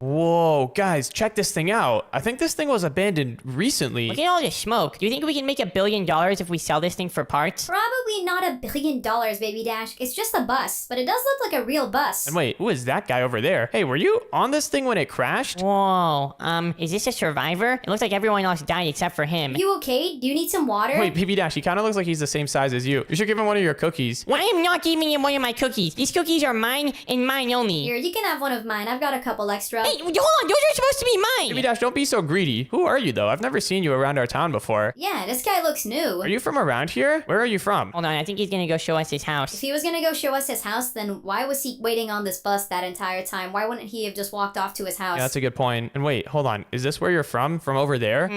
Whoa, guys, check this thing out. I think this thing was abandoned recently. Look at all the smoke. Do you think we can make $1 billion if we sell this thing for parts? Probably not $1 billion, Baby Dash. It's just a bus, but it does look like a real bus. And wait, who is that guy over there? Hey, were you on this thing when it crashed? Whoa, is this a survivor? It looks like everyone else died except for him. You okay? Do you need some water? Wait, Baby Dash, he kind of looks like he's the same size as you. You should give him one of your cookies. Well, I am not giving him one of my cookies. These cookies are mine and mine only. Here, you can have one of mine. I've got a couple extra. Hey, hold on, those are supposed to be mine. Baby Dash, don't be so greedy. Who are you, though? I've never seen you around our town before. Yeah, this guy looks new. Are you from around here? Where are you from? Hold on, I think he's gonna go show us his If house. he was gonna go show us his house, then why was he waiting on this bus that entire time? Why wouldn't he have just walked off to his house? Yeah, that's a good point. And wait, hold on. Is this where you're from? From over there?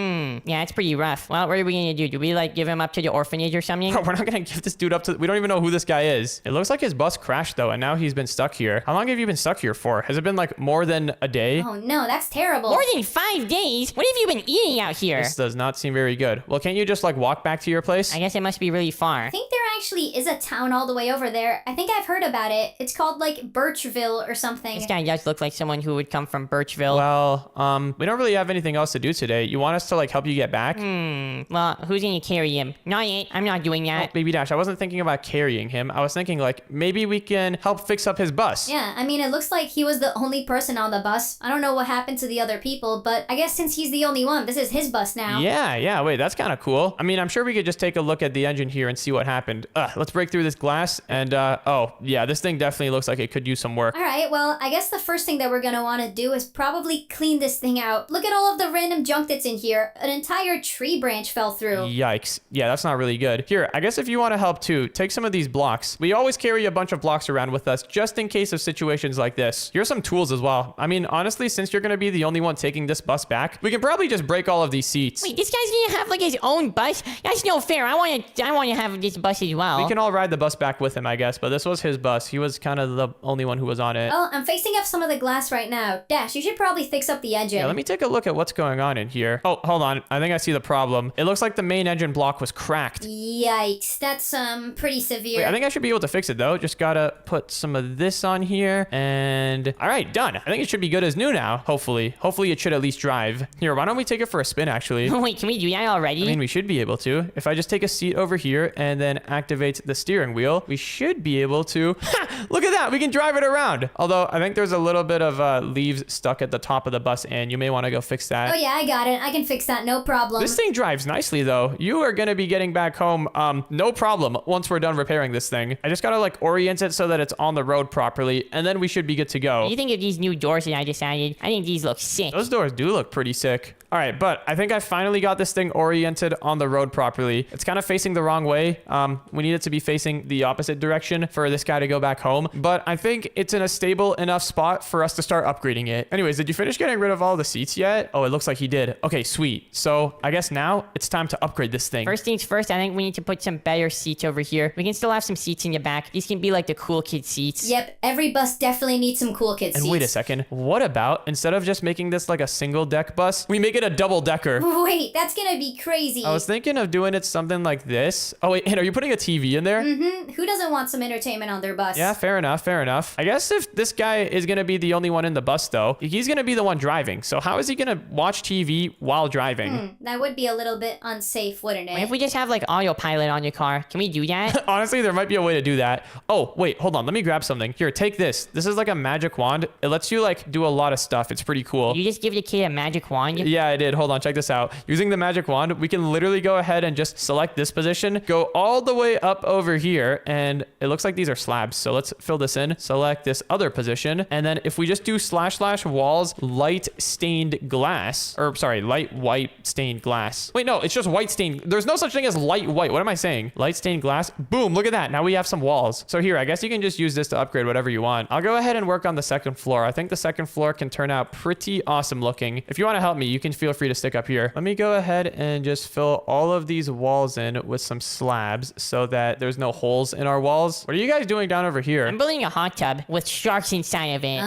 Yeah, it's pretty rough. Well, what are we gonna do? Do we, like, give him up to the orphanage or something? We're not gonna give this dude up to... We don't even know who this guy is. It looks like his bus crashed, though, and now he's been stuck here. How long have you been stuck here for? Has it been, like, more than a day? Oh no, that's terrible. More than 5 days? What have you been eating out here? This does not seem very good. Well, can't you just, like, walk back to your place? I guess it must be really far. I think there actually is a town all the way over there. I think I've heard about it. It's called like Birchville or something. This guy does look like someone who would come from Birchville. Well, we don't really have anything else to do today. You want us to, like, help you get back? Well, who's gonna carry him? Not it. I'm not doing Oh, that. Baby Dash, I wasn't thinking about carrying him. I was thinking, like, maybe we can help fix up his bus. Yeah, I mean, it looks like he was the only person on the bus. I don't know what happened to the other people, but I guess since he's the only one, this is his bus now. Yeah, wait, that's kind of cool. I mean, I'm sure we could just take a look at the engine here and see what happened. Let's break through this glass and, oh, yeah, this thing definitely looks like it could use some work. All right, well, I guess the first thing that we're gonna want to do is probably clean this thing out. Look at all of the random junk that's in here. An entire tree branch fell through. Yikes. Yeah, that's not really good. Here, I guess if you want to help too, take some of these blocks. We always carry a bunch of blocks around with us just in case of situations like this. Here's some tools as well. I mean, honestly, since you're going to be the only one taking this bus back, we can probably just break all of these seats. Wait, this guy's gonna have like his own bus? That's no fair. I wanna have this bus as well. We can all ride the bus back with him, I guess, but this was his bus. He was kind of the only one who was on it. Well, I'm facing up some of the glass right now. Dash, you should probably fix up the engine. Yeah, let me take a look at what's going on in here. Oh, hold on. I think I see the problem. It looks like the main engine block was cracked. Yikes, that's pretty severe. Wait, I think I should be able to fix it though. Just gotta put some of this on here and all right, done. I think it should be good as new now. Hopefully it should at least drive. Here, why don't we take it for a spin actually? Wait, can we do that already? I mean, we should be able to. If I just take a seat over here and then activate the steering wheel, we should be able to. Ha! Look at that. We can drive it around. Although I think there's a little bit of leaves stuck at the top of the bus and you may want to go fix that. Oh yeah, I got it. I can fix that, no problem. This thing drives nicely though. You are going to be getting back home no problem once we're done repairing this thing. I just got to like orient it so that it's on the road properly and then we should be good to go. What do you think of these new doors that I decided? I think these look sick. Those doors do look pretty sick. All right, but I think I finally got this thing oriented on the road properly. It's kind of facing the wrong way. We need it to be facing the opposite direction for this guy to go back home. But I think it's in a stable enough spot for us to start upgrading it. Anyways, did you finish getting rid of all the seats yet? Oh, it looks like he did. Okay, sweet. So I guess now it's time to upgrade this thing. First things first, I think we need to put some better seats over here. We can still have some seats in the back. These can be like the cool kid seats. Yep, every bus definitely needs some cool kid seats. And wait a second. What about instead of just making this like a single deck bus, we make it a double decker? Wait, that's gonna be crazy. I was thinking of doing it something like this. Oh wait, and are you putting a TV in there? Who doesn't want some entertainment on their bus? Yeah, fair enough. I guess if this guy is going to be the only one in the bus, though, he's going to be the one driving. So how is he going to watch TV while driving? That would be a little bit unsafe, wouldn't it? What if we just have like autopilot on your car? Can we do that? Honestly, there might be a way to do that. Oh, wait, hold on. Let me grab something. Here, take this. This is like a magic wand. It lets you like do a lot of stuff. It's pretty cool. You just give the kid a magic wand? Yeah, I did. Hold on. Check this out. Using the magic wand, we can literally go ahead and just select this position, go all the way up over here, and it looks like these are slabs. So let's fill this in, select this other position, and then if we just do / walls light stained glass, or sorry, light white stained glass. Wait, no, it's just white stained. There's no such thing as light white. What am I saying? Light stained glass. Boom, look at that. Now we have some walls. So here, I guess you can just use this to upgrade whatever you want. I'll go ahead and work on the second floor. I think the second floor can turn out pretty awesome looking. If you want to help me, you can feel free to stick up here. Let me go ahead and just fill all of these walls in with some slabs so that there's no holes in our walls. What are you guys doing down over here? I'm building a hot tub with sharks inside of it.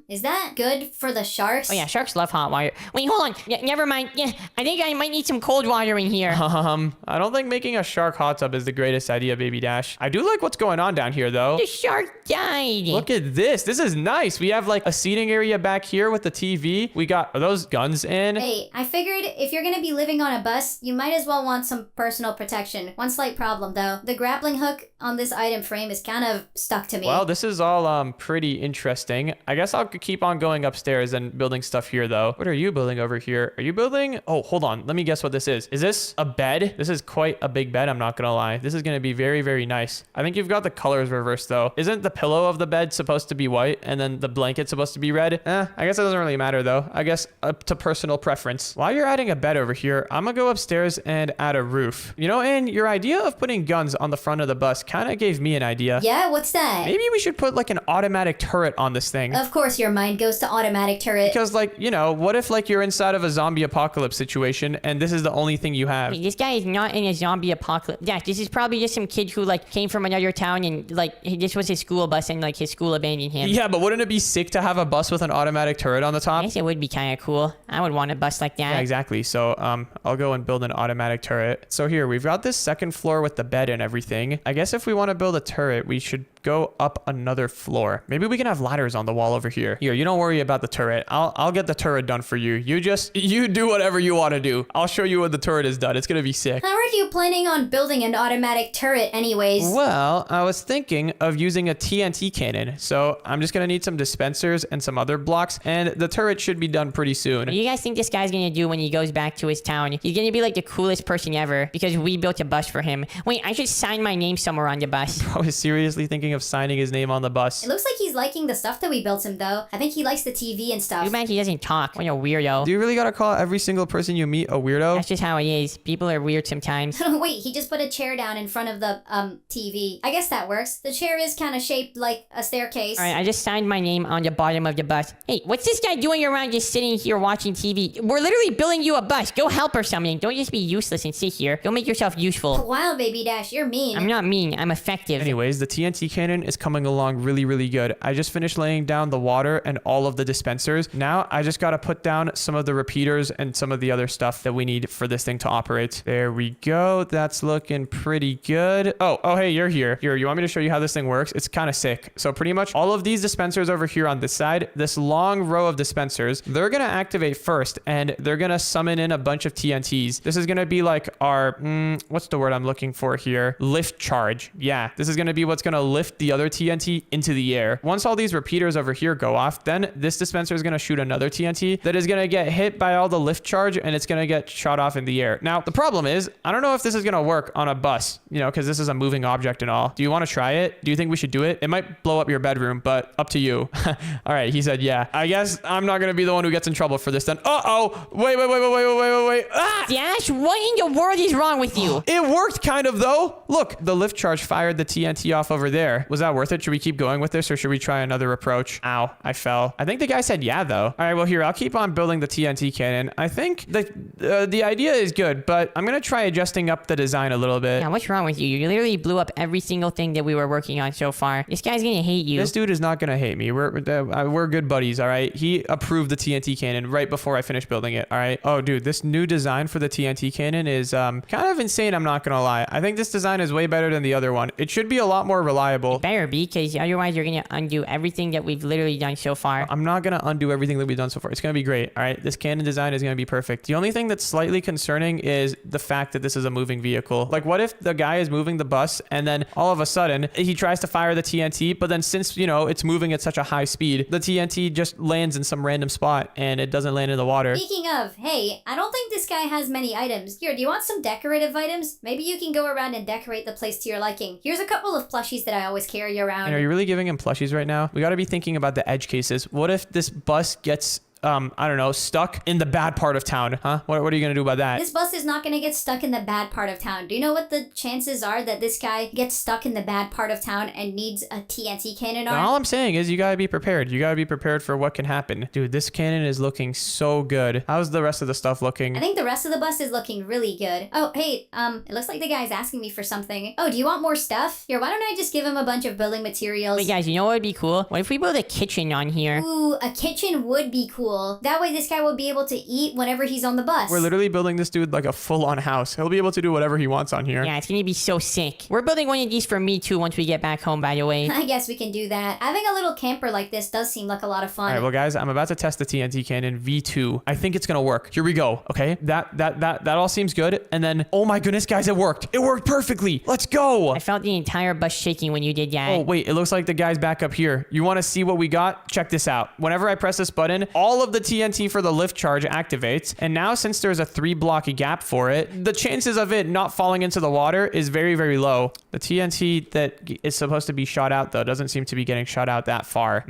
Is that good for the sharks? Oh yeah, sharks love hot water. Wait, hold on. Never mind. Yeah, I think I might need some cold water in here. I don't think making a shark hot tub is the greatest idea, Baby Dash. I do like what's going on down here, though. The shark died. Look at this. This is nice. We have like a seating area back here with the TV. We got, are those guns in? Hey, I figured if you're gonna be living on a bus, you might as well want some personal protection. One slight problem though. The grappling hook on this item frame is kind of stuck to me. Well, this is all pretty interesting. I guess I'll keep on going upstairs and building stuff here though. What are you building over here? Are you building? Oh, hold on. Let me guess what this is. Is this a bed? This is quite a big bed, I'm not gonna lie. This is gonna be very, very nice. I think you've got the colors reversed though. Isn't the pillow of the bed supposed to be white and then the blanket supposed to be red? I guess it doesn't really matter though. I guess up to personal preference. While you're adding a bed over here, I'm gonna go upstairs and add a roof. You know, and your idea of putting guns on the front of the bus kind of gave me an idea. Yeah, what's that? Maybe we should put like an automatic turret on this thing. Of course your mind goes to automatic turret. Because like, you know, what if like you're inside of a zombie apocalypse situation and this is the only thing you have? Hey, this guy is not in a zombie apocalypse. Yeah, this is probably just some kid who like came from another town and like this was his school bus and like his school abandoned him. Yeah, but wouldn't it be sick to have a bus with an automatic turret on the I top? guess it would be kind of cool. I would want a bus like that. Yeah, exactly. So I'll go and build an automatic turret. So here, we've got this second floor with the bed and everything. I guess if we want to build a turret, we should go up another floor. Maybe we can have ladders on the wall over here. Here, you don't worry about the turret. I'll get the turret done for you. You do whatever you want to do. I'll show you when the turret is done. It's gonna be sick. How are you planning on building an automatic turret anyways? Well, I was thinking of using a TNT cannon. So I'm just gonna need some dispensers and some other blocks, and the turret should be done pretty soon. What do you guys think this guy's gonna do when he goes back to his town? He's gonna be like the coolest person ever because we built a bus for him. Wait, I should sign my name somewhere on the bus. I was seriously thinking of signing his name on the bus. It looks like he's liking the stuff that we built him though. I think he likes the TV and stuff. Too bad he doesn't talk. What a weirdo. Do you really gotta call every single person you meet a weirdo? That's just how it is. People are weird sometimes. Wait, he just put a chair down in front of the TV. I guess that works. The chair is kind of shaped like a staircase. Alright, I just signed my name on the bottom of the bus. Hey, what's this guy doing around just sitting here watching TV? We're literally building you a bus. Go help or something. Don't just be useless and sit here. Go make yourself useful. Wow, Baby Dash, you're mean. I'm not mean. I'm effective. Anyways, the TNT cannon is coming along really, really good. I just finished laying down the water and all of the dispensers. Now I just gotta put down some of the repeaters and some of the other stuff that we need for this thing to operate. There we go. That's looking pretty good. Oh, hey, you're here. Here, you want me to show you how this thing works? It's kind of sick. So pretty much all of these dispensers over here on this side, this long row of dispensers, they're gonna activate first and they're gonna summon in a bunch of TNTs. This is gonna be like our, what's the word I'm looking for here? Lift charge. Yeah, this is gonna be what's gonna lift the other TNT into the air. Once all these repeaters over here go off, then this dispenser is gonna shoot another TNT that is gonna get hit by all the lift charge and it's gonna get shot off in the air. Now, the problem is, I don't know if this is gonna work on a bus, you know, because this is a moving object and all. Do you want to try it? Do you think we should do it? It might blow up your bedroom, but up to you. All right, he said yeah. I guess I'm not gonna be the one who gets in trouble for this then. Uh-oh! Wait. Ah! Dash, what in the world is wrong with you? It worked kind of though. Look, the lift charge fired the TNT off over there. Was that worth it? Should we keep going with this or should we try another approach? Ow, I fell. I think the guy said yeah though. All right, well here, I'll keep on building the TNT cannon. I think the idea is good, but I'm gonna try adjusting up the design a little bit. Yeah, what's wrong with you? You literally blew up every single thing that we were working on so far. This guy's gonna hate you. This dude is not gonna hate me. We're good buddies, all right? He approved the TNT cannon right before I finished building it, all right? Oh, dude, this new design for the TNT cannon is kind of insane, I'm not gonna lie. I think this design is way better than the other one. It should be a lot more reliable. It better be, because otherwise you're gonna undo everything that we've literally done so far. I'm not gonna undo everything that we've done so far. It's gonna be great, all right? This cannon design is gonna be perfect. The only thing that's slightly concerning is the fact that this is a moving vehicle. Like, what if the guy is moving the bus and then all of a sudden he tries to fire the TNT, but then since, you know, it's moving at such a high speed, the TNT just lands in some random spot and it doesn't land in the water. Speaking of, hey, I don't think this guy has many items. Here, do you want some decorative items? Maybe you can go around and decorate the place to your liking. Here's a couple of plushies that I always carry around. And are you really giving him plushies right now? We gotta be thinking about the edge cases. What if this bus gets I don't know, stuck in the bad part of town, huh? What are you gonna do about that? This bus is not gonna get stuck in the bad part of town. Do you know what the chances are that this guy gets stuck in the bad part of town and needs a TNT cannon And arm? all I'm saying is you gotta be prepared. You gotta be prepared for what can happen. Dude, this cannon is looking so good. How's the rest of the stuff looking? I think the rest of the bus is looking really good. Oh, hey, it looks like the guy's asking me for something. Oh, do you want more stuff? Here, why don't I just give him a bunch of building materials? Wait, guys, you know what would be cool? What if we build a kitchen on here? Ooh, a kitchen would be cool. That way this guy will be able to eat whenever he's on the bus. We're literally building this dude like a full-on house. He'll be able to do whatever he wants on here. Yeah, it's gonna be so sick. We're building one of these for me too once we get back home, by the way. I guess we can do that. Having a little camper like this does seem like a lot of fun. All right, well, guys, I'm about to test the TNT cannon V2. I think it's gonna work. Here we go. Okay, that all seems good. And then, oh my goodness, guys, it worked. It worked perfectly. Let's go. I felt the entire bus shaking when you did that. Oh, wait, it looks like the guy's back up here. You want to see what we got? Check this out. Whenever I press this button, all of the TNT for the lift charge activates. And now, since there's a 3-block gap for it, the chances of it not falling into the water is very, very low. The TNT that is supposed to be shot out, though, doesn't seem to be getting shot out that far.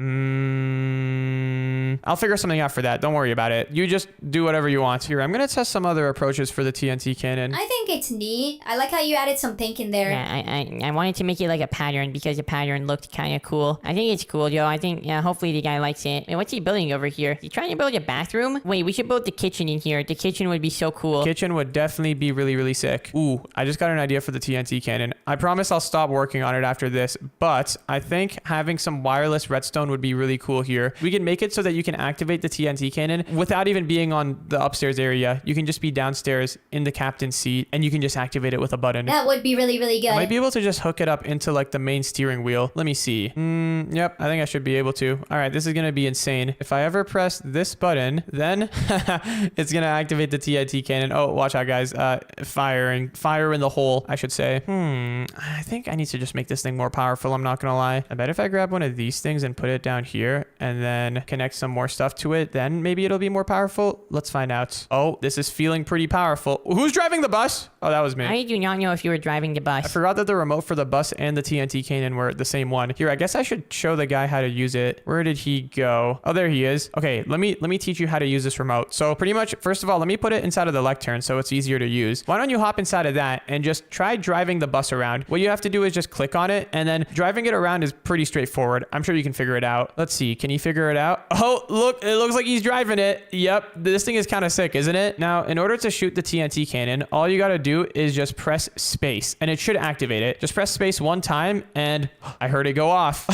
I'll figure something out for that. Don't worry about it. You just do whatever you want. Here, I'm going to test some other approaches for the TNT cannon. I think it's neat. I like how you added some pink in there. Yeah, I wanted to make it like a pattern because the pattern looked kind of cool. I think it's cool, Joe. I think, yeah, hopefully the guy likes it. Wait, what's he building over here? Is he trying to build a bathroom? Wait, we should build the kitchen in here. The kitchen would be so cool. Kitchen would definitely be really, really sick. Ooh, I just got an idea for the TNT cannon. I promise I'll stop working on it after this, but I think having some wireless redstone would be really cool here. We can make it so that you can activate the TNT cannon without even being on the upstairs area. You can just be downstairs in the captain's seat and you can just activate it with a button. That would be really, really good. I might be able to just hook it up into like the main steering wheel. Let me see. Yep, I think I should be able to. All right, this is going to be insane. If I ever press this button, then it's going to activate the TNT cannon. Oh, watch out, guys. Fire in the hole, I should say. I think I need to just make this thing more powerful. I'm not going to lie. I bet if I grab one of these things and put it down here and then connect some more stuff to it, then maybe it'll be more powerful. Let's find out. Oh, this is feeling pretty powerful. Who's driving the bus? Oh, that was me. I do not know if you were driving the bus. I forgot that the remote for the bus and the TNT cannon were the same one. Here, I guess I should show the guy how to use it. Where did he go? Oh, there he is. Okay, let me teach you how to use this remote. So pretty much, first of all, let me put it inside of the lectern so it's easier to use. Why don't you hop inside of that and just try driving the bus around? What you have to do is just click on it, and then driving it around is pretty straightforward. I'm sure you can figure it out. Let's see. Can you figure it out? Oh, look, it looks like he's driving it. Yep, this thing is kind of sick, isn't it? Now, in order to shoot the TNT cannon, all you got to do is just press space, and it should activate it. Just press space one time, and I heard it go off.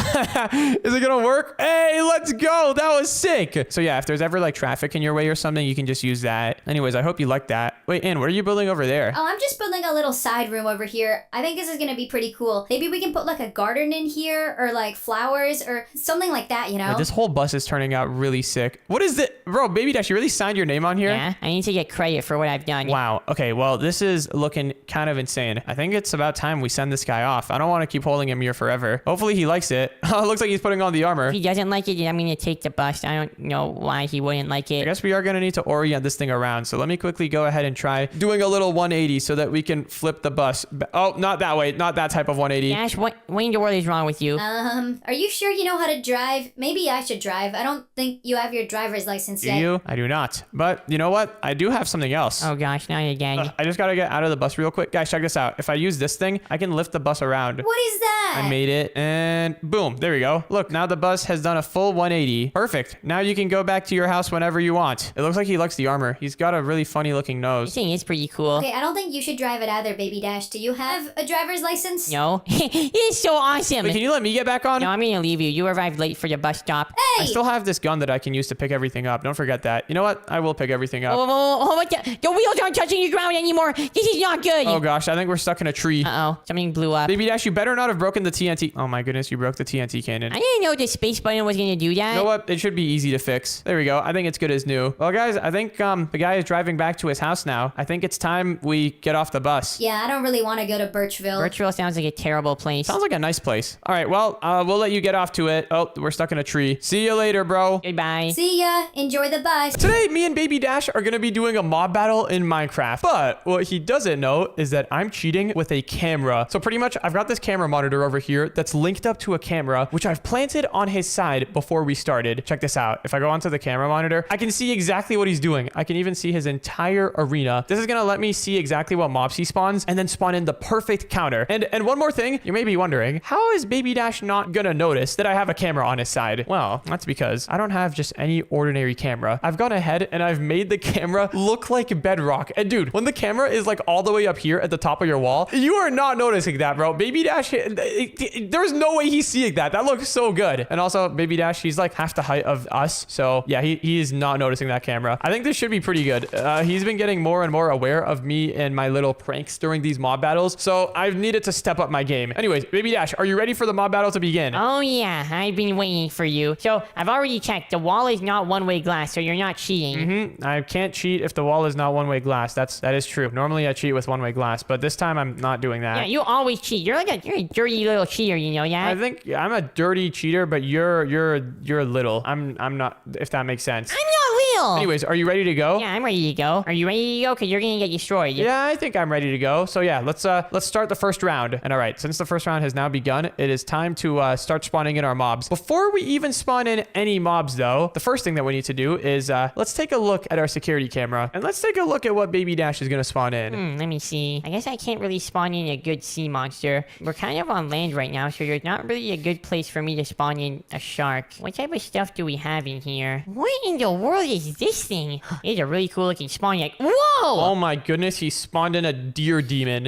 Is it gonna work? Hey, let's go. That was sick. So yeah, if there's ever like traffic in your way or something, you can just use that. Anyways, I hope you like that. Wait, Ann, what are you building over there? Oh, I'm just building a little side room over here. I think this is gonna be pretty cool. Maybe we can put like a garden in here or like flowers or something like that, you know? Wait, this whole bus is turning out really sick. What is it? Bro, Baby Dash, you really signed your name on here? Yeah, I need to get credit for what I've done. Wow. Okay, well, this is looking kind of insane. I think it's about time we send this guy off. I don't want to keep holding him here forever. Hopefully he likes it. Oh, it looks like he's putting on the armor. If he doesn't like it, then I'm going to take the bus. I don't know why he wouldn't like I it. guess we are going to need to orient this thing around. So let me quickly go ahead and try doing a little 180 so that we can flip the bus. Oh, not that way. Not that type of 180. Dash, what in the world is wrong with you? Are you sure you know how to drive? Maybe I should drive. I don't think you have your driver's license Do yet. you? I do not. But you know what? I do have something else. Oh gosh, not again. I just got to get out of the bus real quick. Guys, check this out. If I use this thing, I can lift the bus around. What is that? I made it and boom, there we go. Look, now the bus has done a full 180. Perfect. Now you can go back to your house whenever you want. It looks like he likes the armor. He's got a really funny looking This nose. thing is pretty cool. Okay, I don't think you should drive it either, Baby Dash. Do you have a driver's license? No? It is so awesome. Wait, can you let me get back on? No, I'm going to leave you. You arrived late for your bus stop. I still have this gun that I can use to pick everything up. Don't forget that. You know what? I will pick everything up. Oh, what the wheels aren't touching the ground anymore. This is not good. Oh gosh, I think we're stuck in a tree. Uh-oh, something blew up. Baby Dash, you better not have broken the TNT. Oh my goodness, you broke the TNT cannon. I didn't know the space button was going to do that. You know what? It should be easy to fix. There we go. I think it's good as new. Well, guys, I think the guy is driving back to his house now. I think it's time we get off the bus. Yeah, I don't really want to go to Birchville. Birchville sounds like a terrible place. Sounds like a nice place. All right, well, we'll let you get off to it. Oh, we're stuck in a tree. See you later, bro. Goodbye. See ya. Enjoy the bus. Today, me and Baby Dash are going to be doing a mob battle in Minecraft. But what he doesn't know is that I'm cheating with a camera. So pretty much, I've got this camera monitor over here that's linked up to a camera, which I've planted on his side before we started. Check this out. If I go onto onto the camera monitor, I can see exactly what he's doing. I can even see his entire arena. This is gonna let me see exactly what mobs he spawns and then spawn in the perfect counter. And one more thing, you may be wondering, how is Baby Dash not gonna notice that I have a camera on his side? Well, that's because I don't have just any ordinary camera. I've gone ahead and I've made the camera look like bedrock. And dude, when the camera is like all the way up here at the top of your wall, you are not noticing that, bro. Baby Dash, there's no way he's seeing that. That looks so good. And also, Baby Dash, he's like half the height of us. So yeah, he is not noticing that camera. I think this should be pretty good. He's been getting more and more aware of me and my little pranks during these mob battles. So I've needed to step up my game. Anyways, Baby Dash, are you ready for the mob battle to begin? Oh yeah, I've been waiting for you. So I've already checked. The wall is not one-way glass, so you're not cheating. I can't cheat if the wall is not one-way glass. That is true. Normally I cheat with one-way glass, but this time I'm not doing that. Yeah, you always cheat. You're a dirty little cheater, you know that? I think I'm a dirty cheater, but you're little. I'm not, if that makes sense. I'm not real. Anyways, are you ready to go? Yeah, I'm ready to go. Are you ready to go? Because you're gonna get destroyed. Yeah, I think I'm ready to go. So yeah, let's start the first round. And all right, since the first round has now begun, it is time to start spawning in our mobs. Before we even spawn in any mobs, though, the first thing that we need to do is let's take a look at our security camera and let's take a look at what Baby Dash is gonna spawn in. Let me see. I guess I can't really spawn in a good sea monster. We're kind of on land right now, so there's not really a good place for me to spawn in a shark. What type of stuff do we have in here? What in the world is this thing? It's a really cool looking spawn. Like, whoa! Oh my goodness, he spawned in a deer demon.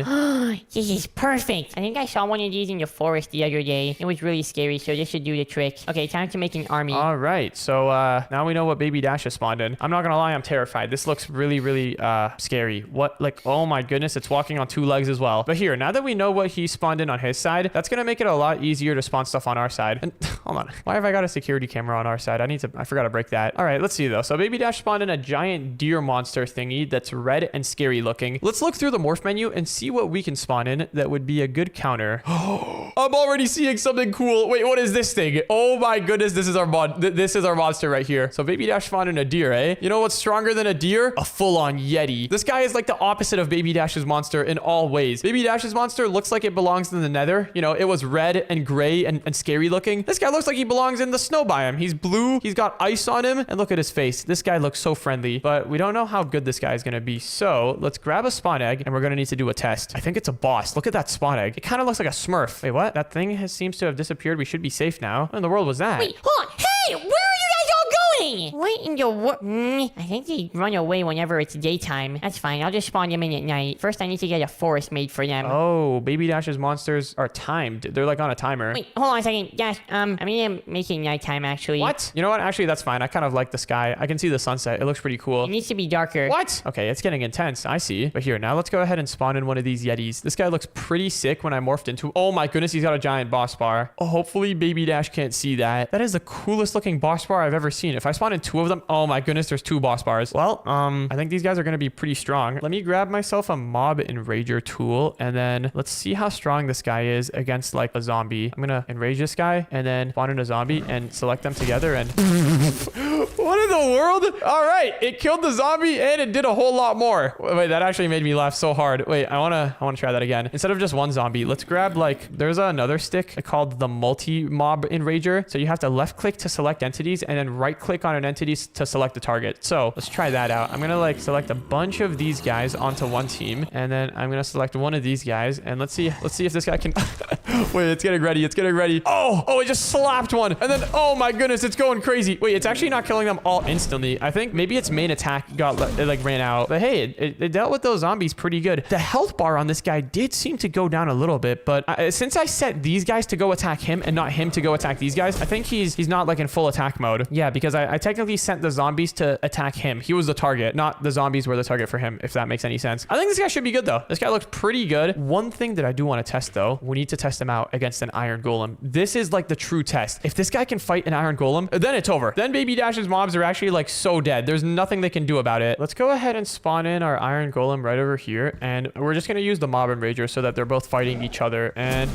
This is perfect. I think I saw one of these in the forest the other day. It was really scary, so this should do the trick. Okay, time to make an army. All right, so now we know what Baby Dash has spawned in. I'm not gonna lie, I'm terrified. This looks really, really scary. What, like, oh my goodness, it's walking on 2 legs as well. But here, now that we know what he spawned in on his side, that's gonna make it a lot easier to spawn stuff on our side. And hold on, why have I got a security camera on our side? I forgot to break that. All right, let's see though. So Baby Dash spawned in a giant deer monster thingy that's red and scary looking. Let's look through the morph menu and see what we can spawn in that would be a good counter. I'm already seeing something cool. Wait, what is this thing? Oh my goodness, this is our mod. This is our monster right here. So Baby Dash spawned in a deer, eh? You know what's stronger than a deer? A full-on Yeti. This guy is like the opposite of Baby Dash's monster in all ways. Baby Dash's monster looks like it belongs in the nether. You know, it was red and gray and scary looking. This guy looks like he belongs in the snow biome. He's blue. He's got ice on him. And look at his face. This guy looks so friendly, but we don't know how good this guy is going to be. So let's grab a spawn egg and we're going to need to do a test. I think it's a boss. Look at that spawn egg. It kind of looks like a Smurf. Wait, what? That thing seems to have disappeared. We should be safe now. What in the world was that? Wait, hold on. Hey, where are you guys all going? What in the world? I think they run away whenever it's daytime. That's fine. I'll just spawn them in at night. First, I need to get a forest made for them. Oh, Baby Dash's monsters are timed. They're like on a timer. Wait, hold on a second. Dash, I'm gonna make it nighttime, actually. What? You know what? Actually, that's fine. I kind of like the sky. I can see the sunset. It looks pretty cool. It needs to be darker. What? Okay, it's getting intense. I see. But here, now let's go ahead and spawn in one of these Yetis. This guy looks pretty sick when I morphed into... Oh my goodness, he's got a giant boss bar. Oh, hopefully Baby Dash can't see that. That is the coolest looking boss bar I've ever seen. If I spawn in 2 of them... Oh my goodness, there's 2 boss bars. Well, I think these guys are going to be pretty strong. Let me grab myself a mob enrager tool, and then let's see how strong this guy is against like a zombie. I'm going to enrage this guy and then spawn in a zombie and select them together and... What in the world? All right, it killed the zombie and it did a whole lot more. Wait, that actually made me laugh so hard. Wait, I wanna try that again. Instead of just one zombie, let's grab like, there's another stick called the multi-mob enrager. So you have to left click to select entities and then right click on an entity to select the target. So let's try that out. I'm gonna like select a bunch of these guys onto one team, and then I'm gonna select one of these guys, and let's see if this guy can... Wait, it's getting ready. It's getting ready. Oh, it just slapped one. And then, oh my goodness, it's going crazy. Wait, it's actually not killing them all instantly. I think maybe its main attack it like ran out. But hey, it dealt with those zombies pretty good. The health bar on this guy did seem to go down a little bit, but since I set these guys to go attack him and not him to go attack these guys, I think he's not like in full attack mode. Yeah, because I technically sent the zombies to attack him. He was the target, not the zombies were the target for him, if that makes any sense. I think this guy should be good though. This guy looks pretty good. One thing that I do want to test though, we need to test him out against an iron golem. This is like the true test. If this guy can fight an iron golem, then it's over. Then Baby Dash's mobs are actually like so dead. There's nothing they can do about it. Let's go ahead and spawn in our iron golem right over here. And we're just going to use the mob enrager so that they're both fighting each other. And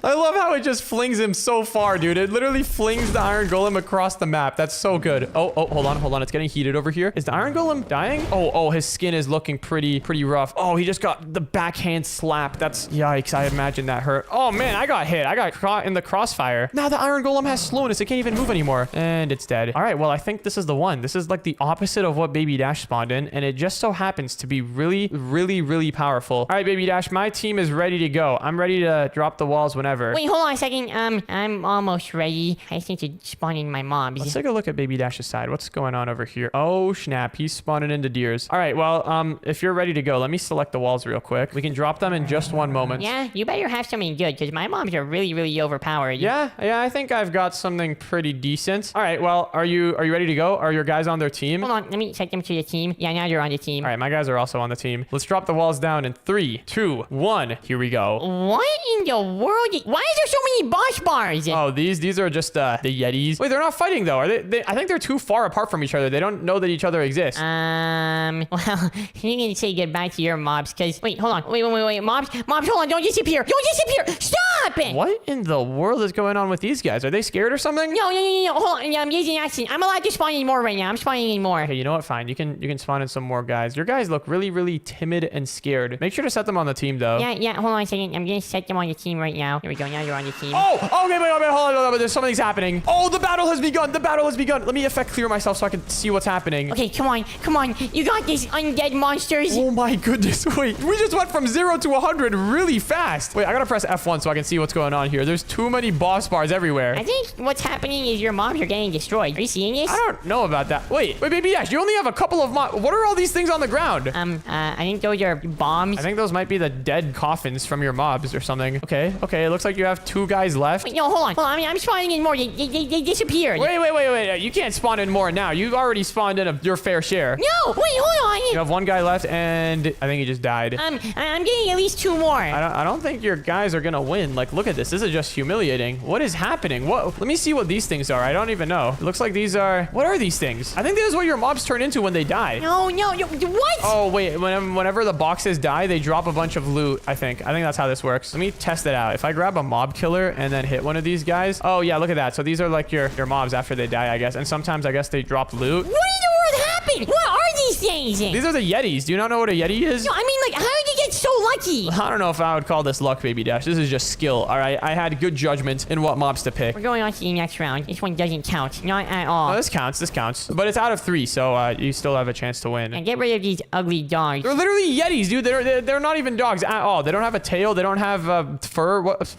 I love how it just flings him so far, dude. It literally flings the iron golem across the map. That's so good. Oh, hold on. It's getting heated over here. Is the iron golem dying? Oh, his skin is looking pretty rough. Oh, he just got the backhand slap. That's yikes. I imagine that hurt. Oh man, I got hit. I got caught in the crossfire. Now the iron golem has slowness. It can't even move anymore. And it's dead. All right, well, I think this is the one. This is like the opposite of what Baby Dash spawned in, and it just so happens to be really powerful. All right, Baby Dash, my team is ready to go. I'm ready to drop the walls whenever. Wait, hold on a second. I'm almost ready. I just need to spawn in my mobs. Let's take a look at Baby Dash's side. What's going on over here? Oh, snap. He's spawning into deers. All right, well, if you're ready to go, let me select the walls real quick. We can drop them in just one moment. Yeah, you better have something good, because my mobs are really overpowered. Yeah, I think I've got something pretty decent. All right, well, are you ready to go? Are your guys on their team? Hold on, let me set them to the team. Yeah, now you're on the team. All right, my guys are also on the team. Let's drop the walls down in 3, 2, 1. Here we go. What in the world? Why is there so many boss bars? Oh, these are just the Yetis. Wait, they're not fighting though. Are they? I think they're too far apart from each other. They don't know that each other exists. Well, you can say goodbye to your mobs, because wait, hold on. Wait. Mobs, hold on. Don't disappear. Stop it. What in the world is going on with these guys? Are they scared or something? No. Hold on. Yeah, I'm using accent. I'm allowed to spawn in more right now. I'm spawning in more. Okay, you know what? Fine. You can spawn in some more guys. Your guys look really timid and scared. Make sure to set them on the team though. Yeah. Hold on a second. I'm gonna set them on the team right now. Here we go. Now you're on the team. Oh, okay, wait, hold on. There's something's happening. Oh, the battle has begun. Let me effect clear myself so I can see what's happening. Okay, come on. You got these undead monsters. Oh my goodness. Wait, we just went from 0 to 100 really fast. Wait, I gotta press F1 so I can see what's going on here. There's too many boss bars everywhere. I think what's happening is your mobs are getting destroyed. Are you seeing this? I don't know about that. Wait, Baby Dash, you only have a couple of what are all these things on the ground? I think those are bombs. I think those might be the dead coffins from your mobs or something. Okay, it looks like you have 2 guys left. Wait, no, hold on. I'm spawning in more. They disappeared. Wait. You can't spawn in more now. You've already spawned in your fair share. No, wait, hold on. You have 1 guy left, and I think he just died. I'm getting at least 2 more. I don't think your guys are gonna win. Like, look at this. This is just humiliating. What is happening? Let me see what these things are. I don't even know. It looks like these are... What are these things? I think this is what your mobs turn into when they die. No, what? Oh, wait. Whenever the boxes die, they drop a bunch of loot, I think. I think that's how this works. Let me test it out. If I grab a mob killer and then hit one of these guys... Oh, yeah, look at that. So these are like your mobs after they die, I guess. And sometimes, I guess, they drop loot. What in the world happened? What are these things? These are the Yetis. Do you not know what a Yeti is? No, I mean, like, how did you get so lucky? I don't know if I would call this luck, Baby Dash. This is just skill, all right? I had good judgment in what mobs to pick. We're going on to the next round. This one doesn't count. Not at all. Oh, this counts. But it's out of 3, so you still have a chance to win. And get rid of these ugly dogs. They're literally Yetis, dude. They're not even dogs at all. They don't have a tail. They don't have fur. What?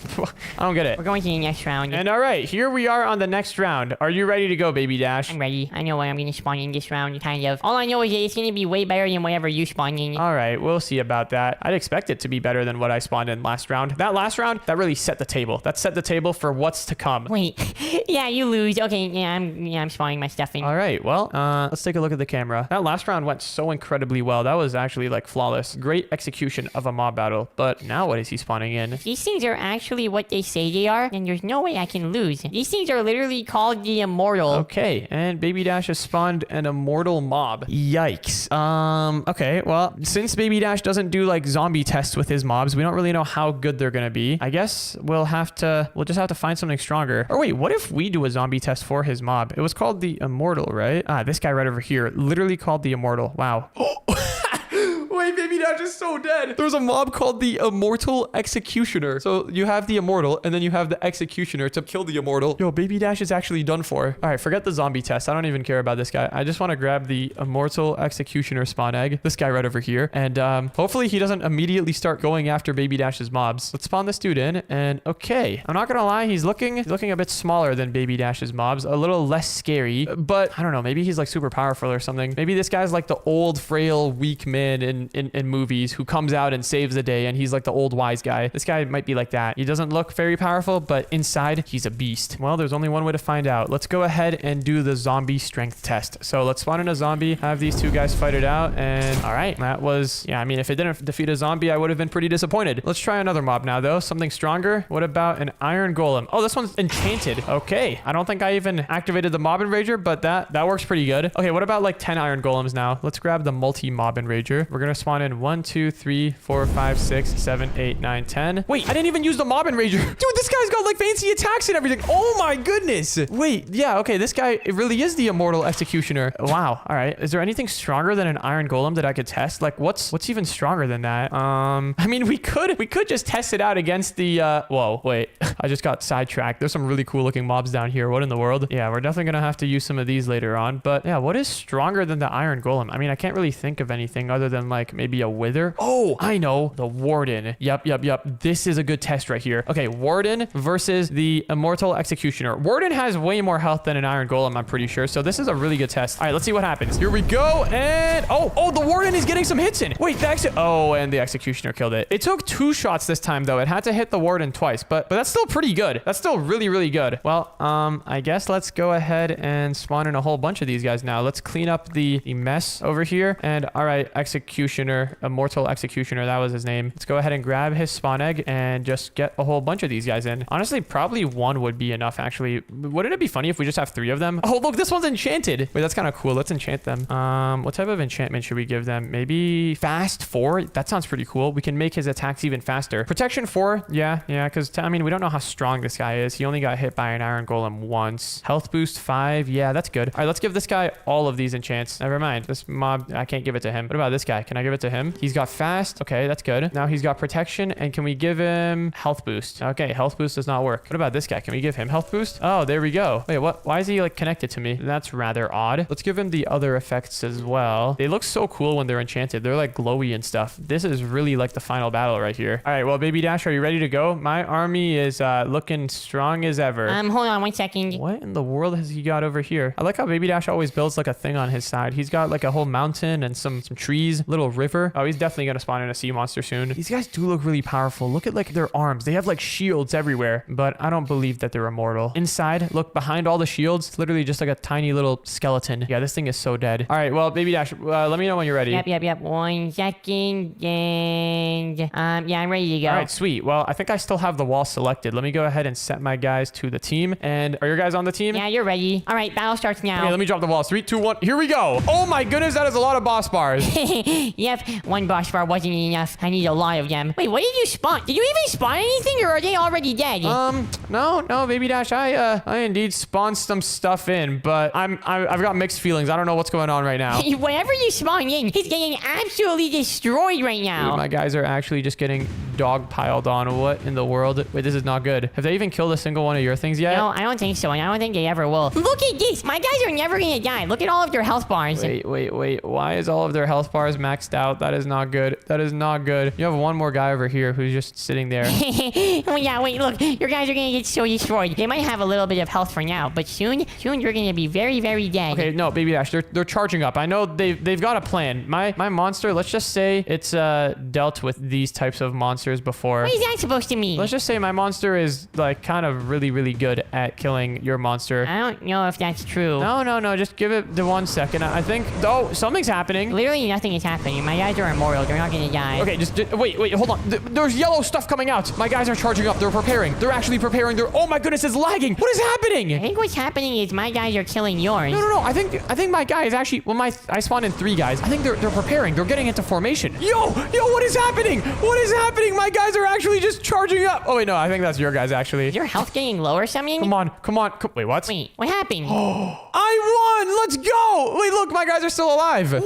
I don't get it. We're going to the next round. And all right, here we are on the next round. Are you ready to go, Baby Dash? I'm ready. I know what I'm going to spawn in this round, kind of. All I know is that it's going to be way better than whatever you spawned in. All right, we'll see about that. I'd expect it to be better than what I spawned in last round. That last round, that really set the table. That set the table for what's to come. Wait. Yeah, you lose. Okay, I'm spawning my stuff in. All right, well, let's take a look at the camera. That last round went so incredibly well. That was actually like flawless. Great execution of a mob battle. But now what is he spawning in? These things are actually what they say they are, and there's no way I can lose. These things are literally called the Immortal. Okay, and Baby Dash has spawned an immortal mob. Yikes. Okay, well, since Baby Dash doesn't do like zombie tests with his mobs, we don't really know how good they're gonna be. I guess we'll just have to find something stronger. Or wait, what if we do a zombie test for his mob? It was called the Immortal, right? This guy right over here, literally called the Immortal. Wow. Wait, Baby Dash is so dead. There's a mob called the Immortal Executioner. So you have the Immortal, and then you have the Executioner to kill the Immortal. Yo, Baby Dash is actually done for. All right, forget the zombie test. I don't even care about this guy. I just want to grab the Immortal Executioner spawn egg. This guy right over here. And hopefully he doesn't immediately start going after Baby Dash's mobs. Let's spawn this dude in. And okay, I'm not going to lie. He's looking a bit smaller than Baby Dash's mobs. A little less scary. But I don't know. Maybe he's like super powerful or something. Maybe this guy's like the old, frail, weak man in movies who comes out and saves the day, and he's like the old wise guy. This guy might be like that. He doesn't look very powerful, but inside he's a beast. Well, there's only one way to find out. Let's go ahead and do the zombie strength test. So let's spawn in a zombie, have these 2 guys fight it out, and all right, that was, yeah, I mean, if it didn't defeat a zombie, I would have been pretty disappointed. Let's try another mob now though, something stronger. What about an iron golem? Oh, this one's enchanted. Okay, I don't think I even activated the mob enrager, but that works pretty good. Okay, what about like 10 iron golems now? Let's grab the multi mob enrager. We're gonna spawn in 1, 2, 3, 4, 5, 6, 7, 8, 9, 10. Wait, I didn't even use the Mob Enrager. Dude, this guy's got like fancy attacks and everything. Oh my goodness. Wait, yeah, okay, this guy, it really is the Immortal Executioner. Wow. All right. Is there anything stronger than an Iron Golem that I could test? Like, what's even stronger than that? I mean, we could just test it out against the, whoa, wait. I just got sidetracked. There's some really cool looking mobs down here. What in the world? Yeah, we're definitely gonna have to use some of these later on. But yeah, what is stronger than the Iron Golem? I mean, I can't really think of anything other than like maybe a Wither. Oh, I know. The Warden. Yep. This is a good test right here. Okay, Warden versus the Immortal Executioner. Warden has way more health than an Iron Golem, I'm pretty sure. So this is a really good test. All right, let's see what happens. Here we go. And oh, the Warden is getting some hits in. Wait, and the Executioner killed it. It took 2 shots this time though. It had to hit the Warden twice, but that's still pretty good. That's still really, really good. Well, I guess let's go ahead and spawn in a whole bunch of these guys now. Let's clean up the mess over here. And all right, Executioner, Immortal Executioner, that was his name. Let's go ahead and grab his spawn egg and just get a whole bunch of these guys in. Honestly, probably 1 would be enough actually. Wouldn't it be funny if we just have 3 of them? Oh, look, this one's enchanted. Wait, that's kind of cool. Let's enchant them. What type of enchantment should we give them? Maybe fast 4? That sounds pretty cool. We can make his attacks even faster. Protection 4? Yeah, because I mean, we don't know how strong this guy is. He only got hit by an Iron Golem once. Health boost 5. Yeah, that's good. All right, let's give this guy all of these enchants. Never mind. This mob, I can't give it to him. What about this guy? Can I give it to him? He's got fast. Okay, that's good. Now he's got protection. And can we give him health boost? Okay, health boost does not work. What about this guy? Can we give him health boost? Oh, there we go. Wait, what? Why is he like connected to me? That's rather odd. Let's give him the other effects as well. They look so cool when they're enchanted. They're like glowy and stuff. This is really like the final battle right here. All right, well, Baby Dash, are you ready to go? My army is looking strong as ever. Hold on 1 second. What in the world has he got over here? I like how Baby Dash always builds like a thing on his side. He's got like a whole mountain and some trees, little river. Oh, he's definitely gonna spawn in a sea monster soon. These guys do look really powerful. Look at like their arms. They have like shields everywhere, but I don't believe that they're immortal. Inside, look behind all the shields, it's literally just like a tiny little skeleton. Yeah, this thing is so dead. All right, well, Baby Dash, let me know when you're ready. Yep. 1 second. And yeah, I'm ready to go. All right, sweet. Well, I think I still have the wall selected. Let me go ahead and set my guys to the team. And are your guys on the team? Yeah, you're ready. All right, battle starts now. Okay, let me drop the walls. 3, 2, 1. Here we go. Oh my goodness, that is a lot of boss bars. Yep, 1 boss bar wasn't enough. I need a lot of them. Wait, what did you spawn? Did you even spawn anything, or are they already dead? No, Baby Dash. I indeed spawned some stuff in, but I've got mixed feelings. I don't know what's going on right now. Whatever you spawn in, it's getting absolutely destroyed right now. Dude, my guys are actually just getting dog piled on. What in the world? Wait, this is not good. Have they even killed a single one of your things yet? No, I don't think so, and I don't think they ever will. Look at this. My guys are never gonna die. Look at all of their health bars. Wait. Why is all of their health bars maxed out? That is not good. That is not good. You have one more guy over here who's just sitting there. Oh yeah, wait, look. Your guys are gonna get so destroyed. They might have a little bit of health for now, but soon you're gonna be very, very dead. Okay, no, Baby Dash, they're charging up. I know they've got a plan. My monster, let's just say it's dealt with these types of monsters before. What is that supposed to mean? Let's just say my monster is like kind of really, really good at killing your monster. I don't know if that's true. No, just give it the 1 second. I think, oh, something's happening. Literally nothing is happening. My guys are immortal. They're not gonna die. Okay, just wait, hold on. There's yellow stuff coming out. My guys are charging up. They're preparing. They're actually preparing. Oh my goodness, it's lagging. What is happening? I think what's happening is my guys are killing yours. No. I think my guy is actually, I spawned in 3 guys. I think they're preparing. They're getting into formation. Yo, what is happening? What is happening? My guys are actually just charging up. Oh wait, no, I think that's your guys actually. Is your health getting low or something? Come on. Wait, what? Wait, what happened? I won. Let's go. Wait, look, my guys are still alive. What?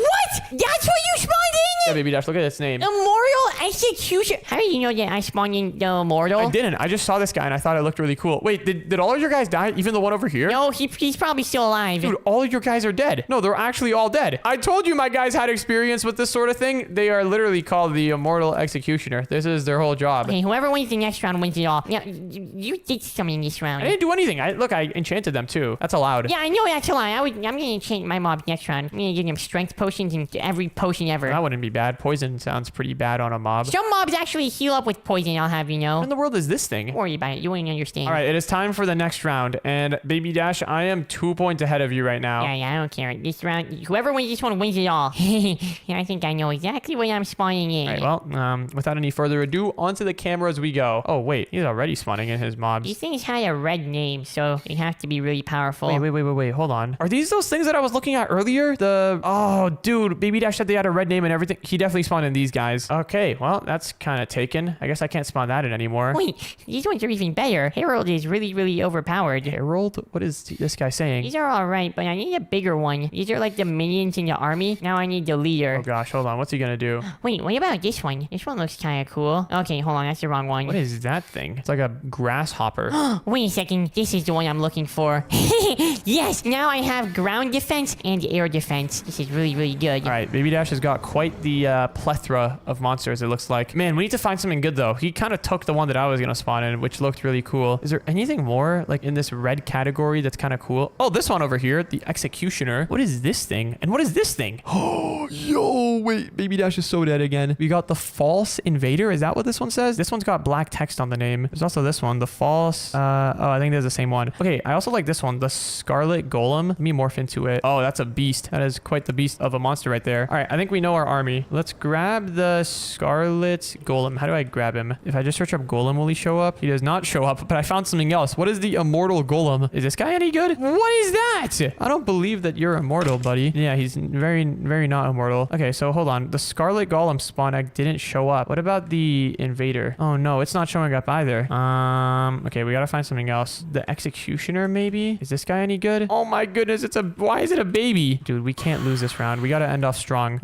That's what you spawned in? Yeah, Baby Dash, look at its name. Immortal Execution. How do you know that I spawned in the Immortal? I didn't. I just saw this guy and I thought it looked really cool. Wait, did all of your guys die? Even the one over here? No, he's probably still alive. Dude, all of your guys are dead. No, they're actually all dead. I told you my guys had experience with this sort of thing. They are literally called the Immortal Executioner. This is their whole job. Okay, whoever wins the next round wins it all. Yeah, you did something this round. I didn't do anything. Look, I enchanted them too. That's allowed. Yeah, I know that's allowed. I'm gonna enchant my mobs next round. I'm gonna give them strength potions and every potion ever. That wouldn't be bad. Poison sounds pretty bad on a mob. Some mobs actually heal up with poison, I'll have you know. What in the world is this thing? Don't worry about it. You wouldn't understand. All right, it is time for the next round. And Baby Dash, I am 2 points ahead of you right now. Yeah, I don't care. This round, whoever wins this one wins it all. Yeah, I think I know exactly what I'm spawning in. All right, well, without any further ado, onto the camera as we go. Oh, wait. He's already spawning in his mobs. These things had a red name, so they have to be really powerful. Wait. Hold on. Are these those things that I was looking at earlier? Oh, dude. Baby Dash said they had a red name and everything. He definitely spawned in these guys. Okay, well, that's kind of taken. I guess I can't spawn that in anymore. Wait, these ones are even better. Harold is really, really overpowered. Harold? What is this guy saying? These are alright, but I need a bigger one. These are like the minions in the army. Now I need the leader. Oh gosh, hold on. What's he gonna do? Wait, what about this one? This one looks kind of cool. Okay, hold on. That's the wrong one. What is that thing? It's like a grasshopper. Wait a second. This is the one I'm looking for. Yes, now I have ground defense and air defense. This is really, really good. All right, Baby Dash has got quite the plethora of monsters, it looks like. Man, we need to find something good, though. He kind of took the one that I was going to spawn in, which looked really cool. Is there anything more, like, in this red category that's kind of cool? Oh, this one over here, the Executioner. What is this thing? And what is this thing? Oh, yo, wait. Baby Dash is so dead again. We got the False Invader. Is that what this one says? This one's got black text on the name. There's also this one, the False... oh, I think there's the same one. Okay, I also like this one, the Scarlet Golem. Let me morph into it. Oh, that's a beast. That is quite the beast of a monster right there. All right, I think we know our army. Let's grab the Scarlet Golem. How do I grab him? If I just search up Golem, will he show up? He does not show up, but I found something else. What is the Immortal Golem? Is this guy any good? What is that? I don't believe that you're immortal, buddy. Yeah, he's very, very not immortal. Okay, so hold on. The Scarlet Golem spawn egg didn't show up. What about the Invader? Oh, no, it's not showing up either. Okay, we gotta find something else. The Executioner, maybe? Is this guy any good? Oh my goodness, why is it a baby? Dude, we can't lose this round. We gotta end off strong.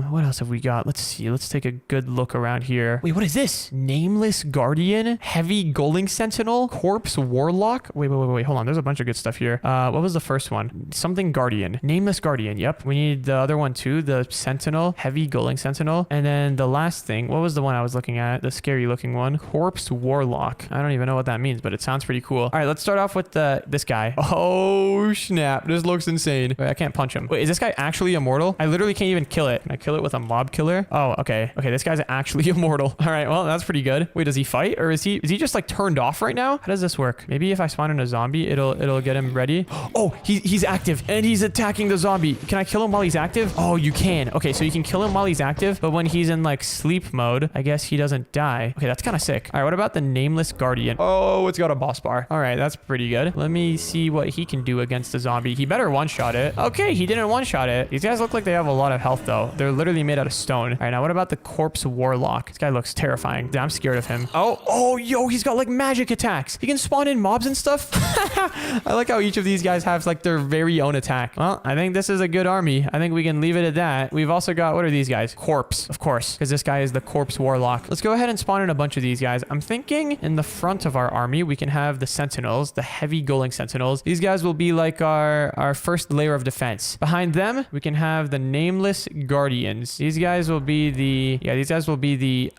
What else have we got? Let's see. Let's take a good look around here. Wait, what is this? Nameless Guardian? Heavy Golem Sentinel? Corpse Warlock? Wait. Hold on. There's a bunch of good stuff here. What was the first one? Something Guardian. Nameless Guardian. Yep. We need the other one too. The Sentinel. Heavy Golem Sentinel. And then the last thing. What was the one I was looking at? The scary looking one. Corpse Warlock. I don't even know what that means, but it sounds pretty cool. All right, let's start off with this guy. Oh, snap. This looks insane. Wait, I can't punch him. Wait, is this guy actually immortal? I literally can't even kill it. Can I kill it with a mob killer? Oh, okay. Okay, this guy's actually immortal. All right, well, that's pretty good. Wait, does he fight? Or is he just like turned off right now? How does this work? Maybe if I spawn in a zombie, it'll get him ready. Oh, he's active and he's attacking the zombie. Can I kill him while he's active? Oh, you can. Okay, so you can kill him while he's active, but when he's in like sleep mode, I guess he doesn't die. Okay, that's kind of sick. All right, what about the Nameless Guardian? Oh, it's got a boss bar. All right, that's pretty good. Let me see what he can do against the zombie. He better one-shot it. Okay, he didn't one-shot it. These guys look like they have a lot of health, though. They're literally made out of stone. All right, now what about the Corpse Warlock? This guy looks terrifying. I'm scared of him. Oh, yo, he's got like magic attacks. He can spawn in mobs and stuff. I like how each of these guys have like their very own attack. Well, I think this is a good army. I think we can leave it at that. We've also got, what are these guys? Corpse, of course, because this guy is the Corpse Warlock. Let's go ahead and spawn in a bunch of these guys. I'm thinking in the front of our army, we can have the Sentinels, the Heavy Golem Sentinels. These guys will be like our first layer of defense. Behind them, we can have the Nameless Guardians. These guys will be the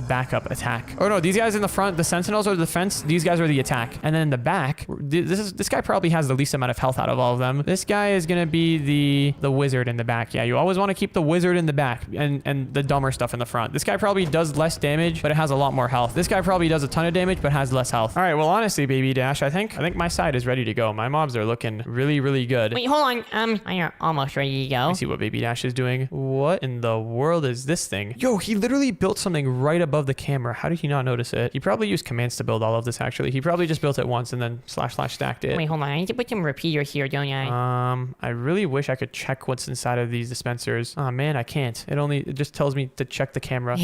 backup attack. Oh no, these guys in the front, the Sentinels are the defense. These guys are the attack. And then in the back, this guy probably has the least amount of health out of all of them. This guy is gonna be the wizard in the back. Yeah, you always want to keep the wizard in the back and the dumber stuff in the front. This guy probably does less damage, but it has a lot more health. This guy probably does a ton of damage, but has less health. All right, well, honestly, Baby Dash, I think my side is ready to go. My mobs are looking really, really good. Wait, hold on. I'm almost ready to go. Let me see what Baby Dash is doing. What in the world is this thing? Yo, he literally built something right above the camera. How did he not notice it? He probably used commands to build all of this, actually. He probably just built it once and then / stacked it. Wait, hold on. I need to put some repeaters here, don't I? I really wish I could check what's inside of these dispensers. Oh, man, I can't. It just tells me to check the camera.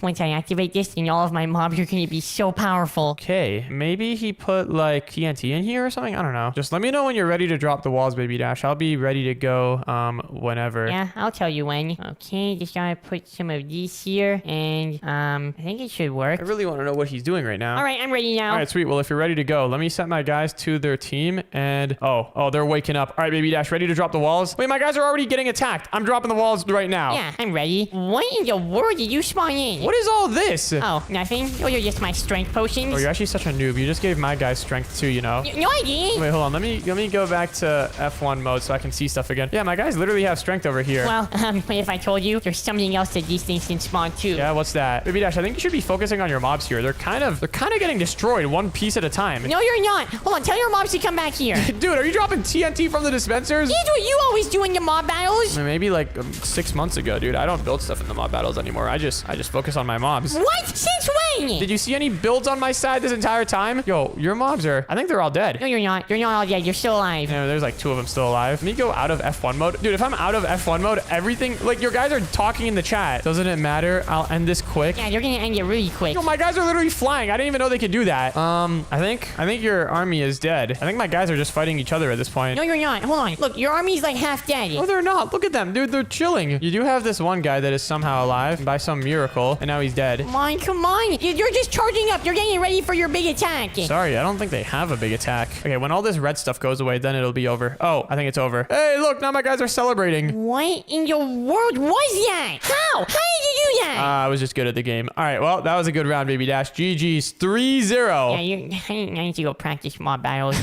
Once I activate this, then all of my mobs are going to be so powerful. Okay, maybe he put like TNT in here or something? I don't know. Just let me know when you're ready to drop the walls, Baby Dash. I'll be ready to go whenever. Yeah, I'll tell you when. Okay, just gotta put some of these here, and I think it should work. I really want to know what he's doing right now. All right, I'm ready now. All right, sweet. Well, if you're ready to go, let me set my guys to their team, and oh, they're waking up. All right, Baby Dash, ready to drop the walls? Wait, my guys are already getting attacked. I'm dropping the walls right now. Yeah, I'm ready. What in the world did you spawn in? What is all this? Oh, nothing. Those are just my strength potions. Oh, you're actually such a noob. You just gave my guys strength too, you know. No, I didn't. Wait, hold on. Let me go back to F1 mode so I can see stuff again. Yeah, my guys literally have strength over here. Well, if I told you, there's something else that these things can spawn too. Yeah, what's that? Baby Dash, I think you should be focusing on your mobs here. They're kind of getting destroyed one piece at a time. No, you're not. Hold on, tell your mobs to come back here. Dude, are you dropping TNT from the dispensers? That's what you always do in your mob battles. Maybe like 6 months ago, dude. I don't build stuff in the mob battles anymore. I just focus on my mobs. What? Since when? Did you see any builds on my side this entire time? Yo, your mobs are... I think they're all dead. No, you're not. You're not all dead. You're still alive. No, there's like 2 of them still alive. Let me go out of F1 mode. Dude, if I'm out of F1 mode, everything... Like, your guys are talking in the chat. Doesn't it matter? I'll end this quick. Yeah, you're gonna end it really quick. Yo, my guys are literally flying. I didn't even know they could do that. I think your army is dead. I think my guys are just fighting each other at this point. No, you're not. Hold on. Look, your army's like half dead. Oh, they're not. Look at them, dude. They're chilling. You do have this one guy that is somehow alive by some miracle, and now he's dead. Come on. You're just charging up. You're getting ready for your big attack. Sorry, I don't think they have a big attack. Okay, when all this red stuff goes away, then it'll be over. Oh, I think it's over. Hey, look, now my guys are celebrating. What in the world was that? How? How did you do that? I was just good at the game. All right, well, that was a good round, Baby Dash. GG's 3-0. Yeah, I need to go practice mob battles.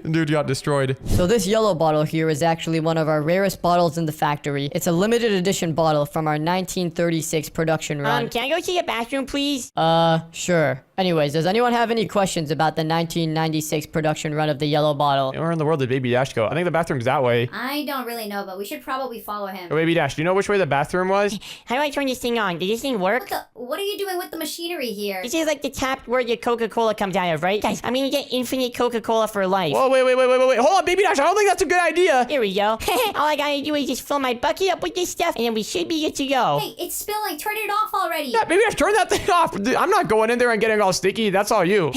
Dude got destroyed. So this yellow bottle here is actually one of our rarest bottles in the factory. It's a limited edition bottle from our 1936 production run. Can I go to the bathroom, please? Sure. Anyways, does anyone have any questions about the 1996 production run of the yellow bottle? Where in the world did Baby Dash go? I think the bathroom's that way. I don't really know, but we should probably follow him. Oh, Baby Dash, do you know which way the bathroom was? How do I turn this thing on? Does this thing work? What are you doing with the machinery here? This is like the tap where your Coca-Cola comes out of, right? Guys, I'm gonna get infinite Coca-Cola for life. Whoa, wait. Hold on, Baby Dash. I don't think that's a good idea. Here we go. All I gotta do is just fill my bucket up with this stuff, and then we should be good to go. Hey, it's spilling. Turn it off already. Yeah, Baby Dash, turn that thing off. Dude, I'm not going in there and getting all sticky. That's all you.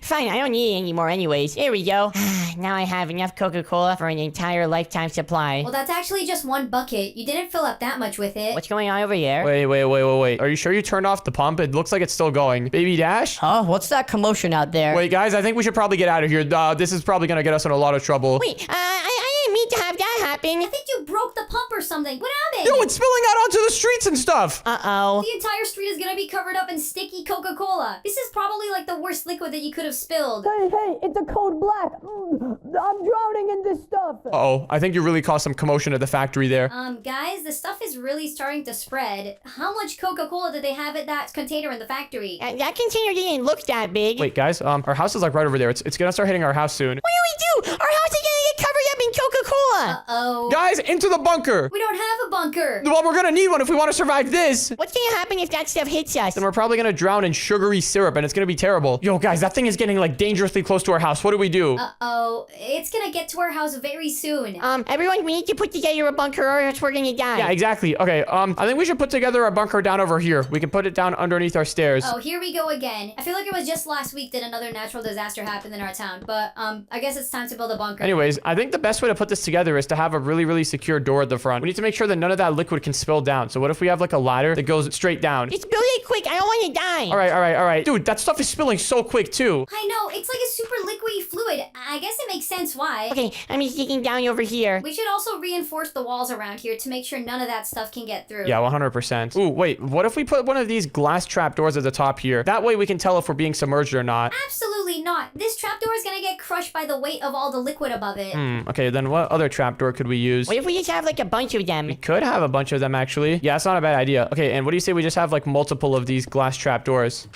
Fine, I don't need it anymore anyways. Here we go. Now I have enough Coca-Cola for an entire lifetime supply. Well, that's actually just one bucket. You didn't fill up that much with it. What's going on over here? Wait. Are you sure you turned off the pump? It looks like it's still going. Baby Dash? Huh? What's that commotion out there? Wait, guys, I think we should probably get out of here. This is probably gonna get us in a lot of trouble. Wait, I didn't mean to have that happen. I think you broke the pump or something. What happened? Yo, it's spilling out onto the streets and stuff. Uh-oh. The entire street is gonna be covered up in sticky Coca-Cola. This is probably like the worst liquid that you could have spilled. Hey, it's a code black. I'm drowning in this stuff. Uh-oh, I think you really caused some commotion at the factory there. Guys, the stuff is really starting to spread. How much Coca-Cola did they have at that container in the factory? That container didn't look that big. Wait, guys, our house is like right over there. It's gonna start hitting our house soon. What do we do? Our house is gonna get covered up in Coca-Cola. Uh-oh. Guys, into the bunker. We don't have a bunker. Well, we're gonna need one if we want to survive this. What's gonna happen if that stuff hits us? Then we're probably gonna drown in sugary syrup and it's gonna be terrible. Yo, guys, that thing is getting like dangerously close to our house. What do we do? Uh-oh. It's gonna get to our house very soon. Everyone, we need to put together a bunker or else we're gonna die. Yeah, exactly. Okay, I think we should put together a bunker down over here. We can put it down underneath our stairs. Oh, here we go again. I feel like it was just last week that another natural disaster happened in our town, but I guess it's time to build a bunker. Anyways, I think the best way to put this together is to have a really, really secure door at the front. We need to make sure that none of that liquid can spill down. So what if we have like a ladder that goes straight down? Just build it quick. I don't want to die. All right. Dude, that stuff is spilling so quick too. I know, it's like a super liquidy fluid. I guess it makes sense why. Okay, I'm just digging down over here. We should also reinforce the walls around here to make sure none of that stuff can get through. Yeah, 100%. Ooh, wait, what if we put one of these glass trap doors at the top here? That way we can tell if we're being submerged or not. Absolutely not. This trapdoor is gonna get crushed by the weight of all the liquid above it. Okay, then what other trapdoor could we use? What if we just have like a bunch of them? We could have a bunch of them actually. Yeah, it's not a bad idea. Okay, and what do you say we just have like multiple of these glass trapdoors?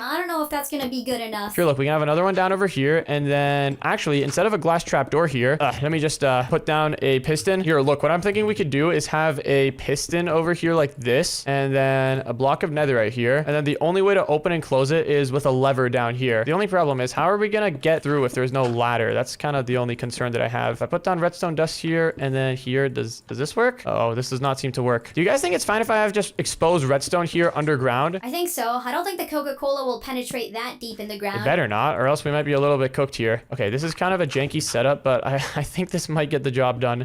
I don't know if that's gonna be good enough. Here, look, we can have another one down over here, and then actually, instead of a glass trap door here, let me just put down a piston. Here, look, what I'm thinking we could do is have a piston over here like this, and then a block of netherite here, and then the only way to open and close it is with a lever down here. The only problem is, how are we gonna get through if there's no ladder? That's kind of the only concern that I have. If I put down redstone dust here, and then here, does this work? Oh, this does not seem to work. Do you guys think it's fine if I have just exposed redstone here underground? I think so. I don't think the Coca-Cola will penetrate that deep in the ground. It better not, or else we might be a little bit cooked here. Okay, this is kind of a janky setup, but I think this might get the job done.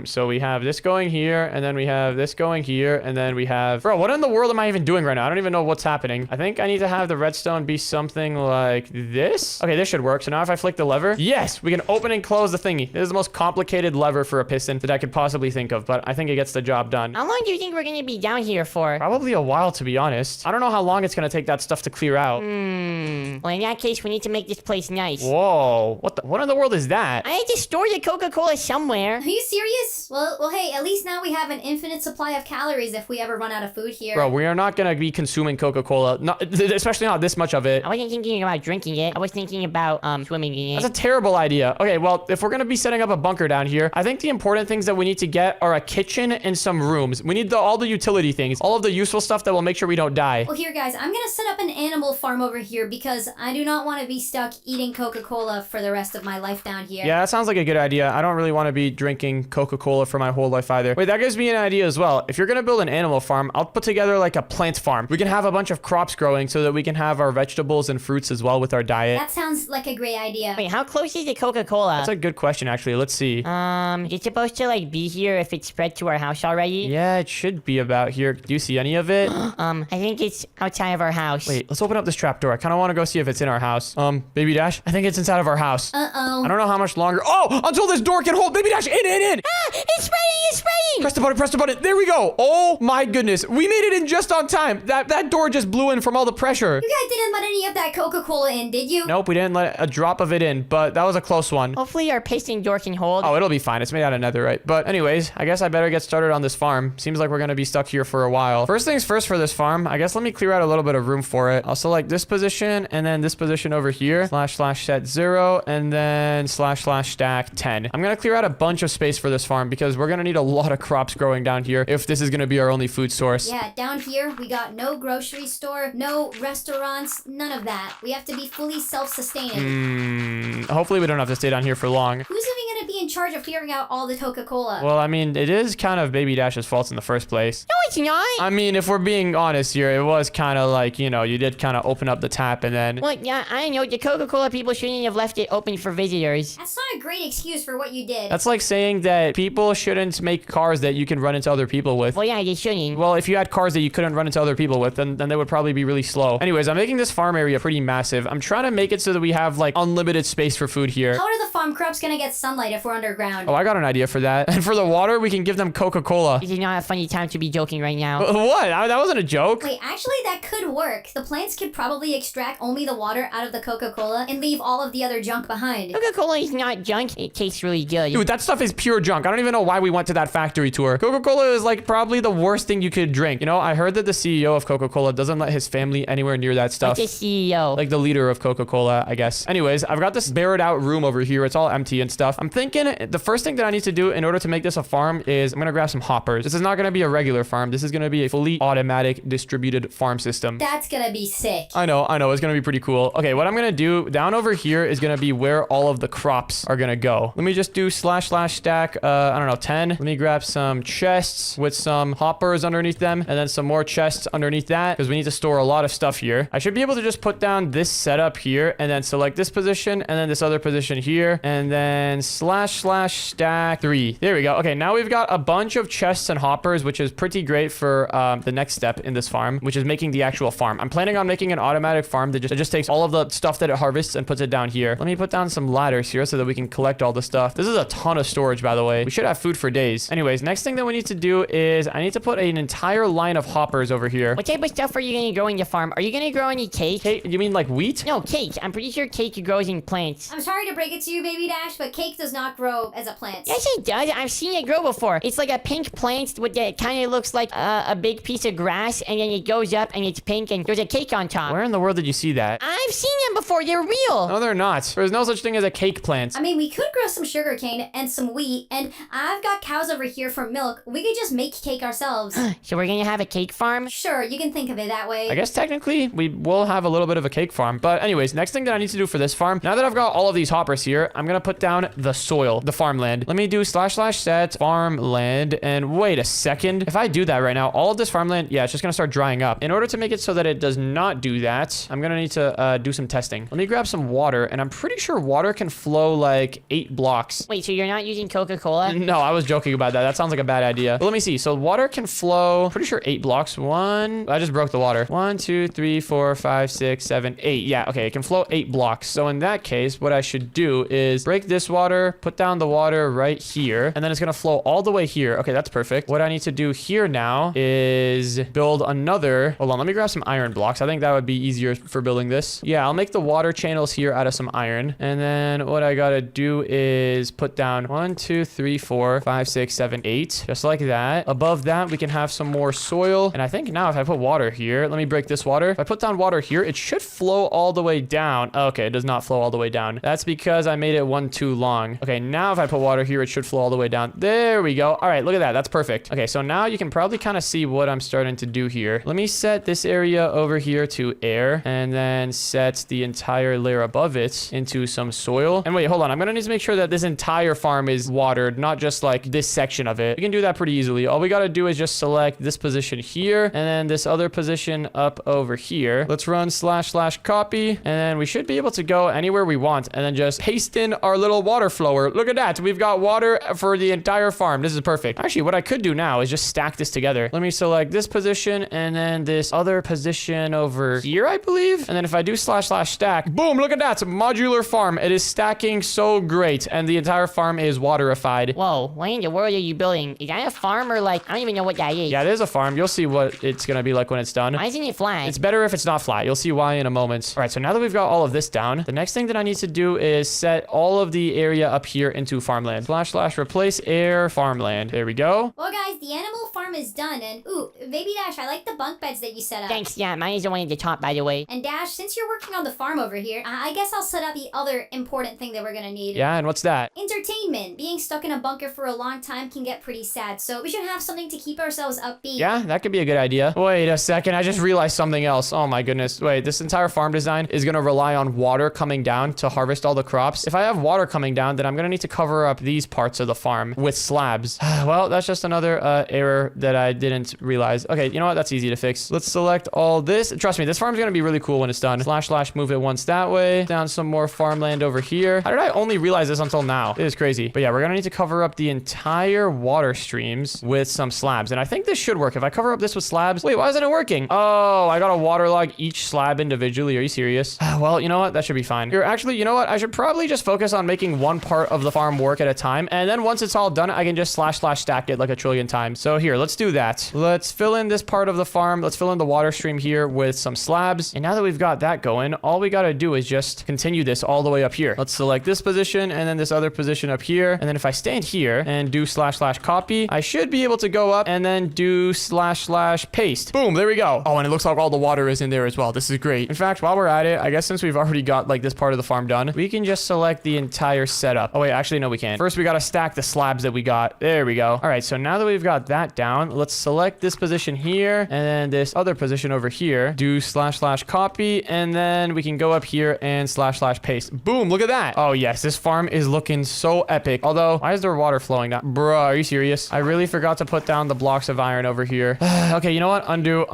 So we have this going here, and then we have this going here, and then we have... Bro, what in the world am I even doing right now? I don't even know what's happening. I think I need to have the redstone be something like this. Okay, this should work. So now if I flick the lever, yes, we can open and close the thingy. This is the most complicated lever for a piston that I could possibly think of, but I think it gets the job done. How long do you think we're gonna be down here for? Probably a while, to be honest. I don't know how long it's gonna take that that stuff to clear out. Well, in that case, we need to make this place nice. Whoa, what in the world is that? I need to store the Coca-Cola somewhere. Are you serious? Well, hey, at least now we have an infinite supply of calories if we ever run out of food here. Bro, we are not gonna be consuming Coca-Cola, especially not this much of it. I wasn't thinking about drinking it. I was thinking about swimming in it. That's a terrible idea. Okay, well, if we're gonna be setting up a bunker down here, I think the important things that we need to get are a kitchen and some rooms. We need all the utility things, all of the useful stuff that will make sure we don't die. Well, here, guys, I'm gonna set up an animal farm over here because I do not want to be stuck eating Coca-Cola for the rest of my life down here. Yeah, that sounds like a good idea. I don't really want to be drinking Coca-Cola for my whole life either. Wait, that gives me an idea as well. If you're gonna build an animal farm, I'll put together like a plant farm. We can have a bunch of crops growing so that we can have our vegetables and fruits as well with our diet. That sounds like a great idea. Wait, how close is the Coca-Cola? That's a good question, actually. Let's see. It's supposed to like be here if it's spread to our house already. Yeah, it should be about here. Do you see any of it? I think it's outside of our house. Wait, let's open up this trapdoor. I kind of want to go see if it's in our house. Baby Dash, I think it's inside of our house. Uh-oh. I don't know how much longer. Oh, until this door can hold. Baby Dash, in. Ah, it's spreading! It's spreading! Press the button. There we go. Oh my goodness. We made it in just on time. That door just blew in from all the pressure. You guys didn't let any of that Coca-Cola in, did you? Nope, we didn't let a drop of it in, but that was a close one. Hopefully our piston door can hold. Oh, it'll be fine. It's made out of netherite. But anyways, I guess I better get started on this farm. Seems like we're going to be stuck here for a while. First things first for this farm, I guess let me clear out a little bit of room for it. I'll select this position and then this position over here. / set 0 and then / stack 10. I'm going to clear out a bunch of space for this farm because we're going to need a lot of crops growing down here if this is going to be our only food source. Yeah, down here, we got no grocery store, no restaurants, none of that. We have to be fully self-sustaining. Hopefully we don't have to stay down here for long. Who's even going to be in charge of figuring out all the Coca-Cola? Well, I mean, it is kind of Baby Dash's fault in the first place. No, it's not. I mean, if we're being honest here, it was kind of like, you know, you did kind of open up the tap and then... Well, yeah, I know. The Coca-Cola people shouldn't have left it open for visitors. That's not a great excuse for what you did. That's like saying that people shouldn't make cars that you can run into other people with. Well, yeah, they shouldn't. Well, if you had cars that you couldn't run into other people with, then they would probably be really slow. Anyways, I'm making this farm area pretty massive. I'm trying to make it so that we have like unlimited space for food here. How are the farm crops gonna get sunlight if we're underground? Oh, I got an idea for that. And for the water, we can give them Coca-Cola. This is not a funny time to be joking right now. What? That wasn't a joke. Wait, actually, that could work. The plants could probably extract only the water out of the Coca-Cola and leave all of the other junk behind. Coca-Cola is not junk. It tastes really good. Dude, that stuff is pure junk. I don't even know why we went to that factory tour. Coca-Cola is like probably the worst thing you could drink. You know, I heard that the CEO of Coca-Cola doesn't let his family anywhere near that stuff. Like the CEO. Like the leader of Coca-Cola, I guess. Anyways, I've got this barred out room over here. It's all empty and stuff. I'm thinking the first thing that I need to do in order to make this a farm is I'm gonna grab some hoppers. This is not gonna be a regular farm. This is gonna be a fully automatic distributed farm system. That's gonna be sick. I know. It's gonna be pretty cool. Okay, what I'm gonna do down over here is gonna be where all of the crops are gonna go. Let me just do / stack, I don't know, 10. Let me grab some chests with some hoppers underneath them and then some more chests underneath that because we need to store a lot of stuff here. I should be able to just put down this setup here and then select this position and then this other position here and then / stack 3. There we go. Okay, now we've got a bunch of chests and hoppers, which is pretty great for the next step in this farm, which is making the actual farm. I'm planning on making an automatic farm that just takes all of the stuff that it harvests and puts it down here. Let me put down some ladders here so that we can collect all the stuff. This is a ton of storage, by the way. We should have food for days. Anyways, next thing that we need to do is I need to put an entire line of hoppers over here. What type of stuff are you going to grow in your farm? Are you going to grow any cake? Cake? You mean like wheat? No, cake. I'm pretty sure cake grows in plants. I'm sorry to break it to you, Baby Dash, but cake does not grow as a plant. Yes, it does. I've seen it grow before. It's like a pink plant with that kind of looks like a big piece of grass, and then it goes up and it's pink and there's a cake on top. Where in the world did you see that? I've seen them before. They're real. No, they're not. There's no such thing as a cake plant. I mean, we could grow some sugarcane and some wheat, and I've got cows over here for milk. We could just make cake ourselves. So we're going to have a cake farm? Sure, you can think of it that way. I guess technically we will have a little bit of a cake farm. But anyways, next thing that I need to do for this farm, now that I've got all of these hoppers here, I'm going to put down the soil, the farmland. Let me do / set farmland. And wait a second. If I do that right now, all of this farmland, yeah, it's just going to start drying up. In order to make it so that it does not do that, I'm going to need to do some testing. Let me grab some water, and I'm pretty sure water can flow like 8 blocks. Wait, so you're not using Coca-Cola? No, I was joking about that. That sounds like a bad idea. But let me see. So water can flow, pretty sure 8 blocks. I just broke the water. 1, 2, 3, 4, 5, 6, 7, 8. Yeah, okay, it can flow 8 blocks. So in that case, what I should do is break this water, put down the water right here, and then it's gonna flow all the way here. Okay, that's perfect. What I need to do here now is build another. Hold on, let me grab some iron blocks. I think that would be easier for building this. Yeah, I'll make the water channels here out of some iron, and then what I gotta do is put down 1, 2, 3, 4, 5, 6, 7, 8, just like that. Above that, we can have some more soil, and I think now if I put water here, let me break this water. If I put down water here, it should flow all the way down. Okay, it does not flow all the way down. That's because I made it one too long. Okay, now if I put water here, it should flow all the way down. There we go. All right, look at that. That's perfect. Okay, so now you can probably kind of see what I'm starting to do here. Let me set this area over here to air, and then set the entire layer above it into some soil. And wait, hold on. I'm gonna need to make sure that this entire farm is watered, not just like this section of it. We can do that pretty easily. All we gotta do is just select this position here, and then this other position up over here. Let's run / copy, and then we should be able to go anywhere we want, and then just paste in our little water flower. Look at that. We've got water for the entire farm. This is perfect. Actually, what I could do now is just stack this together. Let me select this position, and then this other position over here, I believe. And then if I do / stack, boom, look at that. Modular farm. It is stacking so great, and the entire farm is waterified. Whoa, what in the world are you building? Is that a farm or like, I don't even know what that is. Yeah, it is a farm. You'll see what it's gonna be like when it's done. Why isn't it flat? It's better if it's not flat. You'll see why in a moment. All right, so now that we've got all of this down, the next thing that I need to do is set all of the area up here into farmland. / replace air farmland. There we go. Well, guys, the animal farm is done, and ooh, Baby Dash, I like the bunk beds that you set up. Thanks, yeah, mine is the one at the top, by the way. And Dash, since you're working on the farm over here, I guess I'll set up the other important thing that we're gonna need. Yeah, and what's that? Entertainment. Being stuck in a bunker for a long time can get pretty sad, so we should have something to keep ourselves upbeat. Yeah, that could be a good idea. Wait a second, I just realized something else. Oh my goodness. Wait, this entire farm design is gonna rely on water coming down to harvest all the crops. If I have water coming down, then I'm gonna need to cover up these parts of the farm with slabs. Well, that's just another error that I didn't realize. Okay, you know what? That's easy to fix. Let's select all this. Trust me, this farm's gonna be really cool when it's done. / move it once that way. Down some more farmland over here. How did I only realize this until now? It is crazy. But yeah, we're gonna need to cover up the entire water streams with some slabs. And I think this should work. If I cover up this with slabs... Wait, why isn't it working? Oh, I gotta waterlog each slab individually. Are you serious? Well, you know what? That should be fine. Here, actually, you know what? I should probably just focus on making one part of the farm work at a time. And then once it's all done, I can just / stack it like a trillion times. So here, let's do that. Let's fill in this part of the farm. Let's fill in the water stream here with some slabs. And now that we've got that going, all we gotta do is just continue this all the way up here. Let's select this position and then this other position up here. And then if I stand here and do / copy, I should be able to go up and then do / paste. Boom, there we go. Oh, and it looks like all the water is in there as well. This is great. In fact, while we're at it, I guess since we've already got like this part of the farm done, we can just select the entire setup. Oh wait, actually no, we can't. First, we gotta stack the slabs that we got. There we go. All right, so now that we've got that down, let's select this position here and then this other position over here. Do / copy, and then we can go up here and / paste. Boom, look at that. Oh yes, this farm is looking so epic. Although, why is there water flowing down? Bruh, are you serious? I really forgot to put down the blocks of iron over here. Okay, you know what? Undo.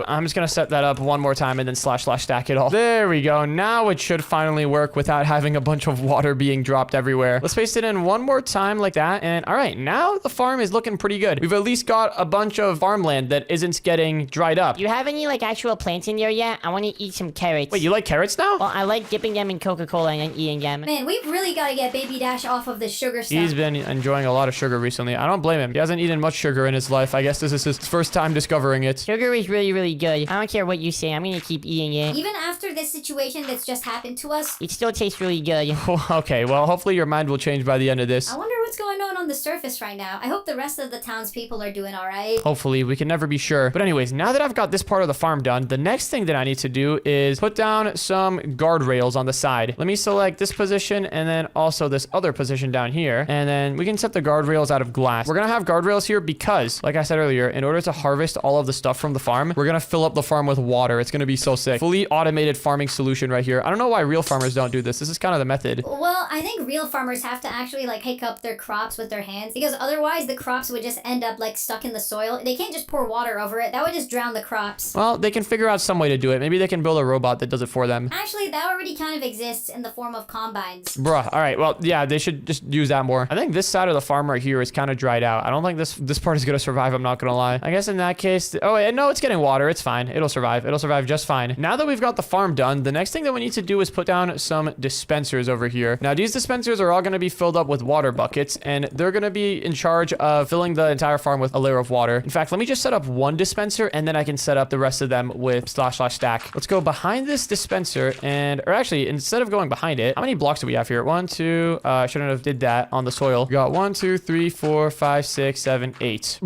I'm just gonna set that up one more time and then / stack it all. There we go. Now it should finally work without having a bunch of water being dropped everywhere. Let's paste it in one more time like that. And all right, now the farm is looking pretty good. We've at least got a bunch of farmland that isn't getting dried up. Do you have any like actual plants in there yet? I want to eat some carrots. Wait, you like carrots now? Well, I like dipping them in Coca-Cola and then eating them. Man, we've really got to get Baby Dash off of the sugar stuff. He's been enjoying a lot of sugar recently. I don't blame him. He hasn't eaten much sugar in his life. I guess this is his first time discovering it. Sugar is really, really good. I don't care what you say. I'm gonna keep eating it. Even after this situation that's just happened to us, It still tastes really good. Okay, well, hopefully your mind will change by the end of this. I wonder what's going on the surface right now. I hope the rest of the townspeople are doing all right. Hopefully, we can never be sure. But anyways, now that I've got this part of the farm done, the next thing that I need to do is put down some guardrails on the side. Let me select this position and then also this other position down here. And then we can set the guardrails out of glass. We're gonna have guardrails here because, like I said earlier, in order to harvest all of the stuff from the farm, we're gonna fill up the farm with water. It's gonna be so sick. Fully automated farming solution right here. I don't know why real farmers don't do this. This is kind of the method. Well, I think real farmers have to actually like hike up their crops with their hands, because otherwise the crops would just end up like stuck in the soil. They can't just pour water over it. That would just drown the crops. Well, they can figure out some way to do it. Maybe they can build a robot that does it for them. Actually, that already kind of exists in the form of combines. Bruh. All right. Well, yeah, they should just use that more. I think this side of the farm right here is kind of dried out. I don't think this part is going to survive. I'm not going to lie. I guess in that case, oh, wait, no, it's getting water. It's fine. It'll survive. It'll survive just fine. Now that we've got the farm done, the next thing that we need to do is put down some dispensers over here. Now, these dispensers are all going to be filled up with water buckets, and they're going to be in charge of filling the entire farm with a layer of water. In fact, let me just set up one dispenser, and then I can set up the rest of them with / stack. Let's go behind this dispenser, or actually, instead of going behind it, how many blocks do we have here? 1, 2, I shouldn't have did that on the soil. We got 1, 2, 3, 4, 5, 6, 7, 8.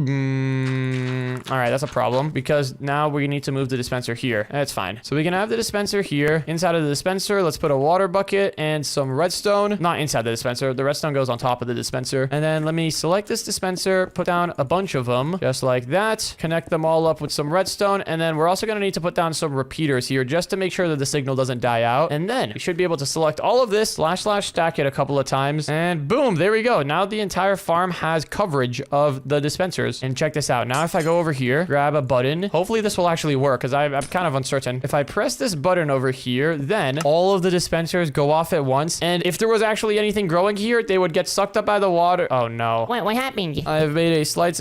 All right, that's a problem because now we need to move the dispenser here. That's fine. So we can have the dispenser here. Inside of the dispenser, let's put a water bucket and some redstone. Not inside the dispenser. The redstone goes on top of the dispenser. And then let me select this dispenser, put down a bunch of them, just like that. Connect them all up with some redstone. And then we're also going to need to put down some repeaters here just to make sure that the signal doesn't die out. And then we should be able to select all of this, / stack it a couple of times. And boom, there we go. Now the entire farm has coverage of the dispensers. And check this out. Now if I go over here, grab a button, hopefully this will actually work because I'm kind of uncertain. If I press this button over here, then all of the dispensers go off at once. And if there was actually anything growing here, they would get sucked up by the water. Oh no. What happened? I've made a slight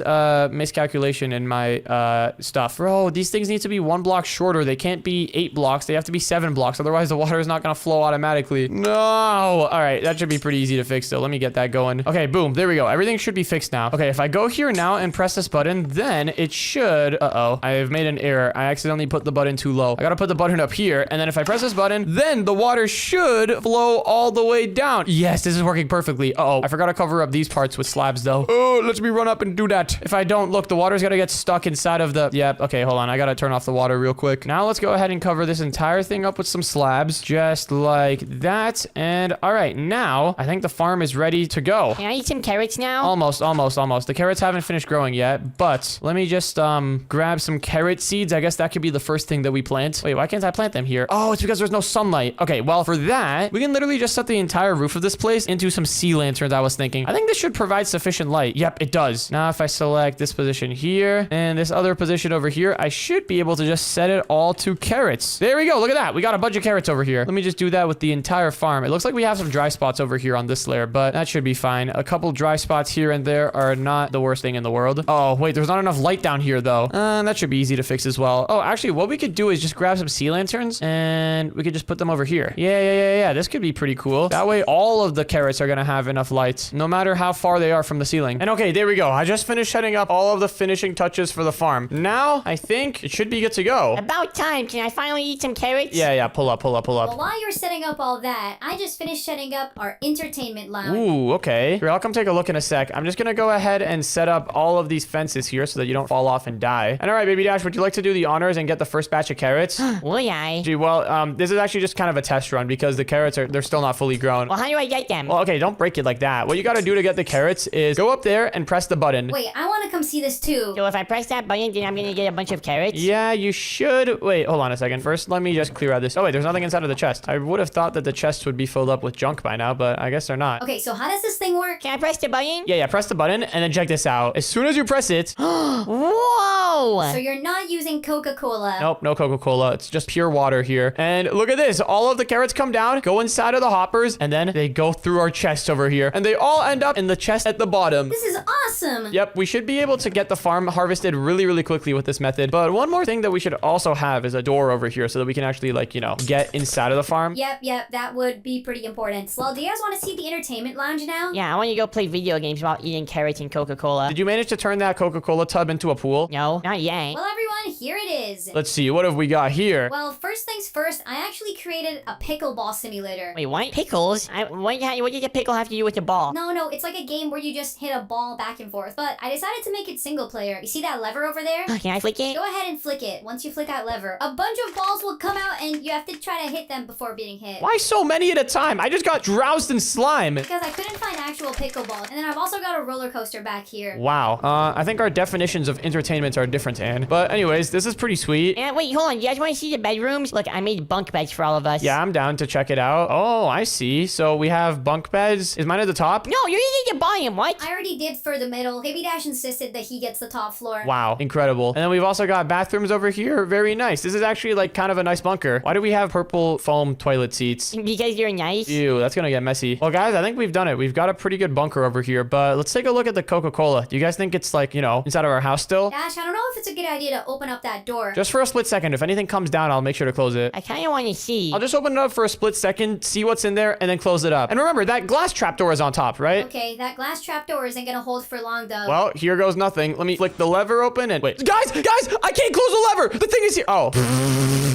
miscalculation in my stuff. Bro, these things need to be 1 block shorter. They can't be 8 blocks. They have to be 7 blocks. Otherwise, the water is not going to flow automatically. No. All right. That should be pretty easy to fix, though. Let me get that going. Okay, boom. There we go. Everything should be fixed now. Okay, if I go here now and press this button, then it should... Uh-oh. I have made an error. I accidentally put the button too low. I got to put the button up here. And then if I press this button, then the water should flow all the way down. Yes, this is working perfectly. Uh-oh. I forgot to cover up these parts with slabs, though. Oh, let me run up and do that. If I don't, look, the water's going to get stuck inside of the... Yep. Okay, hold on. I got to turn off the water real quick. Now let's go ahead and cover this entire thing up with some slabs. Just like that. And all right, now I think the farm is ready to go. Can I eat some carrots now? Almost. The carrots haven't finished growing yet, but let me just grab some carrot seeds. I guess that could be the first thing that we plant. Wait, why can't I plant them here? Oh, it's because there's no sunlight. Okay, well, for that, we can literally just set the entire roof of this place into some sea lanterns, I was thinking. I think this should provide sufficient light. Yep, it does. Now, if I select this position here and this other position over here, I should be able to just set it all to carrots. There we go. Look at that. We got a bunch of carrots over here. Let me just do that with the entire farm. It looks like we have some dry spots over here on this layer, but that should be fine. A couple dry spots here and there are not the worst thing in the world. Oh, wait, there's not enough light down here, though. That should be easy to fix as well. Oh, actually, what we could do is just grab some sea lanterns and we could just put them over here. Yeah. This could be pretty cool. That way, all of the carrots are going to have enough light, no matter how far they are from the ceiling. And okay, there we go. I just finished setting up all of the finishing touches for the farm. Now, I think it should be good to go. About time. Can I finally eat some carrots? Yeah. Pull up. Well, while you're setting up all that, I just finished setting up our entertainment lounge. Ooh, okay. Here, I'll come take a look in a sec. I'm just gonna go ahead and set up all of these fences here so that you don't fall off and die. And all right, Baby Dash, would you like to do the honors and get the first batch of carrots? Would I? Gee, well, this is actually just kind of a test run because the carrots they're still not fully grown. Well, how do I get them? Well, okay, don't break it like that. What you gotta do to get the carrots is go up there and press the button. Wait, I want to come see this too. So if I press that button, then I'm gonna get a bunch of carrots? Yeah, you should. Wait, hold on a second. First, let me just clear out this. Oh, wait, there's nothing inside of the chest. I would have thought that the chest would be filled up with junk by now, but I guess they're not. Okay, so how does this thing work? Can I press the button? Yeah, press the button and then check this out. As soon as you press it... Whoa! So you're not using Coca-Cola. Nope, no Coca-Cola. It's just pure water here. And look at this. All of the carrots come down, go inside of the hoppers, and then they go through our chest over here. And they all end up in the chest at the bottom. This is awesome. Yep, we should be able to get the farm harvested really quickly with this method. But one more thing that we should also have is a door over here so that we can actually, like, get inside of the farm. Yep, that would be pretty important. Well, do you guys want to see the entertainment lounge now? Yeah, I want to go play video games while eating carrots and Coca-Cola. Did you manage to turn that Coca-Cola tub into a pool? No, not yet. Well, everyone, here it is. Let's see, what have we got here? Well, first things first, I actually created a pickleball simulator. Wait, what? Pickles? What did a pickle have to do with the ball? No, it's like a game where you just hit a ball back and forth. But I decided to make it single player. You see that lever over there? Can I flick it? Go ahead and flick it. Once you flick that lever, a bunch of balls will come out and you have to try to hit them before being hit. Why so many at a time? I just got drowsed in slime. Because I couldn't find actual pickleballs. And then I've also got a roller coaster back here. Wow. I think our definitions of entertainment are different, Anne. But anyways, this is pretty sweet. And wait, hold on. You guys want to see the bedrooms? Look, I made bunk beds for all all of us. Yeah, I'm down to check it out. Oh, I see. So we have bunk beds. Is mine at the top? No, you need to buy him. What? I already did for the middle. Baby Dash insisted that he gets the top floor. Wow, incredible. And then we've also got bathrooms over here. Very nice. This is actually like kind of a nice bunker. Why do we have purple foam toilet seats? Because you're nice. Ew, that's gonna get messy. Well, guys, I think we've done it. We've got a pretty good bunker over here, but let's take a look at the Coca-Cola. Do you guys think it's like, you know, inside of our house still? Dash, I don't know if it's a good idea to open up that door. Just for a split second. If anything comes down, I'll make sure to close it. I kind of want to see. I'll just open it up for a split second, see what's in there, and then close it up. And remember, that glass trapdoor is on top, right? Okay, that glass trapdoor isn't gonna hold for long though. Well, here goes nothing. Let me flick the lever open and wait. Guys, I can't close the lever. The thing is here. Oh,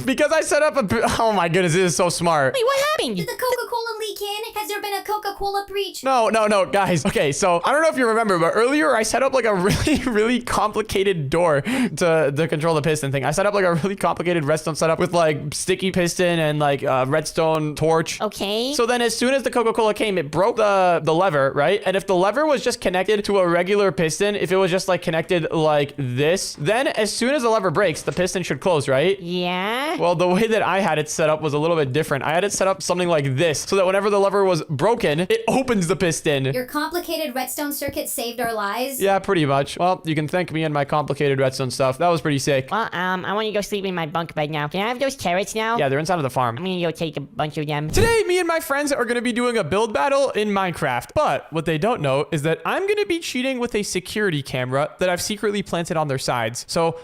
because I set up oh my goodness, this is so smart. Wait, what happened? Did the Coca-Cola leak in? Has there been a Coca-Cola breach? No, guys. Okay, so I don't know if you remember, but earlier I set up like a really complicated door to control the piston thing. I set up like a really complicated redstone setup with like sticky piston and like redstone torch. Okay. So then as soon as the Coca-Cola came, it broke the lever, right? And if the lever was just connected to a regular piston, if it was just like connected like this, then as soon as the lever breaks, the piston should close, right? Yeah. Well, the way that I had it set up was a little bit different. I had it set up something like this, so that whenever the lever was broken, it opens the piston. Your complicated redstone circuit saved our lives. Yeah, pretty much. Well, you can thank me and my complicated redstone stuff. That was pretty sick. Well, I want to go sleep in my bunk bed now. Can I have those carrots now? Yeah, they're inside of the farm. I'm gonna go take a bunch of them. Today, me and my friends are going to be doing a build battle in Minecraft. But what they don't know is that I'm going to be cheating with a security camera that I've secretly planted on their sides. So,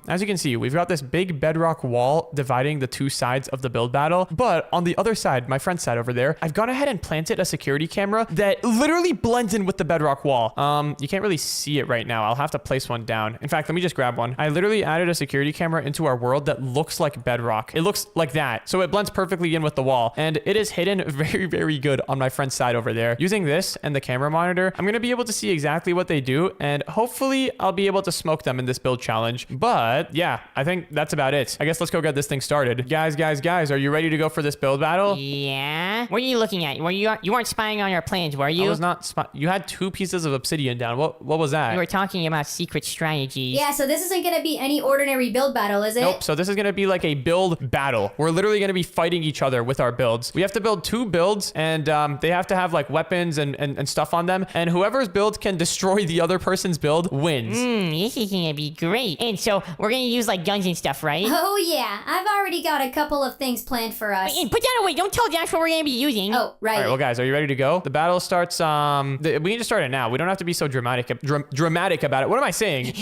as you can see, we've got this big bedrock wall dividing the two sides of the build battle. But on the other side, my friend's side over there, I've gone ahead and planted a security camera that literally blends in with the bedrock wall. You can't really see it right now. I'll have to place one down. In fact, let me just grab one. I literally added a security camera into our world that looks like bedrock. It looks like that. So it blends perfectly in with the wall. And it is hidden very good on my friend's side over there. Using this and the camera monitor, I'm going to be able to see exactly what they do. And hopefully I'll be able to smoke them in this build challenge. But yeah, I think that's about it. I guess let's go get this thing started. Guys, are you ready to go for this build battle? Yeah. What are you looking at? You weren't spying on our plans, were you? I was not you had 2 pieces of obsidian down. What was that? You were talking about secret strategies. Yeah, so this isn't gonna be any ordinary build battle, is it? Nope. So this is going to be like a build battle. We're literally going to be fighting each other with our builds. We have to build 2 builds, and they have to have like weapons and stuff on them. And whoever's build can destroy the other person's build wins. This is gonna be great. And so we're gonna use like guns and stuff, right? Oh yeah, I've already got a couple of things planned for us. Wait, put that away. Don't tell Dash what we're gonna be using. Oh, right. All right, well, guys, are you ready to go? The battle starts. We need to start it now. We don't have to be so dramatic about it. What am I saying?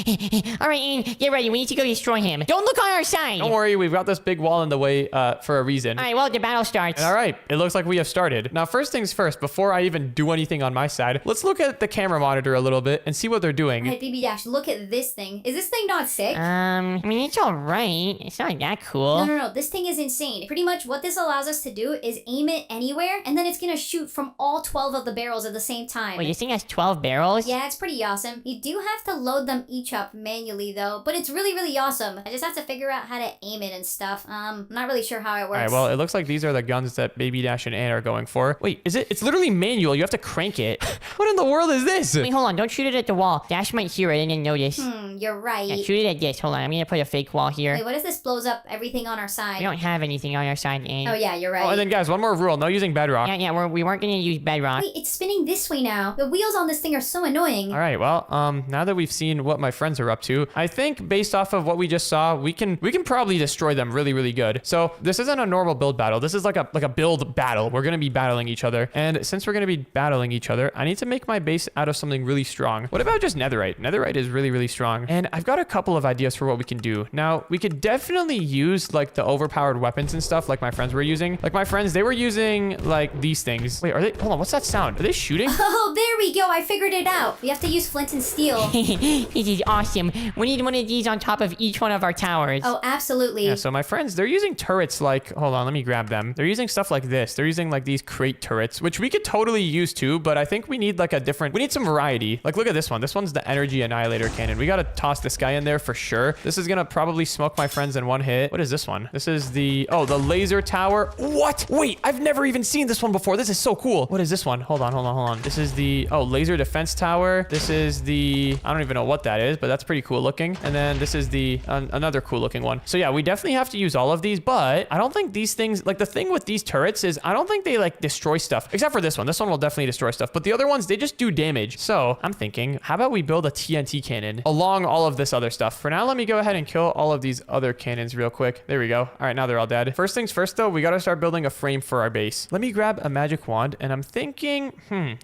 All right, Ian, get ready. We need to go destroy him. Don't look on our side. Don't worry, we've got this big wall in the way for a reason. All right, well, the battle starts. All right, it looks like we have started. Now, first things first, before I even do anything on my side, let's look at the camera monitor a little bit and see what they're doing. Hey, BB Dash, look at this thing. Is this thing not sick? I mean, it's all right. It's not that cool. No, this thing is insane. Pretty much what this allows us to do is aim it anywhere, and then it's gonna shoot from all 12 of the barrels at the same time. Wait, this thing has 12 barrels? Yeah, it's pretty awesome. You do have to load them each up manually though, but it's really awesome. I just have to figure out how to aim it and stuff. I'm not really sure how it works. All right, well, it looks like these are the guns that Baby Dash and Ann are going for. Wait, is it? It's literally manual. You have to crank it. What in the world is this? Wait, hold on. Don't shoot it at the wall. Dash might hear it and then notice. You're right. Yeah, shoot it at this. Hold on. I'm gonna put a fake wall here. Wait, what if this blows up everything on our side? We don't have anything on our side, Ann. Oh yeah, you're right. Oh, and then guys, one more rule. No using bedrock. Yeah, we weren't gonna use bedrock. Wait, it's spinning this way now. The wheels on this thing are so annoying. All right, well, now that we've seen what my friends are up to, I think based off of what we just saw, we can probably destroy them really good. So this isn't a normal build battle. This is like a build battle. We're gonna be battling each other, and since we're gonna be battling each other, I need to make my base out of something really strong. What about just netherite? Netherite is really strong, and I've got a couple of ideas for what we can do. Now, we could definitely use like the overpowered weapons and stuff like my friends were using. Like my friends, they were using like these things. Wait, are they? Hold on, what's that sound? Are they shooting? Oh, there we go. I figured it out. We have to use flint and steel. This is awesome. We need one of these on top of each one of our towers. Oh, absolutely. Yeah, so my friends, they're using turrets like, hold on, let me grab them. They're using stuff like this. They're using like these crate turrets, which we could totally use too, but I think we need like we need some variety. Like look at this one. This one's the energy annihilator cannon. We gotta toss this guy in there for sure. This is gonna probably smoke my friends in one hit. What is this one? This is the laser tower. What? Wait, I've never even seen this one before. this is so cool. What is this one? Hold on. This is the, oh, laser defense tower. This is the, I don't even know what that is, but that's pretty cool looking. And then this is the, another cool looking one. So yeah, we definitely have to use all of these, but I don't think these things, like the thing with these turrets is I don't think they like destroy stuff, except for this one. This one will definitely destroy stuff, but the other ones, they just do damage. So I'm thinking, how about we build a TNT cannon along all of this other stuff? For now, let me go ahead and kill all of these other cannons real quick. There we go. All right, now they're all dead. First things first though, we got to start building a frame for our base. Let me grab a magic wand and I'm thinking,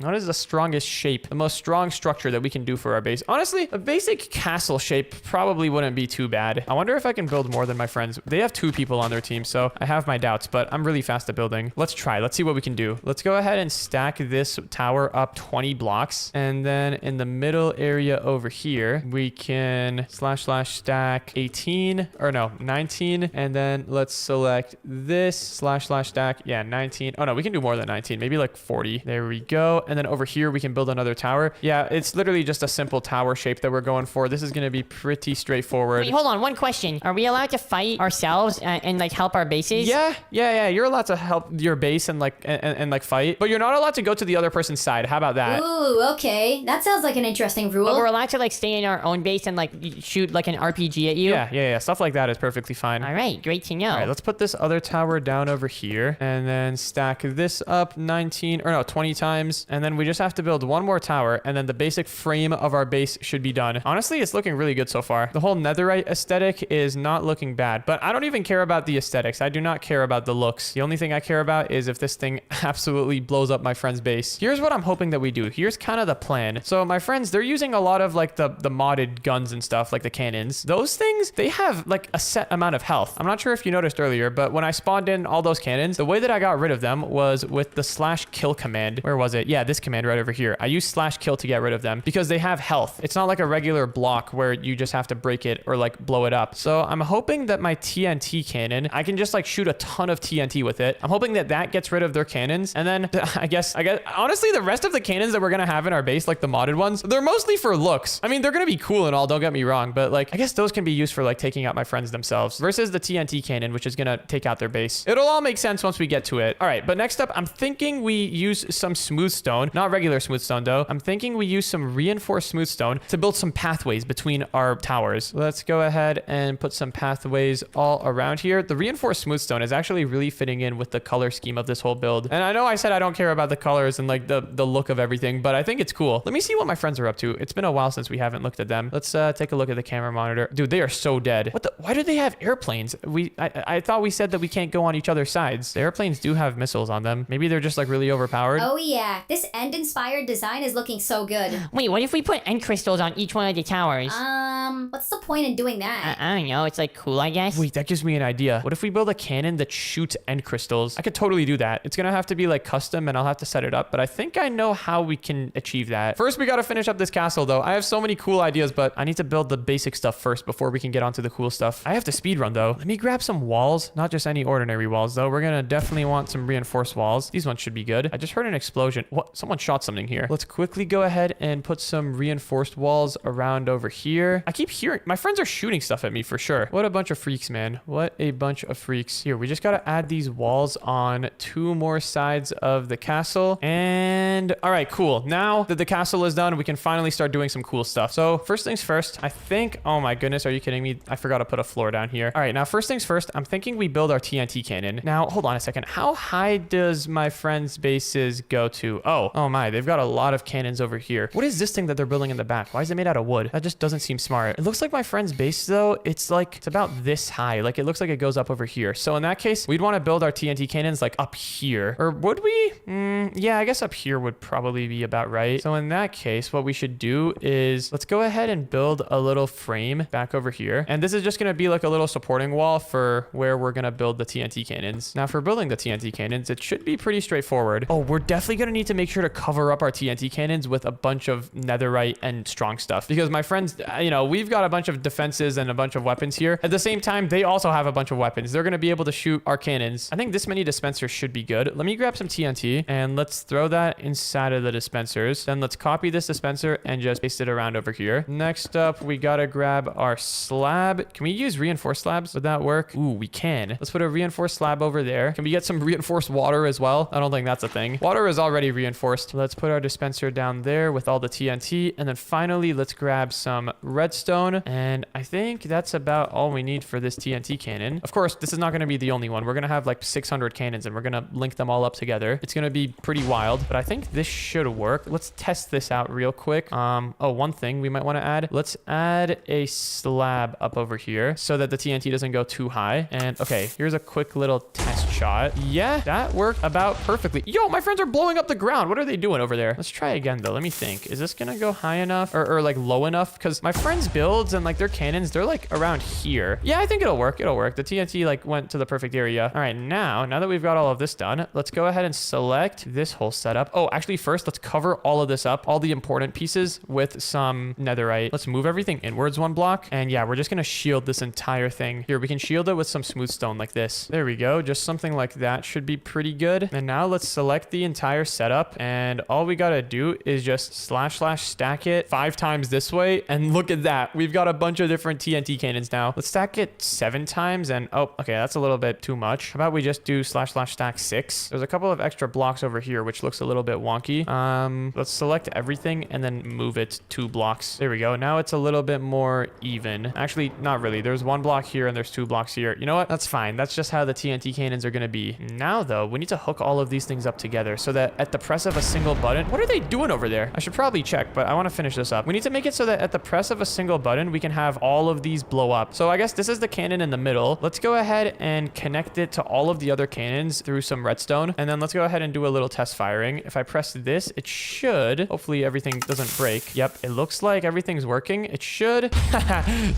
what is the strongest shape, the most strong structure that we can do for our base? Honestly, a basic castle shape probably wouldn't be too bad. I wonder if I can build more than my friends. They have 2 people on their team, so I have my doubts, but I'm really fast at building. Let's try. Let's see what we can do. Let's go ahead and stack this tower up 20 blocks. And then in the middle area over here, we can / stack 18 or no, 19. And then let's select this / stack. Yeah, 19. Oh no, we can do more than 19, maybe like 40. There we go. And then over here, we can build another tower. Yeah, it's literally just a simple tower shape that we're going for. This is going to be pretty straightforward. Wait, hold on. One question. Are we allowed to fight ourselves and like help our bases? Yeah. You're allowed to help your base and like like fight, but you're not allowed to go to the other person's side. How about that? Ooh, okay. That sounds like an interesting rule. But we're allowed to like stay in our own base and like shoot like an RPG at you? Yeah. Stuff like that is perfectly fine. All right, great to know. All right, let's put this other tower down over here and then stack this up 20 times. And then we just have to build one more tower and then the basic frame of our base should be done. Honestly, it's looking really good so far. The whole netherite aesthetic is not looking bad, but I don't even care about the aesthetics. I do not care about the looks. The only thing I care about is if this thing absolutely blows up my friend's base. Here's what I'm hoping that we do. Here's kind of the plan. So my friends, they're using a lot of like the modded guns and stuff, like the cannons. Those things, they have like a set amount of health. I'm not sure if you noticed earlier, but when I spawned in all those cannons, the way that I got rid of them was with the /kill command. Where was it? Yeah, this command right over here. I use /kill to get rid of them because they have health. It's not like a regular block where you just have to break it or like blow it up. So I'm hoping that my TNT cannon, I can just like shoot a ton of TNT with it. I'm hoping that that gets rid of their cannons. And then I guess honestly, the rest of the cannons that we're going to have in our base, like the modded ones, they're mostly for looks. I mean, they're going to be cool and all, don't get me wrong, but like, I guess those can be used for like taking out my friends themselves versus the TNT cannon, which is going to take out their base. It'll all make sense once we get to it. All right, but next up, I'm thinking we use some smooth stone, not regular smooth stone though. I'm thinking we use some reinforced smooth stone to build some pathways between our towers. Let's go ahead and put some pathways all around here. The reinforced smooth stone is actually really fitting in with the color scheme of this whole build. And I know I said I don't care about the colors and like the look of everything, but I think it's cool. Let me see what my friends are up to. It's been a while since we haven't looked at them. Let's take a look at the camera monitor. Dude, they are so dead. Why do they have airplanes? I thought we said that we can't go on each other's sides. The airplanes do have missiles on them. Maybe they're just like really overpowered. Oh yeah, this end-inspired design is looking so good. Wait, what if we put end crystals on each one of the towers? What's the point in doing that? I don't know. It's like cool, I guess. Wait, that gives me an idea. What if we build a cannon that shoots end crystals? I could totally do that. It's gonna have to be like custom and I'll have to set it up, but I think I know how we can achieve that. First, we gotta finish up this castle though. I have so many cool ideas, but I need to build the basic stuff first before we can get onto the cool stuff. I have to speedrun though. Let me grab some walls, not just any ordinary walls though. We're gonna definitely want some reinforced walls. These ones should be good. I just heard an explosion. What? Someone shot something here. Let's quickly go ahead and put some reinforced walls around over here. I keep hearing, my friends are shooting stuff at me for sure. What a bunch of freaks, man. What a bunch of freaks. Here, we just gotta add these walls on 2 more sides of the castle. And all right, cool. Now that the castle is done, we can finally start doing some cool stuff. So first things first, I think, oh my goodness, are you kidding me? I forgot to put a floor down here. All right, now first things first, I'm thinking we build our TNT cannon. Now, hold on a second. How high does my friend's bases go to? Oh my, they've got a lot of cannons over here. What is this thing that they're building in the back? Why is it made out of wood? That just doesn't seem smart. It looks like my friend's base though, it's about this high. Like it looks like it goes up over here. So in that case, we'd want to build our TNT cannons like up here. Or would we? Yeah, I guess up here would probably be about right. So in that case, what we should do is let's go ahead and build a little frame back over here. And this is just going to be like a little supporting wall for where we're going to build the TNT cannons. Now for building the TNT cannons, it should be pretty straightforward. Oh, we're definitely going to need to make sure to cover up our TNT cannons with a bunch of netherite and strong stuff because my friends, we've got a bunch of defenses and a bunch of weapons here. At the same time, they also have a bunch of weapons. They're going to be able to shoot our cannons. I think this many dispensers should be good. Let me grab some TNT and let's throw that inside of the dispensers. Then let's copy this dispenser and just paste it around over here. Next up, we got to grab our slab. Can we use reinforced slabs? Would that work? Ooh, we can. Let's put a reinforced slab over there. Can we get some reinforced water as well? well. I don't think that's a thing. Water is already reinforced. Let's put our dispenser down there with all the TNT. And then finally, let's grab some redstone. And I think that's about all we need for this TNT cannon. Of course, this is not going to be the only one. We're going to have like 600 cannons and we're going to link them all up together. It's going to be pretty wild, but I think this should work. Let's test this out real quick. Oh, one thing we might want to add. Let's add a slab up over here so that the TNT doesn't go too high. And okay, here's a quick little test shot. Yeah, that worked about perfectly. Yo, my friends are blowing up the ground. What are they doing over there? Let's try again though. Let me think. Is this gonna go high enough or like low enough? Because my friends' builds and like their cannons, they're like around here. Yeah, I think it'll work. It'll work. The TNT like went to the perfect area. All right, now that we've got all of this done, let's go ahead and select this whole setup. Oh, actually first, let's cover all of this up, all the important pieces with some netherite. Let's move everything inwards one block. And yeah, we're just gonna shield this entire thing. Here, we can shield it with some smooth stone like this. There we go. Just something like that should be pretty good. And now let's select the entire setup. And all we gotta do is just / stack it 5 times this way. And look at that. We've got a bunch of different TNT cannons now. Let's stack it 7 times. And oh, okay, that's a little bit too much. How about we just do / stack 6? There's a couple of extra blocks over here, which looks a little bit wonky. Let's select everything and then move it 2 blocks. There we go. Now it's a little bit more even. Actually, not really. There's 1 block here and there's 2 blocks here. You know what? That's fine. That's just how the TNT cannons are going to be. Now, though, we need to hook all of these things up together so that at the press of a single button... What are they doing over there? I should probably check, but I want to finish this up. We need to make it so that at the press of a single button, we can have all of these blow up. So I guess this is the cannon in the middle. Let's go ahead and connect it to all of the other cannons through some redstone. And then let's go ahead and do a little test firing. If I press this, it should... Hopefully everything doesn't break. Yep, it looks like everything's working. It should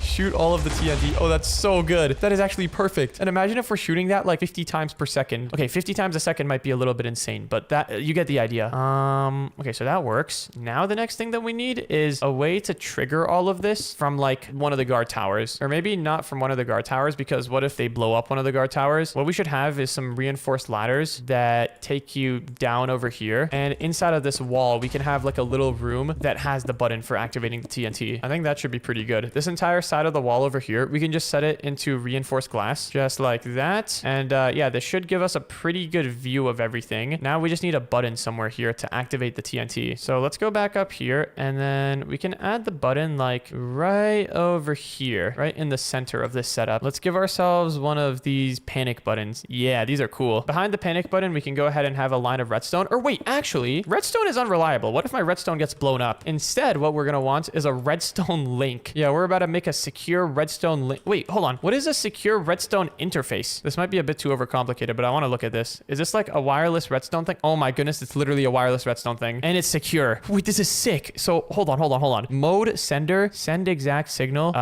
shoot all of the TNT. Oh, that's so good. That is actually perfect. And imagine if we're shooting that like 50 times per second. Okay, 50 times a second might be a little bit insane, but that you get the idea. Okay, so that works. Now the next thing that we need is a way to trigger all of this from like one of the guard towers, or maybe not from one of the guard towers, because what if they blow up one of the guard towers? What we should have is some reinforced ladders that take you down over here, and inside of this wall we can have like a little room that has the button for activating the TNT. I think that should be pretty good. This entire side of the wall over here, we can just set it into reinforced glass, just like that. And yeah, this should give us a pretty good view of everything. Now we just need a button somewhere here to activate the TNT. So let's go back up here, and then we can add the button like right over here, right in the center of this setup. Let's give ourselves one of these panic buttons. Yeah, these are cool. Behind the panic button, we can go ahead and have a line of redstone. Or wait, actually, redstone is unreliable. What if my redstone gets blown up? Instead, what we're gonna want is a redstone link. Yeah, we're about to make a secure redstone link. Wait, hold on. What is a secure redstone interface? This might be a bit too overcomplicated, but I want to look at this. Is this like a wireless redstone thing? Oh my goodness, it's literally a wireless redstone thing. And it's secure. Wait, this is sick. So hold on. Mode sender, send exact signal.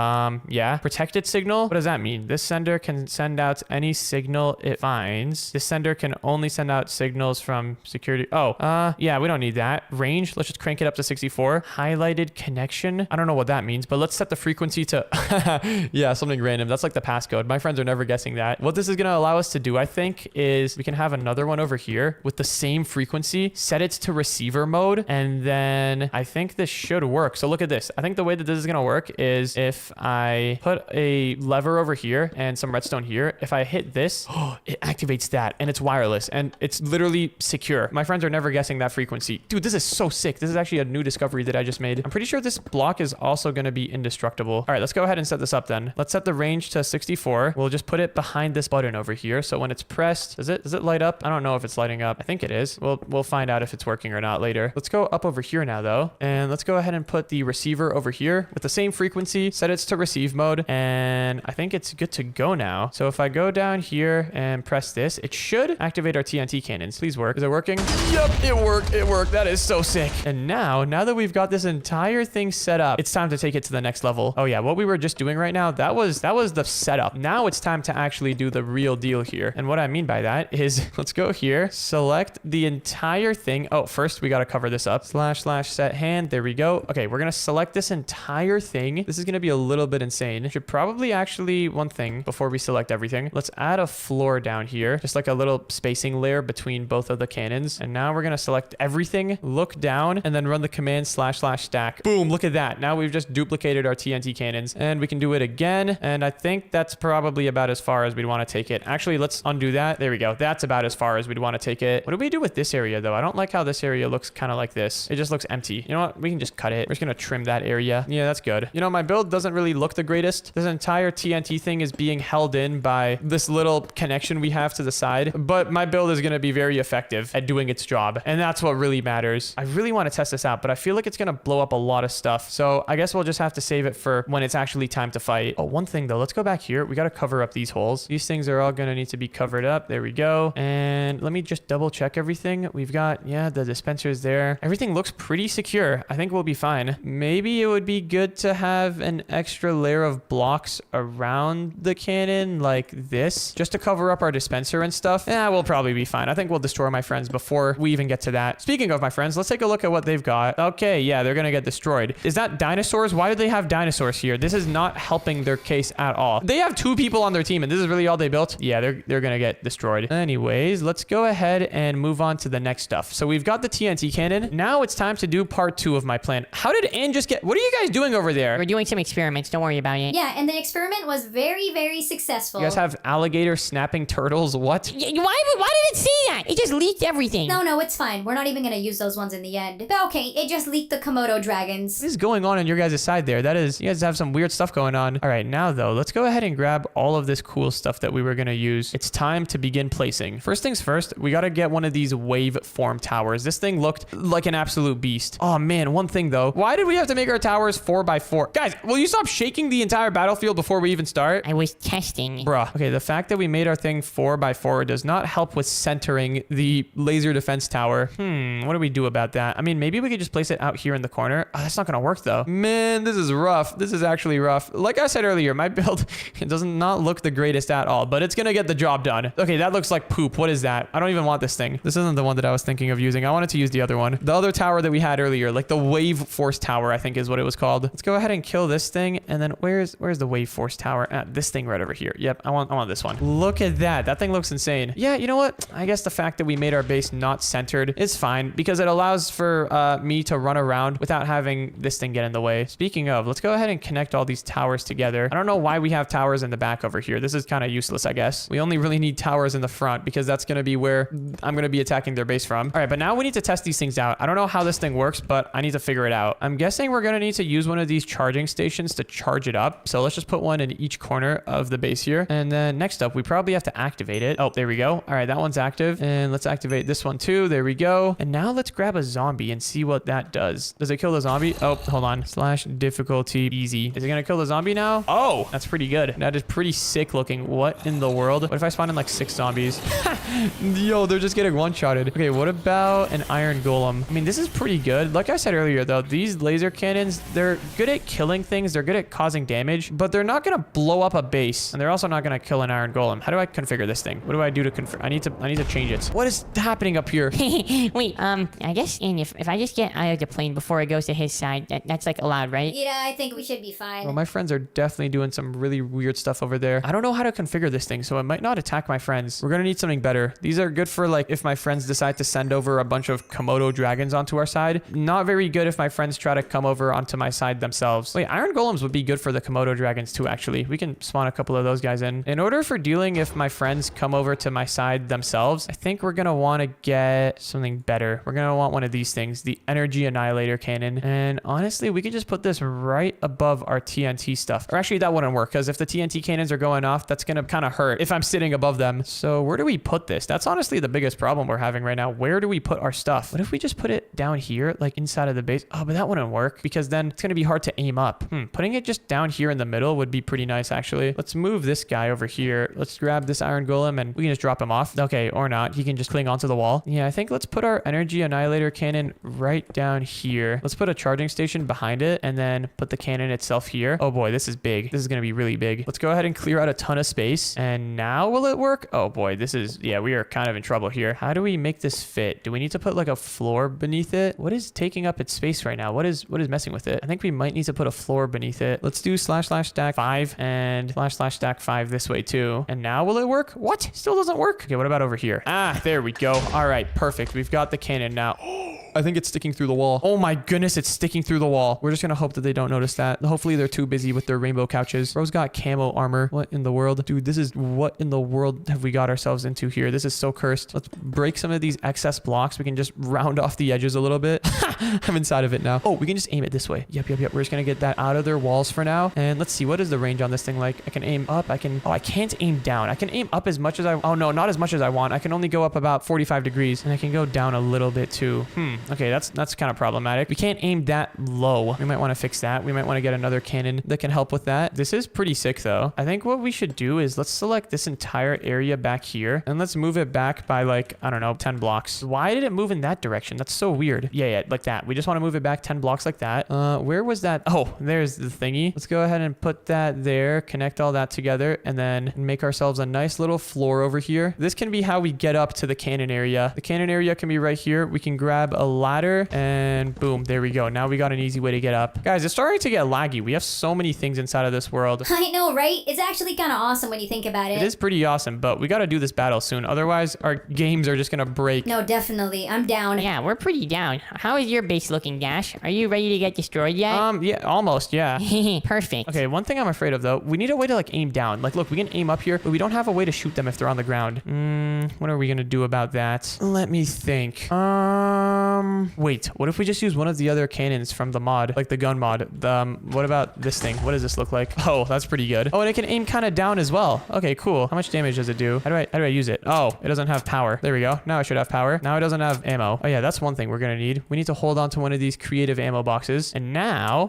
Yeah. Protected signal. What does that mean? This sender can send out any signal it finds. This sender can only send out signals from security. Oh, yeah, we don't need that. Range, let's just crank it up to 64. Highlighted connection. I don't know what that means, but let's set the frequency to, yeah, something random. That's like the passcode. My friends are never guessing that. What this is going to allow us to do, I think, is we can have another one over here with the same frequency, set it to receiver mode, and then I think this should work. So look at this. I think the way that this is going to work is if I put a lever over here and some redstone here, if I hit this, it activates that, and it's wireless, and it's literally secure. My friends are never guessing that frequency. Dude, this is so sick. This is actually a new discovery that I just made. I'm pretty sure this block is also going to be indestructible. All right, let's go ahead and set this up then. Let's set the range to 64. We'll just put it behind this button over here. So when it's pressed, does it light up? I don't know if it's lighting up. I think it is. We'll find out if it's working or not later. Let's go up over here now though. And let's go ahead and put the receiver over here with the same frequency, set it to receive mode. And I think it's good to go now. So if I go down here and press this, it should activate our TNT cannons. Please work. Is it working? Yep, it worked. It worked. That is so sick. And now that we've got this entire thing set up, it's time to take it to the next level. Oh yeah, what we were just doing right now, that was the setup. Now it's time to actually do the real deal here. And what I mean by that is, let's go here, select the entire thing. Oh, first we got to cover this up. / set hand. There we go. Okay, we're going to select this entire thing. This is going to be a little bit insane. Should probably actually, one thing before we select everything, let's add a floor down here, just like a little spacing layer between both of the cannons. And now we're going to select everything, look down, and then run the command / stack. Boom, look at that. Now we've just duplicated our TNT cannons, and we can do it again. And I think that's probably about as far as we'd want to take it. Actually, let's undo undo that. There we go. That's about as far as we'd want to take it. What do we do with this area though? I don't like how this area looks kind of like this. It just looks empty. You know what? We can just cut it. We're just gonna trim that area. Yeah, that's good. You know, my build doesn't really look the greatest. This entire TNT thing is being held in by this little connection we have to the side, but my build is gonna be very effective at doing its job, and that's what really matters. I really want to test this out, but I feel like it's gonna blow up a lot of stuff, so I guess we'll just have to save it for when it's actually time to fight. Oh, one thing though, let's go back here. We gotta cover up these holes. These things are all gonna need to be covered up. There we go. And let me just double check everything. We've got, yeah, the dispensers there. Everything looks pretty secure. I think we'll be fine. Maybe it would be good to have an extra layer of blocks around the cannon like this, just to cover up our dispenser and stuff. Yeah, we'll probably be fine. I think we'll destroy my friends before we even get to that. Speaking of my friends, let's take a look at what they've got. Okay, yeah, they're gonna get destroyed. Is that dinosaurs? Why do they have dinosaurs here? This is not helping their case at all. They have 2 people on their team, and this is really all they built. Yeah, they're gonna get destroyed. Anyways, let's go ahead and move on to the next stuff. So we've got the TNT cannon. Now it's time to do part 2 of my plan. How did Ann just get... What are you guys doing over there? We're doing some experiments. Don't worry about it. Yeah, and the experiment was very, very successful. You guys have alligator snapping turtles? What? Why did it say that? It just leaked everything. No, it's fine. We're not even gonna use those ones in the end. But okay, it just leaked the Komodo dragons. What is going on your guys' side there? That is, you guys have some weird stuff going on. All right, now though, let's go ahead and grab all of this cool stuff that we were gonna use. It's time to begin placing. First things first, we gotta get one of these wave form towers. This thing looked like an absolute beast. Oh man, one thing though. Why did we have to make our towers 4x4? Guys, will you stop shaking the entire battlefield before we even start? I was testing. Bruh. Okay, the fact that we made our thing 4x4 does not help with centering the laser defense tower. What do we do about that? I mean, maybe we could just place it out here in the corner. Oh, that's not gonna work though. Man, this is rough. This is actually rough. Like I said earlier, my build, it does not look the greatest at all, but it's gonna get the job done. Okay, that looks like poop. What is that? I don't even want this thing. This isn't the one that I was thinking of using. I wanted to use the other one. The other tower that we had earlier, like the wave force tower, I think is what it was called. Let's go ahead and kill this thing. And then where's the wave force tower? This thing right over here. Yep, I want this one. Look at that. That thing looks insane. Yeah, you know what? I guess the fact that we made our base not centered is fine because it allows for me to run around without having this thing get in the way. Speaking of, let's go ahead and connect all these towers together. I don't know why we have towers in the back over here. This is kind of useless, I guess. We only really need towers in the front because that's going to be where I'm going to be attacking their base from. All right, but now we need to test these things out. I don't know how this thing works, but I need to figure it out. I'm guessing we're going to need to use one of these charging stations to charge it up. So let's just put one in each corner of the base here. And then next up, we probably have to activate it. Oh, there we go. All right, that one's active. And let's activate this one too. There we go. And now let's grab a zombie and see what that does. Does it kill the zombie? Oh, hold on. / difficulty easy. Is it going to kill the zombie now? Oh, that's pretty good. That is pretty sick looking. What in the world? What if I spawn in like 6 zombies? Yo, they're just getting one-shotted. Okay, what about an iron golem? I mean, this is pretty good. Like I said earlier, though, these laser cannons, they're good at killing things. They're good at causing damage, but they're not going to blow up a base. And they're also not going to kill an iron golem. How do I configure this thing? What do I do to configure? I need to change it. What is happening up here? Wait, I guess if I just get out of the plane before it goes to his side, that's like allowed, right? Yeah, I think we should be fine. Well, my friends are definitely doing some really weird stuff over there. I don't know how to configure this thing, so it might not attack my friends. We're gonna need something better. These are good for like if my friends decide to send over a bunch of Komodo dragons onto our side. Not very good if my friends try to come over onto my side themselves. Wait, iron golems would be good for the Komodo dragons too, actually. We can spawn a couple of those guys in. In order for dealing if my friends come over to my side themselves, I think we're gonna want to get something better. We're gonna want one of these things, the energy annihilator cannon. And honestly, we could just put this right above our TNT stuff. Or actually, that wouldn't work because if the TNT cannons are going off, that's gonna kind of hurt if I'm sitting above them. So where do we put this? That's honestly the biggest problem we're having right now. Where do we put our stuff? What if we just put it down here, like inside of the base? Oh, but that wouldn't work because then it's gonna be hard to aim up. Putting it just down here in the middle would be pretty nice, actually. Let's move this guy over here. Let's grab this iron golem and we can just drop him off. Okay, or not. He can just cling onto the wall. Yeah, I think let's put our energy annihilator cannon right down here. Let's put a charging station behind it and then put the cannon itself here. Oh boy, this is big. This is gonna be really big. Let's go ahead and clear out a ton of space. And now will it work? Oh boy, this is, yeah, we are kind of in trouble here. How do we make this fit? Do we need to put like a floor beneath it? What is taking up its space right now? What is messing with it? I think we might need to put a floor beneath it. Let's do / stack 5 and / stack 5 this way too. And now will it work? What? Still doesn't work? Okay, what about over here? Ah, there we go. All right, perfect. We've got the cannon now. I think it's sticking through the wall. Oh my goodness, it's sticking through the wall. We're just gonna hope that they don't notice that. Hopefully they're too busy with their rainbow couches. Bro's got camo armor. What in the world? Dude, this is what in the world have we got ourselves into here? This is so cursed. Let's break some of these excess blocks. We can just round off the edges a little bit. I'm inside of it now. Oh, we can just aim it this way. Yep. We're just gonna get that out of their walls for now. And let's see, what is the range on this thing like? I can aim up. Oh, I can't aim down. I can aim up as much as oh no, not as much as I want. I can only go up about 45 degrees and I can go down a little bit too. Okay, that's kind of problematic. We can't aim that low. We might want to fix that. We might want to get another cannon that can help with that. This is pretty sick though. I think what we should do is let's select this entire area back here and let's move it back by like, I don't know, 10 blocks. Why did it move in that direction? That's so weird. Yeah, like that. We just want to move it back 10 blocks like that. Where was that? Oh, there's the thingy. Let's go ahead and put that there, connect all that together, and then make ourselves a nice little floor over here. This can be how we get up to the cannon area. The cannon area can be right here. We can grab a ladder and boom, there we go. Now we got an easy way to get up. Guys, it's starting to get laggy. We have so many things inside of this world. I know, right? It's actually kind of awesome when you think about it. It is pretty awesome, but we got to do this battle soon. Otherwise, our games are just going to break. No, definitely. I'm down. Yeah, we're pretty down. How is your base looking, Dash? Are you ready to get destroyed yet? Yeah, almost, yeah. Perfect. Okay, one thing I'm afraid of though, we need a way to like aim down. Like, look, we can aim up here, but we don't have a way to shoot them if they're on the ground. What are we gonna do about that? Let me think. Wait, what if we just use one of the other cannons from the mod, like the gun mod? What about this thing? What does this look like? Oh, that's pretty good. Oh, and it can aim kind of down as well. Okay, cool. How much damage does it do? How do I use it? Oh, it doesn't have power. There we go. Now it should have power. Now it doesn't have ammo. Oh yeah, that's one thing we're gonna need. We need to hold on to one of these creative ammo boxes. And now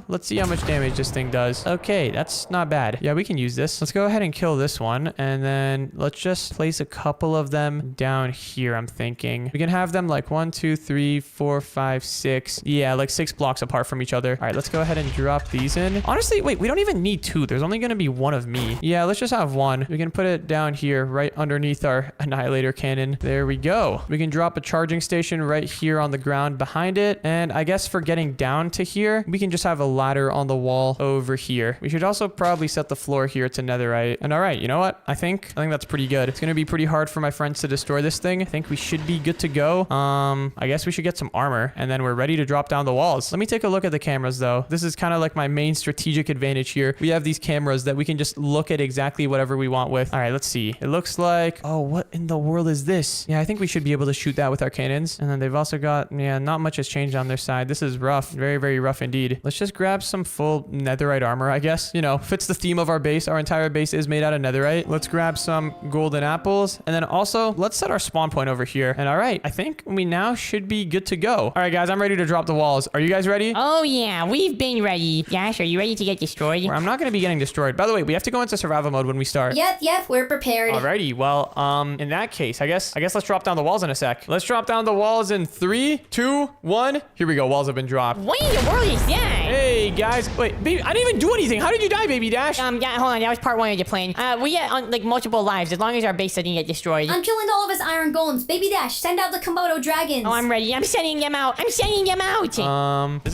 let's see how much damage this thing does. Okay, that's not bad. Yeah, we can use this. Let's go ahead and kill this one. And then let's just place a couple of them down here, I'm thinking. We can have them like 1, 2, 3, 4, 5, 6. Yeah, like 6 blocks apart from each other. All right, let's go ahead and drop these in. Honestly, wait, we don't even need 2. There's only gonna be 1 of me. Yeah, let's just have 1. We can put it down here right underneath our annihilator cannon. There we go. We can drop a charging station right here on the ground behind it. And I guess for getting down to here, we can just have a ladder on the wall over here. We should also probably set the floor here to netherite. And all right, you know what? I think that's pretty good. It's gonna be pretty hard for my friends to destroy this thing. I think we should be good to go. I guess we should get some armor and then we're ready to drop down the walls. Let me take a look at the cameras though. This is kind of like my main strategic advantage here. We have these cameras that we can just look at exactly whatever we want with. All right, let's see. It looks like, oh, what in the world is this? Yeah, I think we should be able to shoot that with our cannons. And then they've also got, yeah, not much has changed on their side. This is rough. Very, very rough indeed. Let's just grab some full netherite armor, I guess. You know, fits the theme of our base. Our entire base is made out of netherite. Let's grab some golden apples. And then also, let's set our spawn point over here. And all right, I think we now should be good to go. All right, guys, I'm ready to drop the walls. Are you guys ready? Oh yeah, we've been ready. Dash, are you ready to get destroyed? I'm not going to be getting destroyed. By the way, we have to go into survival mode when we start. Yep, we're prepared. Alrighty, well, in that case, I guess let's drop down the walls in a sec. Let's drop down the walls in 3, 2, 1. Here we go. Walls have been dropped. What in the world is that? Hey guys, wait, baby, I didn't even do anything. How did you die, Baby Dash? Yeah, hold on. That was part 1 of the plan. We get like multiple lives as long as our base doesn't get destroyed. I'm killing all of his iron golems. Baby Dash, send out the Komodo dragons. Oh, I'm ready. I'm sending them out. This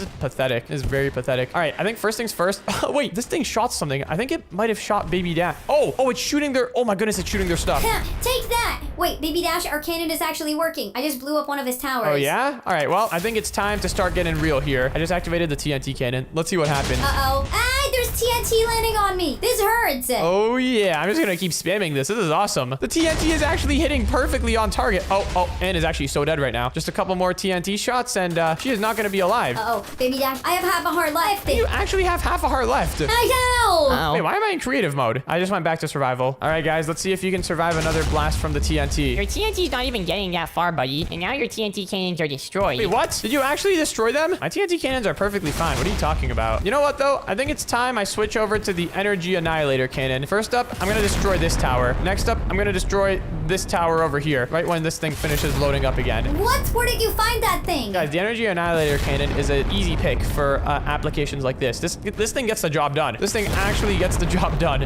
is pathetic. This is very pathetic. All right, I think first things first. Wait, this thing shot something. I think it might have shot Baby Dash. Oh, it's shooting their. Oh my goodness, it's shooting their stuff. Take that. Wait, Baby Dash, our cannon is actually working. I just blew up one of his towers. Oh yeah? All right, well, I think it's time to start getting real here. I just activated the TNT cannon. Let's see what happens. Uh-oh. There's TNT landing on me. This hurts. Oh yeah, I'm just gonna keep spamming this. This is awesome. The TNT is actually hitting perfectly on target. Oh, Anne is actually so dead right now. Just a couple more TNT shots and she is not gonna be alive. Uh-oh, Baby Dash, I have half a heart left. You actually have half a heart left. I know. Uh-oh. Wait, why am I in creative mode? I just went back to survival. All right, guys, let's see if you can survive another blast from the TNT. Your TNT's not even getting that far, buddy. And now your TNT cannons are destroyed. Wait, what? Did you actually destroy them? My TNT cannons are perfectly fine. What are you talking about? You know what, though? I think it's time I switch over to the energy annihilator cannon. First up, I'm gonna destroy this tower. Next up, I'm gonna destroy this tower over here, right when this thing finishes loading up again. What? Where did you find that thing? Guys, the energy annihilator cannon is an easy pick for applications like this. This thing gets the job done. This thing actually gets the job done.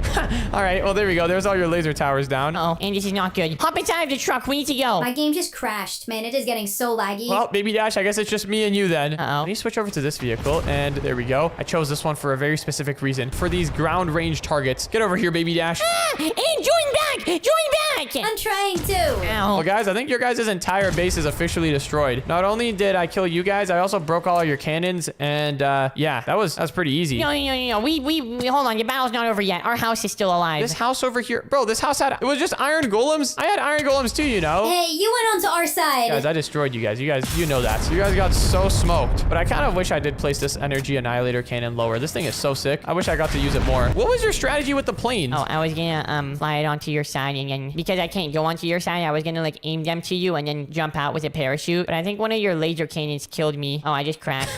All right, well, there we go. There's all your laser towers down. Oh, and this is not good. Hop inside of the truck. We need to go. My game just crashed. Man, it is getting so laggy. Well, Baby Dash, I guess it's just me and you then. Uh-oh. Let me switch over to this vehicle, and there we go. I chose this one for a very specific reason for these ground range targets. Get over here, baby Dash. And join back! Join back! I'm trying to. Ow. Well, guys, I think your guys' entire base is officially destroyed. Not only did I kill you guys, I also broke all your cannons, and yeah, that was pretty easy. No. We hold on. Your battle's not over yet. Our house is still alive. This house over here, bro, this house it was just iron golems. I had iron golems too, you know. Hey, you went onto our side. Guys, I destroyed you guys. You know that. So you guys got so smoked. But I kind of wish I did place this energy annihilator cannon lower. This thing is so sick. I wish I got to use it more. What was your strategy with the planes? Oh, I was gonna fly it onto your side, and then because I can't go onto your side, I was gonna like aim them to you and then jump out with a parachute. But I think one of your laser cannons killed me. Oh, I just crashed.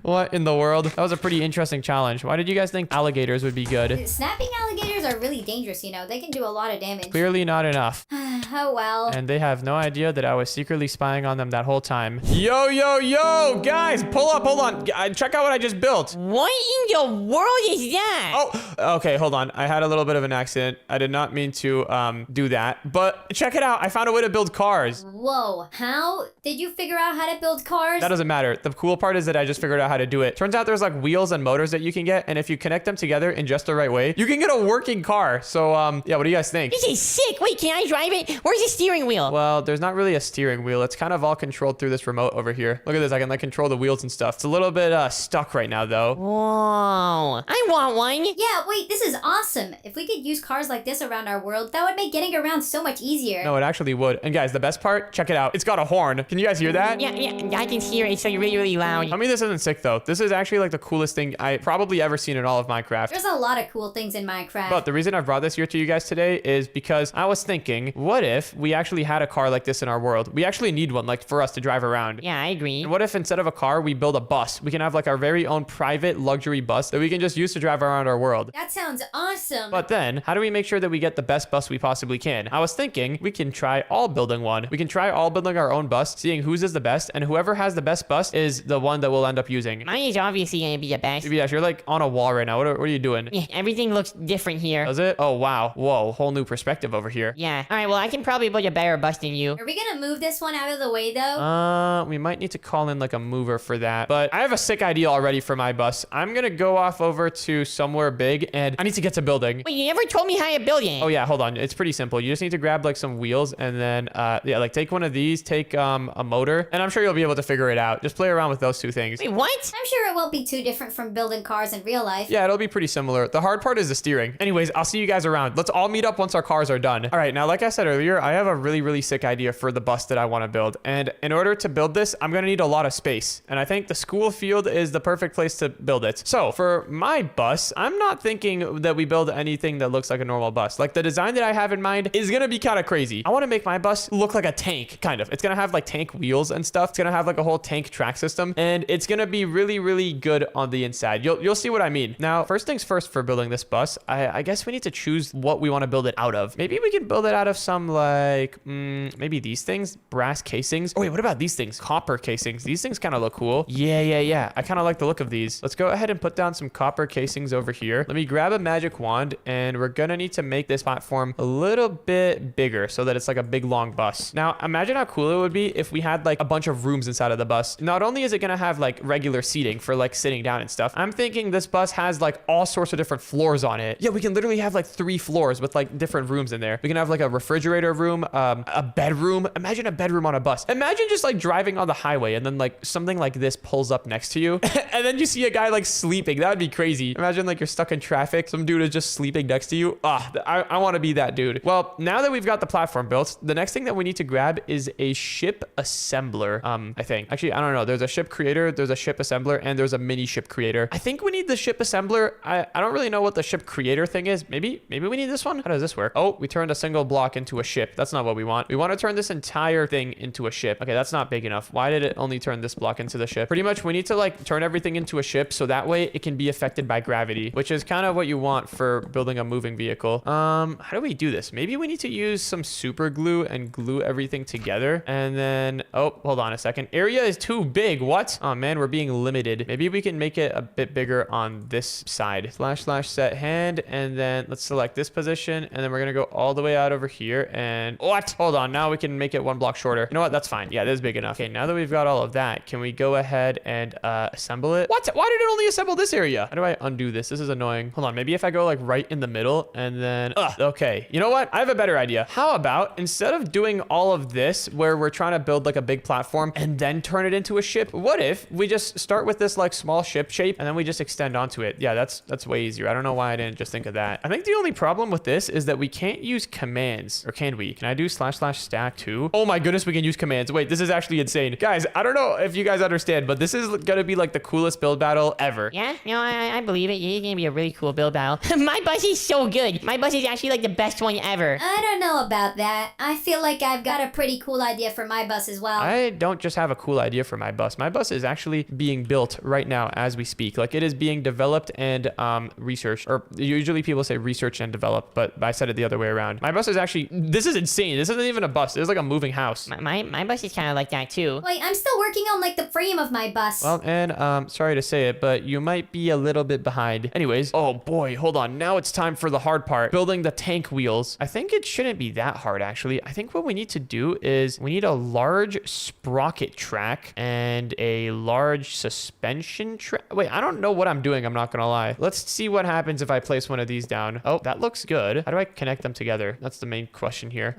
What in the world? That was a pretty interesting challenge. Why did you guys think alligators would be good? Snapping alligators are really dangerous, you know. They can do a lot of damage. Clearly not enough. Oh well. And they have no idea that I was secretly spying on them that whole time. Yo, guys, pull up, hold on. Check out what I just built. What in the world is that? Oh, okay, hold on. I had a little bit of an accident. I did not mean to do that. But check it out. I found a way to build cars. Whoa, how did you figure out how to build cars? That doesn't matter. The cool part is that I just figured out how to do it. Turns out there's like wheels and motors that you can get, and if you connect them together in just the right way, you can get a working car. So yeah, what do you guys think? This is sick. Wait, can I drive it? Where's the steering wheel? Well, there's not really a steering wheel. It's kind of all controlled through this remote over here. Look at this. I can like control the wheels and stuff. It's a little bit stuck right now though. Whoa. I want one. Yeah, wait, this is awesome. If we could use cars like this around our world, that would make getting around so much easier. No, it actually would. And guys, the best part, check it out. It's got a horn. Can you guys hear that? Yeah, I can hear it. It's like really, really loud. I mean, this isn't sick though. This is actually like the coolest thing I probably ever seen in all of Minecraft. There's a lot of cool things in Minecraft. But the reason I brought this here to you guys today is because I was thinking, what if we actually had a car like this in our world? We actually need one, like for us to drive around. Yeah, I agree. And what if instead of a car, we build a bus? We can have like our very own private luxury bus that we can just use to drive around our world. That sounds awesome. But then, how do we make sure that we get the best bus we possibly can? I was thinking we can try all building one. We can try all building our own bus, seeing whose is the best, and whoever has the best bus is the one that we'll end up using. Mine is obviously gonna be the best. Yeah, you're like on a wall right now. What are you doing? Yeah, everything looks different here. Does it? Oh, wow. Whoa, whole new perspective over here. Yeah. All right, well, I can probably build a better bus than you. Are we gonna move this one out of the way though? We might need to call in like a mover for that. But I have a sick idea already for my bus. I'm gonna go off over to somewhere big and I need to get to building. Wait, you never told me how to build it. Oh yeah, hold on. It's pretty simple. You just need to grab like some wheels and then yeah, like take one of these, take a motor, and I'm sure you'll be able to figure it out. Just play around with those two things. Wait, what? I'm sure it won't be too different from building cars in real life. Yeah, it'll be pretty similar. The hard part is the steering. Anyways, I'll see you guys around. Let's all meet up once our cars are done. All right, now like I said earlier, I have a really, really sick idea for the bus that I want to build. And in order to build this, I'm going to need a lot of space. And I think the school field is the perfect place to build it. So for my bus, I'm not thinking that we build anything that looks like a normal bus. Like the design that I have in mind is going to be kind of crazy. I want to make my bus look like a tank, kind of. It's going to have like tank wheels and stuff. It's going to have like a whole tank track system. And it's going to be really, really good on the inside. You'll see what I mean. Now, first things first for building this bus, I guess we need to choose what we want to build it out of. Maybe we can build it out of some like, maybe these things, brass casings. Oh wait, what about these things? Copper casings. These things kind of look cool. Yeah. I kind of like the look of these. Let's go ahead and put down some copper casings over here. Let me grab a magic wand and we're gonna need to make this platform a little bit bigger so that it's like a big long bus. Now, imagine how cool it would be if we had like a bunch of rooms inside of the bus. Not only is it gonna have like regular seating for like sitting down and stuff, I'm thinking this bus has like all sorts of different floors on it. Yeah, we can literally have like 3 floors with like different rooms in there. We can have like a refrigerator room, a bedroom. Imagine a bedroom on a bus. Imagine just like driving on the highway and then like something like this pulls up next to you and then you see a guy like sleeping. That would be crazy. Imagine like you're stuck in traffic. Some dude is just sleeping next to you. I want to be that dude. Well, now that we've got the platform built, the next thing that we need to grab is a ship assembler. I think. Actually, I don't know. There's a ship creator, there's a ship assembler, and there's a mini ship creator. I think we need the ship assembler. I don't really know what the ship creator thing is. Maybe we need this one. How does this work? Oh, we turned a single block into a ship. That's not what we want. We want to turn this entire thing into a ship. Okay, that's not big enough. Why did it only turn this block into the ship? Pretty much we need to like turn everything into a ship so that way it can be affected by gravity, which is kind of what you want for building a moving vehicle. How do we do this? Maybe we need to use some super glue and glue everything together. And then, oh, hold on a second. Area is too big. What? Oh man, we're being limited. Maybe we can make it a bit bigger on this side. / set hand. And then let's select this position. And then we're going to go all the way out over here. And what? Hold on. Now we can make it 1 block shorter. You know what? That's fine. Yeah, this is big enough. Okay, now that we've got all of that, can we go ahead and assemble it? What? Why did it only assemble this area? How do I undo this. This is annoying. Hold on. Maybe if I go like right in the middle and then, okay. You know what? I have a better idea. How about instead of doing all of this where we're trying to build like a big platform and then turn it into a ship, what if we just start with this like small ship shape and then we just extend onto it? Yeah, that's way easier. I don't know why I didn't just think of that. I think the only problem with this is that we can't use commands, or can we? Can I do //stack too? Oh my goodness, we can use commands. Wait, this is actually insane. Guys, I don't know if you guys understand, but this is gonna be like the coolest build battle ever. Yeah, I believe it. It's gonna be a really cool build battle. My bus is so good. My bus is actually like the best one ever. I don't know about that. I feel like I've got a pretty cool idea for my bus as well. I don't just have a cool idea for my bus. My bus is actually being built right now as we speak. Like it is being developed and researched, or usually people say research and develop, but I said it the other way around. My bus is actually, this is insane. This isn't even a bus. It's like a moving house. My bus is kind of like that too. Wait, I'm still working on like the frame of my bus. Well, and sorry to say it, but you might be a little bit behind. Anyways, oh boy, hold on. Now it's time for the hard part, building the tank wheels. I think it shouldn't be that hard, actually. I think what we need to do is we need a large sprocket track and a large suspension track. Wait, I don't know what I'm doing. I'm not gonna lie. Let's see what happens if I place one of these down. Oh, that looks good. How do I connect them together? That's the main question here.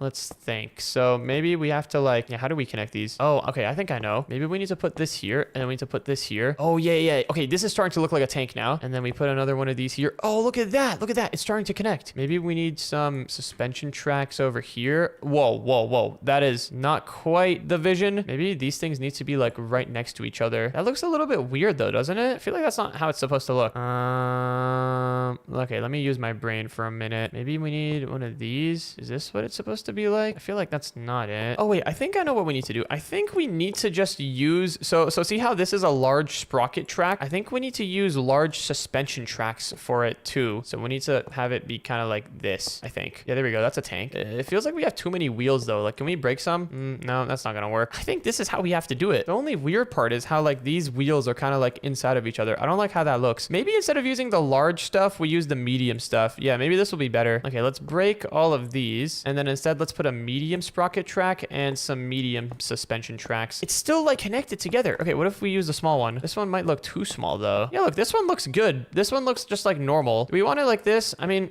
Let's think. So maybe we have to like, yeah, how do we connect these? Oh, okay. I think I know. Maybe we need to put this here and then we need to put this here. Oh, yeah. Okay, this is starting to look like a tank now. And then we put another one of these here. Oh, look at that. Look at that. It's starting to connect. Maybe we need some suspension tracks over here. Whoa. That is not quite the vision. Maybe these things need to be like right next to each other. That looks a little bit weird though, doesn't it? I feel like that's not how it's supposed to look. Okay, let me use my brain for a minute. Maybe we need one of these. Is this what it's supposed to be like? I feel like that's not it. Oh wait, I think I know what we need to do. I think we need to just use, so see how this is a large sprocket track? I think we need to use large suspension tracks for it too. So we need to have it be kind of like this, I think. Yeah, there we go. That's a tank. It feels like we have too many wheels though. Like, can we break some? No, that's not gonna work. I think this is how we have to do it. The only weird part is how like these wheels are kind of like inside of each other. I don't like how that looks. Maybe instead of using the large stuff, we use the medium stuff. Yeah, maybe this will be better. Okay, let's break all of these. And then instead, let's put a medium sprocket track and some medium suspension tracks. It's still like connected together. Okay, what if we use the small one? This one might look too small though. Yeah, look, this one looks good. This one looks just like normal. Do we want it like this? I mean,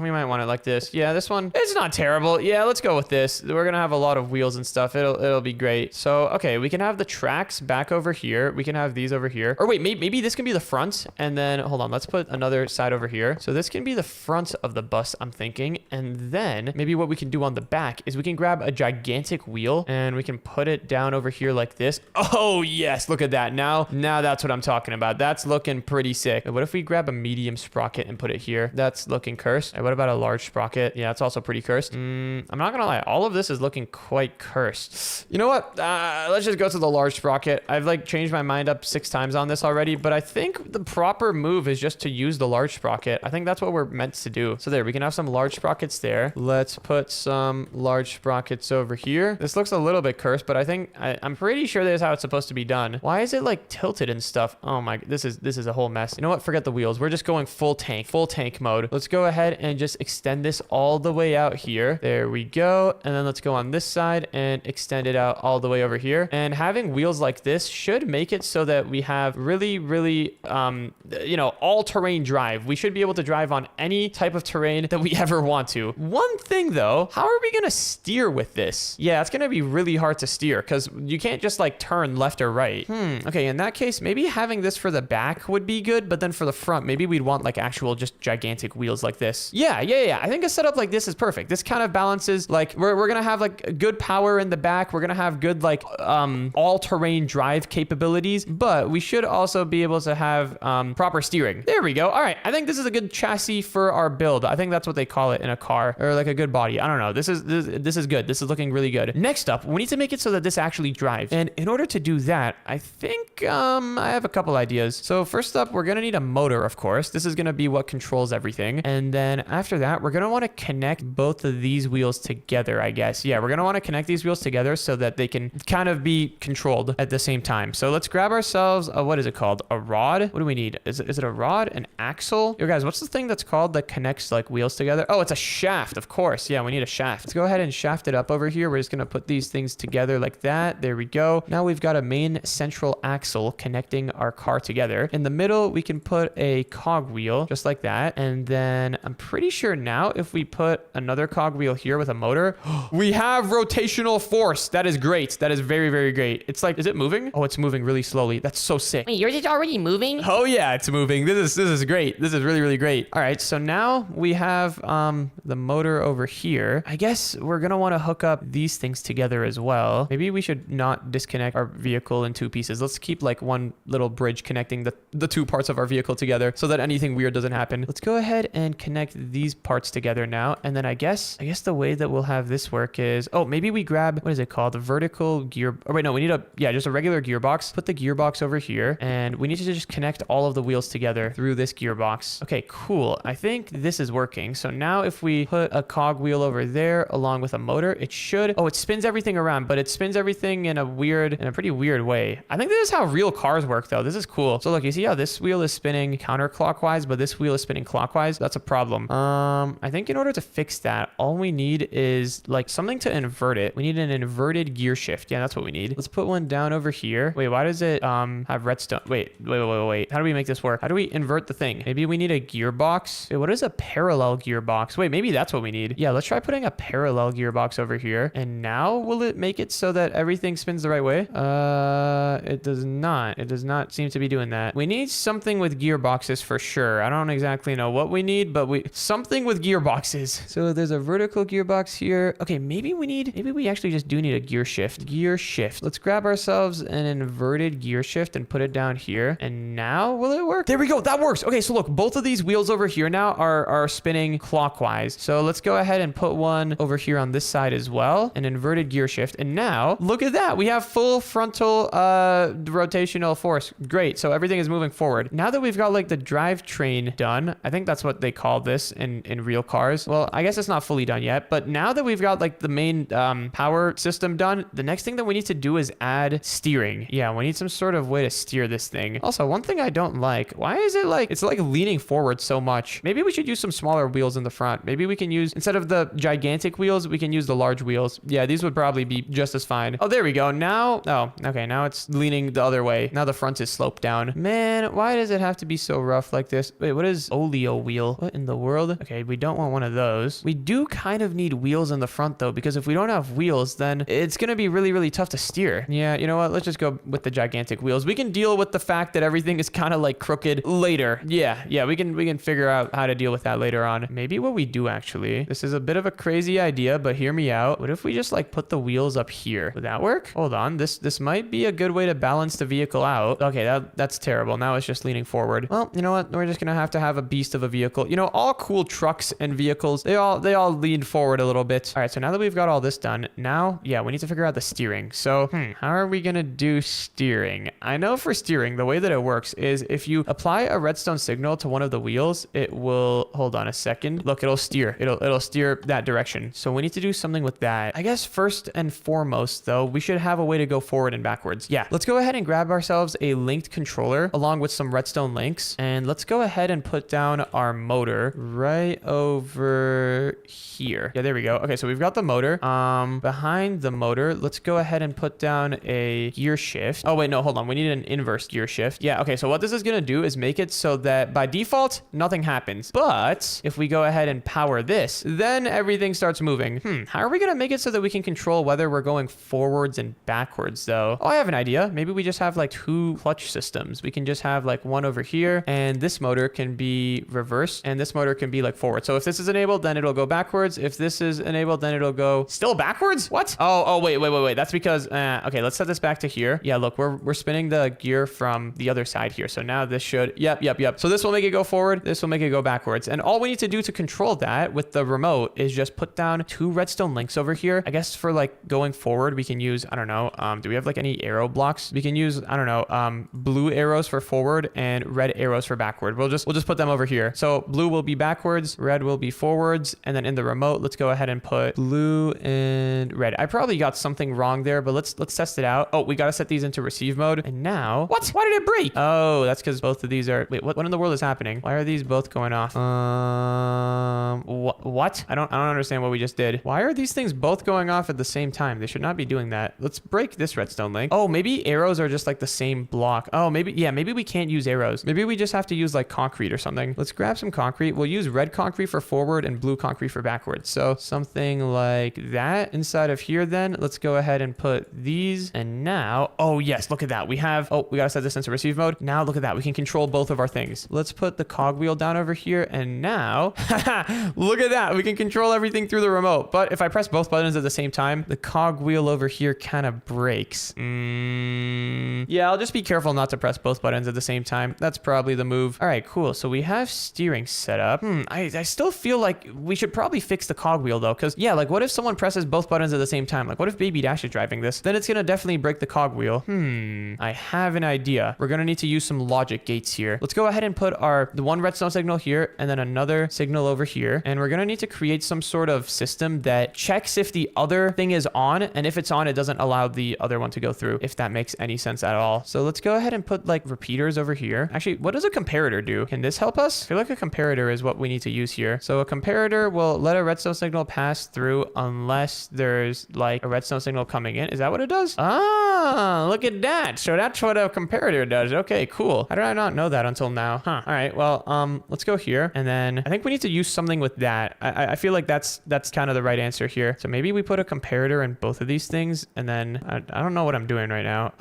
we might want it like this. Yeah, this one, it's not terrible. Yeah, let's go with this. We're gonna have a lot of wheels and stuff. It'll be great. So, okay, we can have the tracks back over here. We can have these over here. Or wait, maybe this can be the front. And then, hold on, let's put another side over here. So this can be the front of the bus, I'm thinking. And then maybe what we can do on the back is we can grab a gigantic wheel and we can put it down over here like this. Oh yes, look at that. Now that's what I'm talking about. That's looking pretty sick. What if we grab a medium sprocket and put it here? That's looking cursed. What about a large sprocket? Yeah, it's also pretty cursed. I'm not gonna lie, all of this is looking quite cursed. You know what? Let's just go to the large sprocket. I've like changed my mind up 6 times on this already, but I think the proper move is just to use the large sprocket. I think that's what we're meant to do. So there, we can have some large sprockets there. Let's put some large sprockets over here. This looks a little bit cursed, but I think I'm pretty sure this is how it's supposed to be done. Why is it like tilted and stuff? Oh my, this is a whole mess. You know what? Forget the wheels. We're just going full tank mode. Let's go ahead and just extend this all the way out here. There we go. And then let's go on this side and extend it out all the way over here. And having wheels like this should make it so that we have really, all-terrain drive. We should be able to drive on any type of terrain that we ever want to. One thing though, how are we gonna steer with this? Yeah, it's gonna be really hard to steer because you can't just like turn left or right. Okay, in that case, maybe having this for the back would be good, but then for the front, maybe we'd want like actual just gigantic wheels like this. Yeah. I think a setup like this is perfect. This kind of balances, like we're gonna have like good power in the back. We're gonna have good like all-terrain drive capabilities, but we should also be able to have proper steering. There we go. All right, I think this is a good chassis for our build. I think that's what they call it in a car, or like a good body. I don't know. This is good. This is looking really good. Next up, we need to make it so that this actually drives. And in order to do that, I think I have a couple ideas. So first up, we're gonna need a motor, of course. This is gonna be what controls everything. And then after that, we're gonna want to connect both of these wheels together, I guess. Yeah, we're gonna want to connect these wheels together so that they can kind of be controlled at the same time. So let's grab ourselves what is it called? A rod? What do we need? Is it a rod? An axle? Yo guys, what's the thing that's called that connects like wheels together? Oh, it's a shaft, of course. Yeah, we need a shaft. Let's go ahead and shaft it up over here. We're just gonna put these things together like that. There we go. Now we've got a main central axle connecting our car car together. In the middle, we can put a cogwheel just like that. And then I'm pretty sure now if we put another cogwheel here with a motor, we have rotational force. That is great. That is very, very great. It's like, is it moving? Oh, it's moving really slowly. That's so sick. Wait, yours is already moving? Oh yeah, it's moving. This is great. This is really, really great. All right, so now we have the motor over here. I guess we're gonna want to hook up these things together as well. Maybe we should not disconnect our vehicle in two pieces. Let's keep like one little bridge connecting the two parts of our vehicle together so that anything weird doesn't happen. Let's go ahead and connect these parts together now. And then I guess the way that we'll have this work is, oh, maybe we grab, what is it called? The vertical gear. Oh wait, no, we need just a regular gearbox. Put the gearbox over here and we need to just connect all of the wheels together through this gearbox. Okay, cool. I think this is working. So now if we put a cog wheel over there along with a motor, it should, oh, it spins everything around, but it spins everything in a pretty weird way. I think this is how real cars work though. This is cool. So look, you see how this wheel is spinning counterclockwise, but this wheel is spinning clockwise? That's a problem. I think in order to fix that, all we need is like something to invert it. We need an inverted gear shift. Yeah, that's what we need. Let's put one down over here. Wait, why does it have redstone? Wait. How do we make this work? How do we invert the thing? Maybe we need a gearbox. Wait, what is a parallel gearbox? Wait, maybe that's what we need. Yeah, let's try putting a parallel gearbox over here. And now will it make it so that everything spins the right way? It does not. It does not seem to be doing that. We need something with gearboxes for sure. I don't exactly know what we need, but something with gearboxes. So there's a vertical gearbox here. Okay, maybe we actually just do need a gear shift. Gear shift. Let's grab ourselves an inverted gear shift and put it down here. And now will it work? There we go. That works. Okay, so look, both of these wheels over here now are spinning clockwise. So let's go ahead and put one over here on this side as well. An inverted gear shift. And now look at that. We have full frontal rotational force. Great. So everything is moving forward. Now that we've got like the drivetrain done, I think that's what they call this in real cars. Well, I guess it's not fully done yet, but now that we've got like the main power system done, the next thing that we need to do is add steering. Yeah, we need some sort of way to steer this thing. Also, one thing I don't like, why is it like, it's like leaning forward so much? Maybe we should use some smaller wheels in the front. Maybe we can use, instead of the gigantic wheels, we can use the large wheels. Yeah, these would probably be just as fine. Oh, there we go. Now, oh, okay, now it's leaning the other way. Now the front is sloped down. Man, why does it have to be so rough like this? Wait, what is oleo wheel? What in the world? Okay, we don't want one of those. We do kind of need wheels in the front though, because if we don't have wheels, then it's gonna be really, really tough to steer. Yeah, you know what? Let's just go with the gigantic wheels. We can deal with the fact that everything is kind of like crooked later. Yeah, we can figure out how to deal with that later on. Maybe what we do actually, this is a bit of a crazy idea, but hear me out. What if we just like put the wheels up here? Would that work? Hold on, this might be a good way to balance the vehicle out. Okay, that's terrible. Now it's just leaning forward. Well, you know what? We're just gonna have to have a beast of a vehicle. You know, all cool trucks and vehicles, they all lean forward a little bit. All right, so now that we've got all this done, now, yeah, we need to figure out the steering. So, how are we gonna do steering? I know for steering, the way that it works is if you apply a redstone signal to one of the wheels, it will, hold on a second. Look, it'll steer. It'll steer that direction. So we need to do something with that. I guess first and foremost, though, we should have a way to go forward and backwards. Yeah, let's go ahead and grab ourselves a linked controller along with some redstone links. And let's go ahead and put down our motor right over here. Yeah, there we go. Okay, so we've got the motor. Behind the motor, let's go ahead and put down a gear shift. Oh, wait, no, hold on. We need an inverse gear shift. Yeah, okay, so what this is going to do is make it so that by default, nothing happens. But if we go ahead and power this, then everything starts moving. How are we going to make it so that we can control whether we're going forwards and backwards, though? Oh, I have an idea. Maybe we just have like two clutch systems. We can just have like one over here, and this motor can be reversed, and this motor can be like forward. So if this is enabled, then it'll go backwards. If this is enabled, then it'll go still backwards. What? Oh, wait. That's because, okay, let's set this back to here. Yeah, look, we're spinning the gear from the other side here. So now this should, yep. So this will make it go forward. This will make it go backwards. And all we need to do to control that with the remote is just put down two redstone links over here. I guess for like going forward, we can use, I don't know, do we have like any arrow blocks? We can use, I don't know, blue arrows for forward and red arrows for backward. We'll just put them over here. So blue will be backwards, red will be forwards, and then in the remote, let's go ahead and put blue and red. I probably got something wrong there, but let's test it out. Oh, we got to set these into receive mode. And now, what? Why did it break? Oh, that's because both of these are, wait, what in the world is happening? Why are these both going off? What? I don't understand what we just did. Why are these things both going off at the same time? They should not be doing that. Let's break this redstone link. Oh, maybe arrows are just like the same block. Oh, maybe we can't use arrows. Maybe we just have to use like concrete or something. Let's grab some concrete. We'll use red concrete for forward and blue concrete for backwards. So something like that inside of here then. Let's go ahead and put these. And now, oh yes, look at that. We gotta set this into receive mode. Now look at that. We can control both of our things. Let's put the cogwheel down over here. And now, look at that. We can control everything through the remote. But if I press both buttons at the same time, the cogwheel over here kind of breaks. Yeah, I'll just be careful not to press both buttons at the same time. That's probably the move. All right, cool. So we have steering set up. I still feel like we should probably fix the cogwheel though. Cause yeah, like what if someone presses both buttons at the same time? Like what if Baby Dash is driving this? Then it's gonna definitely break the cogwheel. I have an idea. We're gonna need to use some logic gates here. Let's go ahead and put the one redstone signal here and then another signal over here. And we're gonna need to create some sort of system that checks if the other thing is on. And if it's on, it doesn't allow the other one to go through, if that makes any sense at all. So let's go ahead and put like repeaters over here. Actually, what does a comparator do? Can this help us? I feel like a comparator is what we need to use here. So a comparator will let a redstone signal pass through unless there's like a redstone signal coming in. Is that what it does? Ah, look at that. So that's what a comparator does. Okay, cool. How did I not know that until now? All right, well, let's go here. And then I think we need to use something with that. I feel like that's kind of the right answer here. So maybe we put a comparator in both of these things. And then I don't know what I'm doing right now.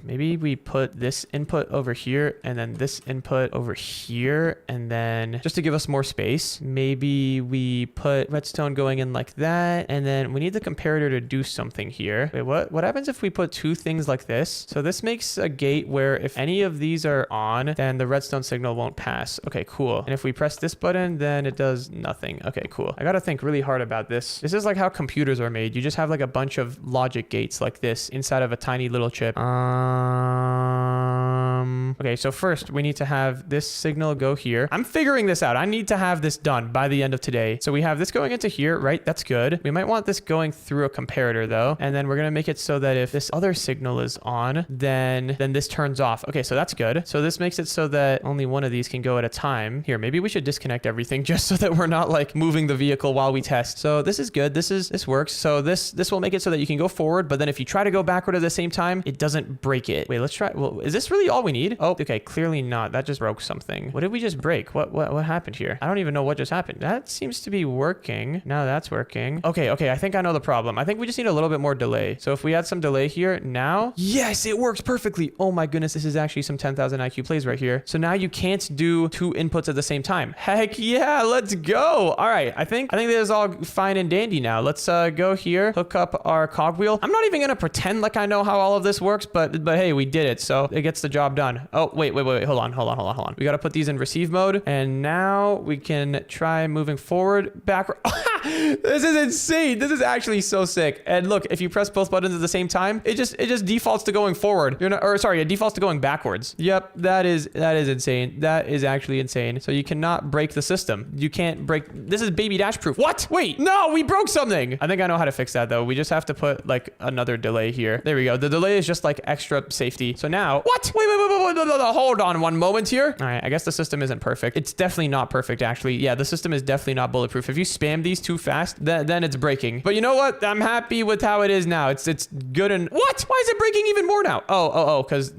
Maybe we put this input over here and then this input over here. And then just to give us more space, maybe we put redstone going in like that. And then we need the comparator to do something here. Wait, what happens if we put two things like this? So this makes a gate where if any of these are on, then the redstone signal won't pass. Okay, cool. And if we press this button, then it does nothing. Okay, cool. I gotta think really hard about this. This is like how computers are made. You just have like a bunch of logic gates like this inside of a tiny little chip. Okay, so first we need to have this signal go here. I'm figuring this out. I need to have this done by the end of today. So we have this going into here, right? That's good. We might want this going through a comparator though. And then we're gonna make it so that if this other signal is on, then this turns off. Okay, so that's good. So this makes it so that only one of these can go at a time. Here, maybe we should disconnect everything just so that we're not like moving the vehicle while we test. So this is good. This works. So this will make it so that you can go forward, but then if you try to go backward at the same time, it doesn't break it. Wait, let's try. Well, is this really all we need? Oh, okay, clearly not. That just broke something. What did we just break? What happened here? I don't even know what just happened. That seems to be working. Now that's working. Okay, I think I know the problem. I think we just need a little bit more delay. So if we add some delay here now, yes, it works perfectly. Oh my goodness, this is actually some 10,000 IQ plays right here. So now you can't do two inputs at the same time. Heck yeah, let's go. All right, I think this is all fine and dandy now. Let's go here, hook up our cogwheel. I'm not even gonna pretend like I know how all of this works, but hey, we did it, so it gets the job done. Oh, wait. Hold on. We gotta put these in receive mode, and now we can try moving forward, backward. This is insane. This is actually so sick. And look, if you press both buttons at the same time, it just defaults to going forward. It defaults to going backwards. Yep, that is insane. That is actually insane. So you cannot break the system. You can't break. This is Baby Dash proof. What? Wait, no, we broke something. I think I know how to fix that though. We just have to put like another delay here. There we go. The delay is just like extra safety. So now, what? Wait. Hold on one moment here. All right, I guess the system isn't perfect. It's definitely not perfect actually. Yeah, the system is definitely not bulletproof. If you spam these too fast, then it's breaking. But you know what? I'm happy with how it is now. It's good. And what? Why is it breaking even more now? Oh, because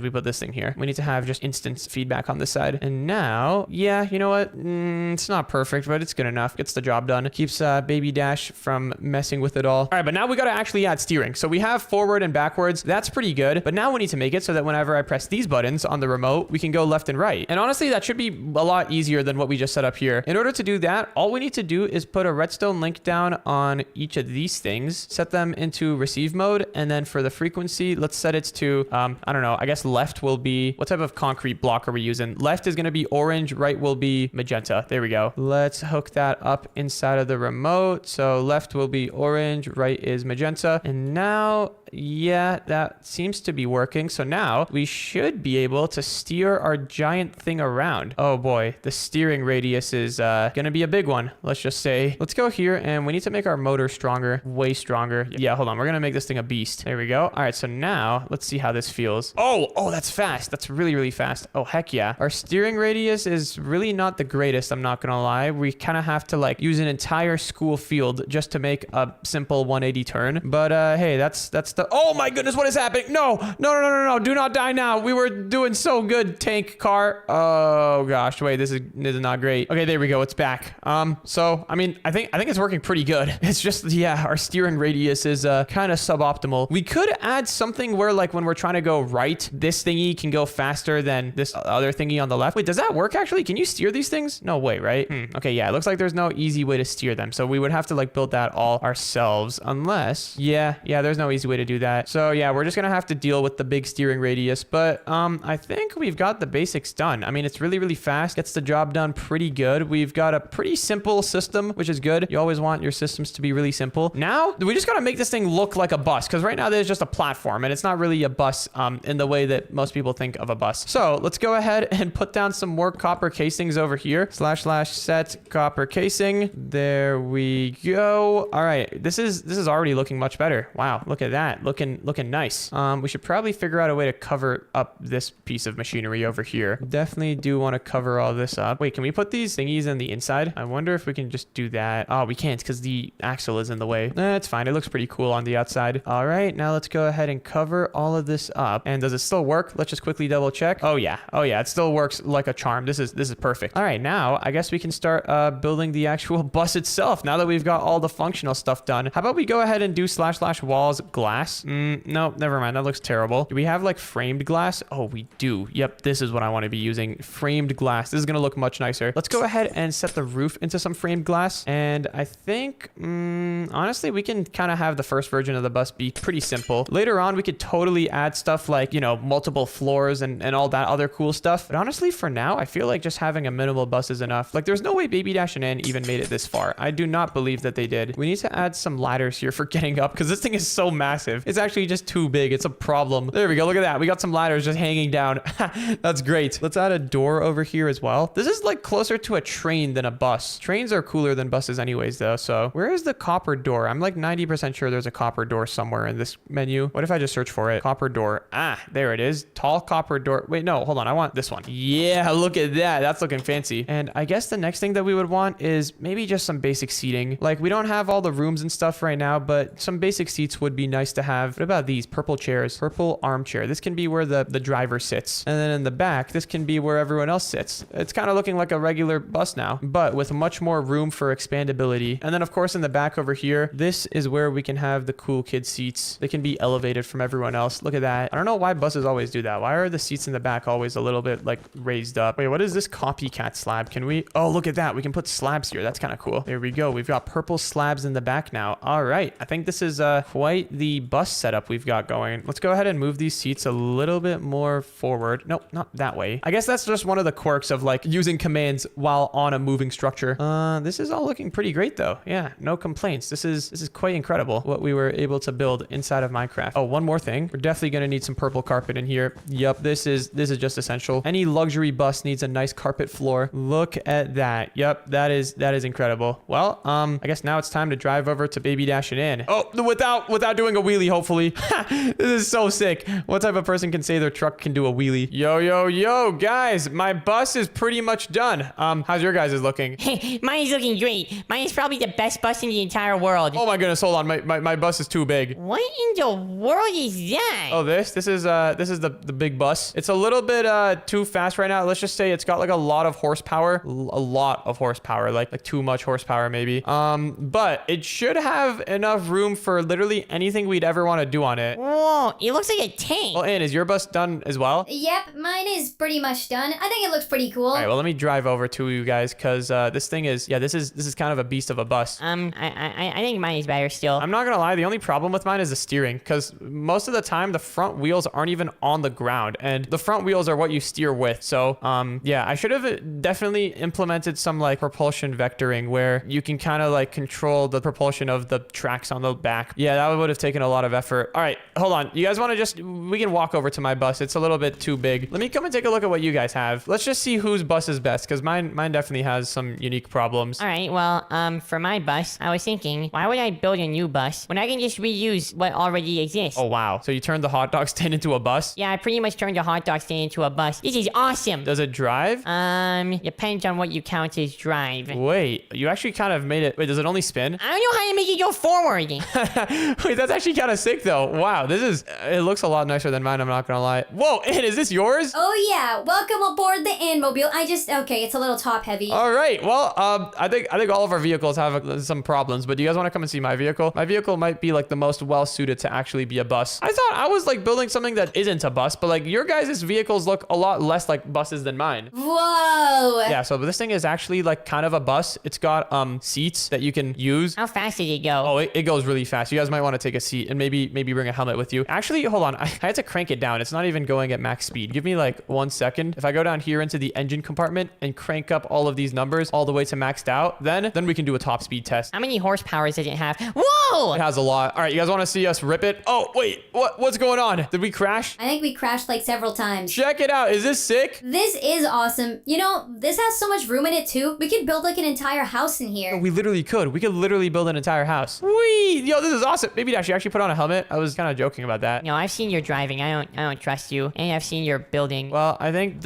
we put this thing here. We need to have just instant feedback on this side. And now, yeah, you know what? It's not perfect, but it's good enough. Gets the job done. Keeps Baby Dash from messing with it all. All right, but now we got to actually add steering. So we have forward and backwards. That's pretty good. But now we need to make it so that whenever I press these buttons on the remote, we can go left and right. And honestly, that should be a lot easier than what we just set up here. In order to do that, all we need to do is put a redstone link down on each of these things, set them into receive mode, and then for the frequency, let's set it to, I don't know, I guess left will be, what type of concrete block are we using? Left is going to be orange, right will be magenta. There we go. Let's hook that up inside of the remote. So left will be orange, right is magenta. And now Yeah, that seems to be working. So now we should be able to steer our giant thing around. Oh boy, the steering radius is gonna be a big one. Let's just say, let's go here and we need to make our motor stronger, way stronger. Yeah, hold on. We're gonna make this thing a beast. There we go. All right, so now let's see how this feels. Oh, that's fast. That's really, really fast. Oh, heck yeah. Our steering radius is really not the greatest, I'm not gonna lie. We kind of have to like use an entire school field just to make a simple 180 turn. But hey, that's the, oh my goodness, what is happening? No, do not die now. We were doing so good, tank car. Oh gosh, wait, this is not great. Okay, there we go, it's back. So I mean, I think it's working pretty good. It's just, yeah, our steering radius is kind of suboptimal. We could add something where like when we're trying to go right, this thingy can go faster than this other thingy on the left. Wait, does that work actually? Can you steer these things? No way, right? Okay, yeah, it looks like there's no easy way to steer them. So we would have to like build that all ourselves unless, yeah, there's no easy way to do that. So yeah, we're just gonna have to deal with the big steering radius. But I think we've got the basics done. I mean, it's really, really fast, gets the job done pretty good. We've got a pretty simple system, which is good. You always want your systems to be really simple. Now, we just gotta make this thing look like a bus, because right now there's just a platform and it's not really a bus in the way that most people think of a bus. So let's go ahead and put down some more copper casings over here. / set copper casing. There we go. All right, this is already looking much better. Wow, look at that, looking nice. We should probably figure out a way to cover up this piece of machinery over here. Definitely do want to cover all this up. Wait, can we put these thingies in the inside? I wonder if we can just do that. Oh, we can't because the axle is in the way. It's fine. It looks pretty cool on the outside. All right, now let's go ahead and cover all of this up. And does it still work? Let's just quickly double check. Oh yeah, it still works like a charm. This is perfect. All right, now I guess we can start building the actual bus itself. Now that we've got all the functional stuff done, how about we go ahead and do / walls glass? No, never mind. That looks terrible. Do we have like framed glass? Oh, we do. Yep, this is what I want to be using. Framed glass. This is gonna look much nicer. Let's go ahead and set the roof into some framed glass. And I think, honestly, we can kind of have the first version of the bus be pretty simple. Later on, we could totally add stuff like, you know, multiple floors and all that other cool stuff. But honestly, for now, I feel like just having a minimal bus is enough. Like, there's no way Baby Dash and N even made it this far. I do not believe that they did. We need to add some ladders here for getting up because this thing is so massive. It's actually just too big. It's a problem. There we go. Look at that. We got some ladders just hanging down. That's great. Let's add a door over here as well. This is like closer to a train than a bus. Trains are cooler than buses anyways, though. So where is the copper door? I'm like 90% sure there's a copper door somewhere in this menu. What if I just search for it? Copper door. Ah, there it is. Tall copper door. Wait, no, hold on. I want this one. Yeah, look at that. That's looking fancy. And I guess the next thing that we would want is maybe just some basic seating. Like, we don't have all the rooms and stuff right now, but some basic seats would be nice to have. What about these purple chairs? Purple armchair. This can be where the driver sits. And then in the back, this can be where everyone else sits. It's kind of looking like a regular bus now, but with much more room for expandability. And then of course in the back over here, this is where we can have the cool kid seats. They can be elevated from everyone else. Look at that. I don't know why buses always do that. Why are the seats in the back always a little bit like raised up? Wait, what is this copycat slab? Can we, oh, look at that. We can put slabs here. That's kind of cool. There we go. We've got purple slabs in the back now. All right. I think this is quite the bus setup we've got going. Let's go ahead and move these seats a little bit more forward. Nope, not that way. I guess that's just one of the quirks of like using commands while on a moving structure. This is all looking pretty great though. Yeah, no complaints. This is quite incredible what we were able to build inside of Minecraft. Oh, one more thing. We're definitely going to need some purple carpet in here. Yep, this is just essential. Any luxury bus needs a nice carpet floor. Look at that. Yep, that is incredible. Well, I guess now it's time to drive over to Baby Dash and in. Oh, without doing a wheelie, hopefully. This is so sick. What type of person can say their truck can do a wheelie? Yo, guys, my bus is pretty much done. How's your guys' looking? Mine is looking great. Mine is probably the best bus in the entire world. Oh my goodness, hold on. My bus is too big. What in the world is that? Oh, this is the big bus. It's a little bit too fast right now. Let's just say it's got like a lot of horsepower. A lot of horsepower, like too much horsepower maybe. But it should have enough room for literally anything we'd ever want to do on it. Whoa, it looks like a tank. Well, Ann, is your bus done as well? Yep, mine is pretty much done. I think it looks pretty cool. All right, well, let me drive over to you guys because this thing is, yeah, this is kind of a beast of a bus. I think mine is better still. I'm not gonna lie, the only problem with mine is the steering because most of the time the front wheels aren't even on the ground and the front wheels are what you steer with. So, yeah, I should have definitely implemented some like propulsion vectoring where you can kind of like control the propulsion of the tracks on the back. Yeah, that would have taken a lot lot of effort. All right, hold on. You guys want to we can walk over to my bus. It's a little bit too big. Let me come and take a look at what you guys have. Let's just see whose bus is best, because mine definitely has some unique problems. All right, well, for my bus, I was thinking, why would I build a new bus when I can just reuse what already exists? Oh, wow. So you turned the hot dog stand into a bus? Yeah, I pretty much turned a hot dog stand into a bus. This is awesome. Does it drive? Depends on what you count as drive. Wait, you actually kind of made it. Wait, does it only spin? I don't know how to make it go forward. Wait, that's actually kind of sick, though. Wow, it looks a lot nicer than mine, I'm not gonna lie. Whoa, Ann, is this yours? Oh yeah, welcome aboard the Anmobile. Okay, it's a little top heavy. All right, well, I think all of our vehicles have some problems, but do you guys want to come and see my vehicle? My vehicle might be like the most well-suited to actually be a bus. I thought I was like building something that isn't a bus, but like your guys' vehicles look a lot less like buses than mine. Whoa. Yeah, so this thing is actually like kind of a bus. It's got seats that you can use. How fast did it go? Oh, it goes really fast. You guys might want to take a seat and maybe bring a helmet with you. Actually, hold on. I had to crank it down. It's not even going at max speed. Give me like 1 second. If I go down here into the engine compartment and crank up all of these numbers all the way to maxed out, then we can do a top speed test. How many horsepower does it have? Whoa! It has a lot. All right, you guys want to see us rip it? Oh, wait. What's going on? Did we crash? I think we crashed like several times. Check it out. Is this sick? This is awesome. You know, this has so much room in it too. We could build like an entire house in here. We literally could. We could literally build an entire house. Whee! Yo, this is awesome. Maybe I should actually put on a helmet. I was kind of joking about that. No, I've seen your driving. I don't trust you. And I've seen your building. Well, I think,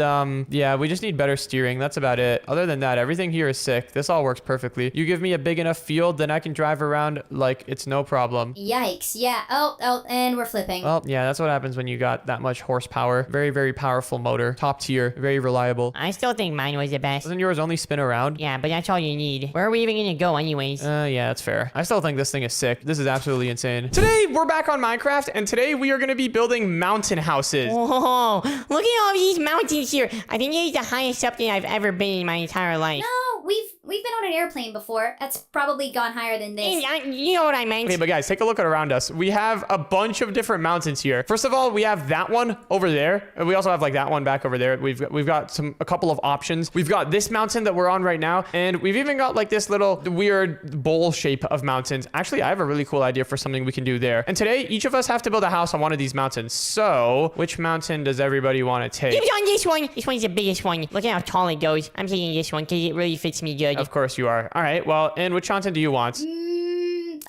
yeah, we just need better steering. That's about it. Other than that, everything here is sick. This all works perfectly. You give me a big enough field, then I can drive around like it's no problem. Yikes. Yeah. Oh, and we're flipping. Well, yeah, that's what happens when you got that much horsepower. Very, very powerful motor. Top tier. Very reliable. I still think mine was the best. Doesn't yours only spin around? Yeah, but that's all you need. Where are we even gonna go anyways? Yeah, that's fair. I still think this thing is sick. This is absolutely insane. Today, we're back on Minecraft, and today we are going to be building mountain houses. Whoa, look at all these mountains here. I think it is the highest something I've ever been in my entire life. No, we've been on an airplane before. That's probably gone higher than this. You know what I meant. Okay, but guys, take a look at around us. We have a bunch of different mountains here. First of all, we have that one over there. And we also have like that one back over there. We've got a couple of options. We've got this mountain that we're on right now, and we've even got like this little weird bowl shape of mountains. Actually, I have a really cool idea for something we can do there. And today, each of us have to build a house on one of these mountains. So, which mountain does everybody want to take? Give me on this one. This one's the biggest one. Look at how tall it goes. I'm taking this one because it really fits me good. Of course you are. All right, well, and which mountain do you want?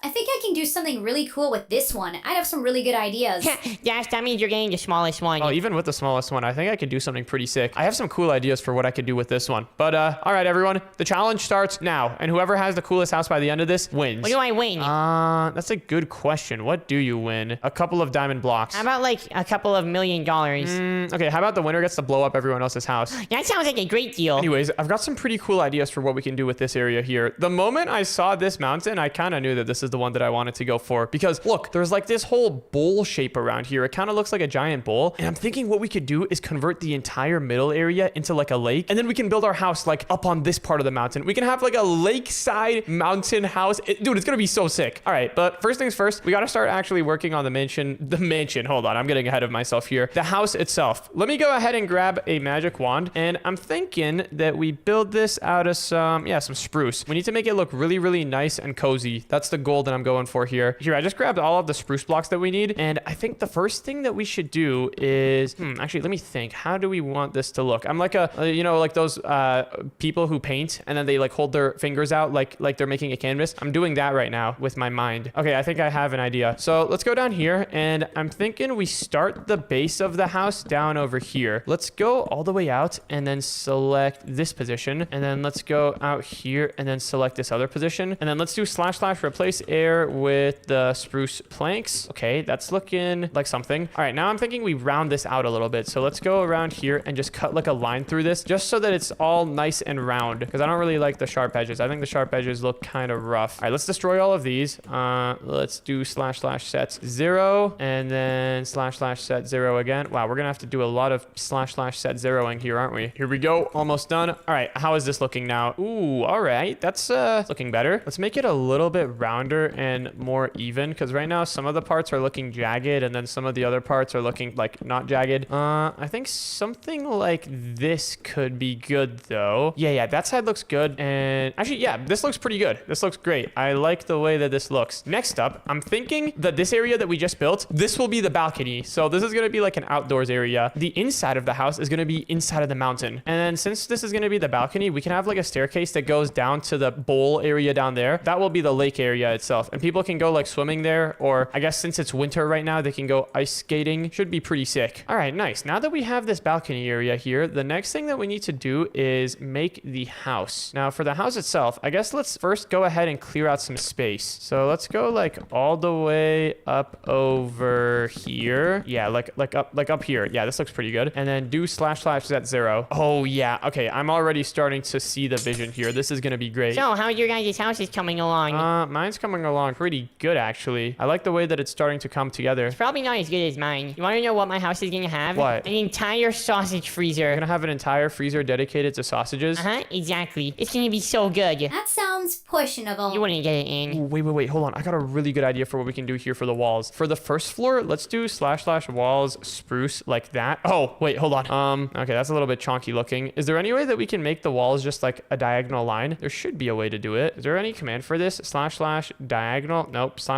I think I can do something really cool with this one. I have some really good ideas. Yes, that means you're getting the smallest one. Oh, even with the smallest one, I think I could do something pretty sick. I have some cool ideas for what I could do with this one. But, all right, everyone. The challenge starts now. And whoever has the coolest house by the end of this wins. What do I win? That's a good question. What do you win? A couple of diamond blocks. How about like a couple of $1 million? Okay, how about the winner gets to blow up everyone else's house? That sounds like a great deal. Anyways, I've got some pretty cool ideas for what we can do with this area here. The moment I saw this mountain, I kind of knew that this is the one that I wanted to go for, because look, there's like this whole bowl shape around here. It kind of looks like a giant bowl, and I'm thinking what we could do is convert the entire middle area into like a lake, and then we can build our house like up on this part of the mountain. We can have like a lakeside mountain house. Dude, it's gonna be so sick. All right, but first things first, we gotta start actually working on the mansion. Hold on, I'm getting ahead of myself here. The house itself. Let me go ahead and grab a magic wand, and I'm thinking that we build this out of some spruce. We need to make it look really, really nice and cozy. That's the goal that I'm going for here. Here, I just grabbed all of the spruce blocks that we need, and I think the first thing that we should do is, actually, let me think. How do we want this to look? I'm like like those people who paint, and then they like hold their fingers out like they're making a canvas. I'm doing that right now with my mind. Okay, I think I have an idea. So let's go down here, and I'm thinking we start the base of the house down over here. Let's go all the way out, and then select this position, and then let's go out here, and then select this other position, and then let's do / replace air with the spruce planks. Okay, that's looking like something. All right, now I'm thinking we round this out a little bit. So let's go around here and just cut like a line through this, just so that it's all nice and round, because I don't really like the sharp edges. I think the sharp edges look kind of rough. All right, let's destroy all of these. Let's do / set 0, and then / set 0 again. Wow, we're gonna have to do a lot of / set 0ing here, aren't we? Here we go, almost done. All right, how is this looking now? Ooh, all right, that's looking better. Let's make it a little bit rounder and in more even, because right now some of the parts are looking jagged and then some of the other parts are looking like not jagged. I think something like this could be good though. Yeah, that side looks good. And actually, yeah, this looks pretty good. This looks great. I like the way that this looks. Next up, I'm thinking that this area that we just built, this will be the balcony. So this is going to be like an outdoors area. The inside of the house is going to be inside of the mountain. And then since this is going to be the balcony, we can have like a staircase that goes down to the bowl area down there. That will be the lake area itself. And people can go like swimming there, or I guess since it's winter right now, they can go ice skating. Should be pretty sick. All right, nice. Now that we have this balcony area here, the next thing that we need to do is make the house. Now for the house itself, I guess let's first go ahead and clear out some space. So let's go like all the way up over here. Yeah, like up here. Yeah, this looks pretty good. And then do / set 0. Oh yeah. Okay, I'm already starting to see the vision here. This is gonna be great. So, how your guys' house is coming along? Mine's coming along pretty good actually. I like the way that it's starting to come together. It's probably not as good as mine. You want to know what my house is gonna have? What? An entire sausage freezer. You're gonna have an entire freezer dedicated to sausages? Exactly. It's gonna be so good. That sounds questionable. You wouldn't get it in. Ooh, wait, hold on. I got a really good idea for what we can do here for the walls. For the first floor, let's do / walls spruce like that. Oh, wait, hold on. Okay, that's a little bit chonky looking. Is there any way that we can make the walls just like a diagonal line? There should be a way to do it. Is there any command for this? / diagonal? Nope. /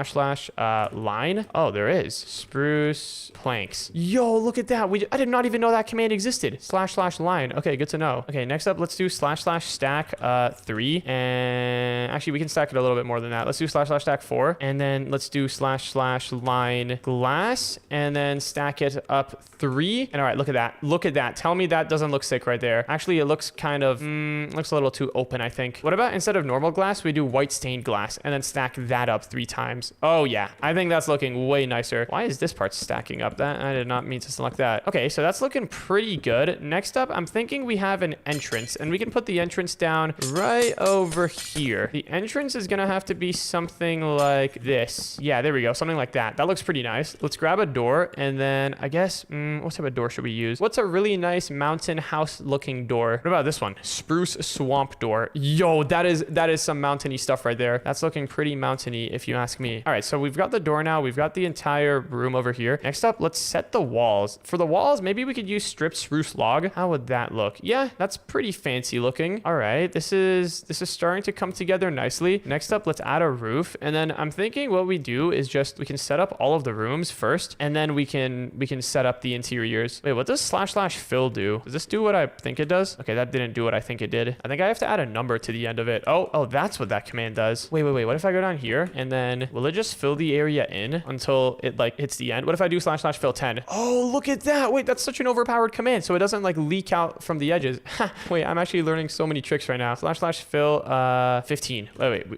line? Oh, there is. Spruce planks. Yo, look at that. I did not even know that command existed. / line. Okay, good to know. Okay, next up, let's do / stack 3. And actually, we can stack it a little bit more than that. Let's do / stack 4. And then let's do / line glass. And then stack it up 3. And all right, look at that. Look at that. Tell me that doesn't look sick right there. Actually, it looks kind of, looks a little too open, I think. What about instead of normal glass, we do white stained glass and then stack that up 3 times. Oh yeah, I think that's looking way nicer. Why is this part stacking up? That I did not mean to select that. Okay, so that's looking pretty good. Next up, I'm thinking we have an entrance and we can put the entrance down right over here. The entrance is gonna have to be something like this. Yeah, there we go. Something like that. That looks pretty nice. Let's grab a door and then I guess, what type of door should we use? What's a really nice mountain house looking door? What about this one? Spruce swamp door. Yo, that is some mountainy stuff right there. That's looking pretty mountainy if you ask me. All right, so we've got the door now. We've got the entire room over here. Next up, let's set the walls. For the walls, maybe we could use stripped spruce log. How would that look? Yeah, that's pretty fancy looking. All right, this is starting to come together nicely. Next up, let's add a roof. And then I'm thinking what we do is just we can set up all of the rooms first, and then we can set up the interiors. Wait, what does / fill do? Does this do what I think it does? Okay, that didn't do what I think it did. I think I have to add a number to the end of it. Oh, that's what that command does. Wait. What if I go down here and then will it just fill the area in until it like hits the end? What if I do / fill 10? Oh, look at that. Wait, that's such an overpowered command. So it doesn't like leak out from the edges. Wait, I'm actually learning so many tricks right now. / fill 15.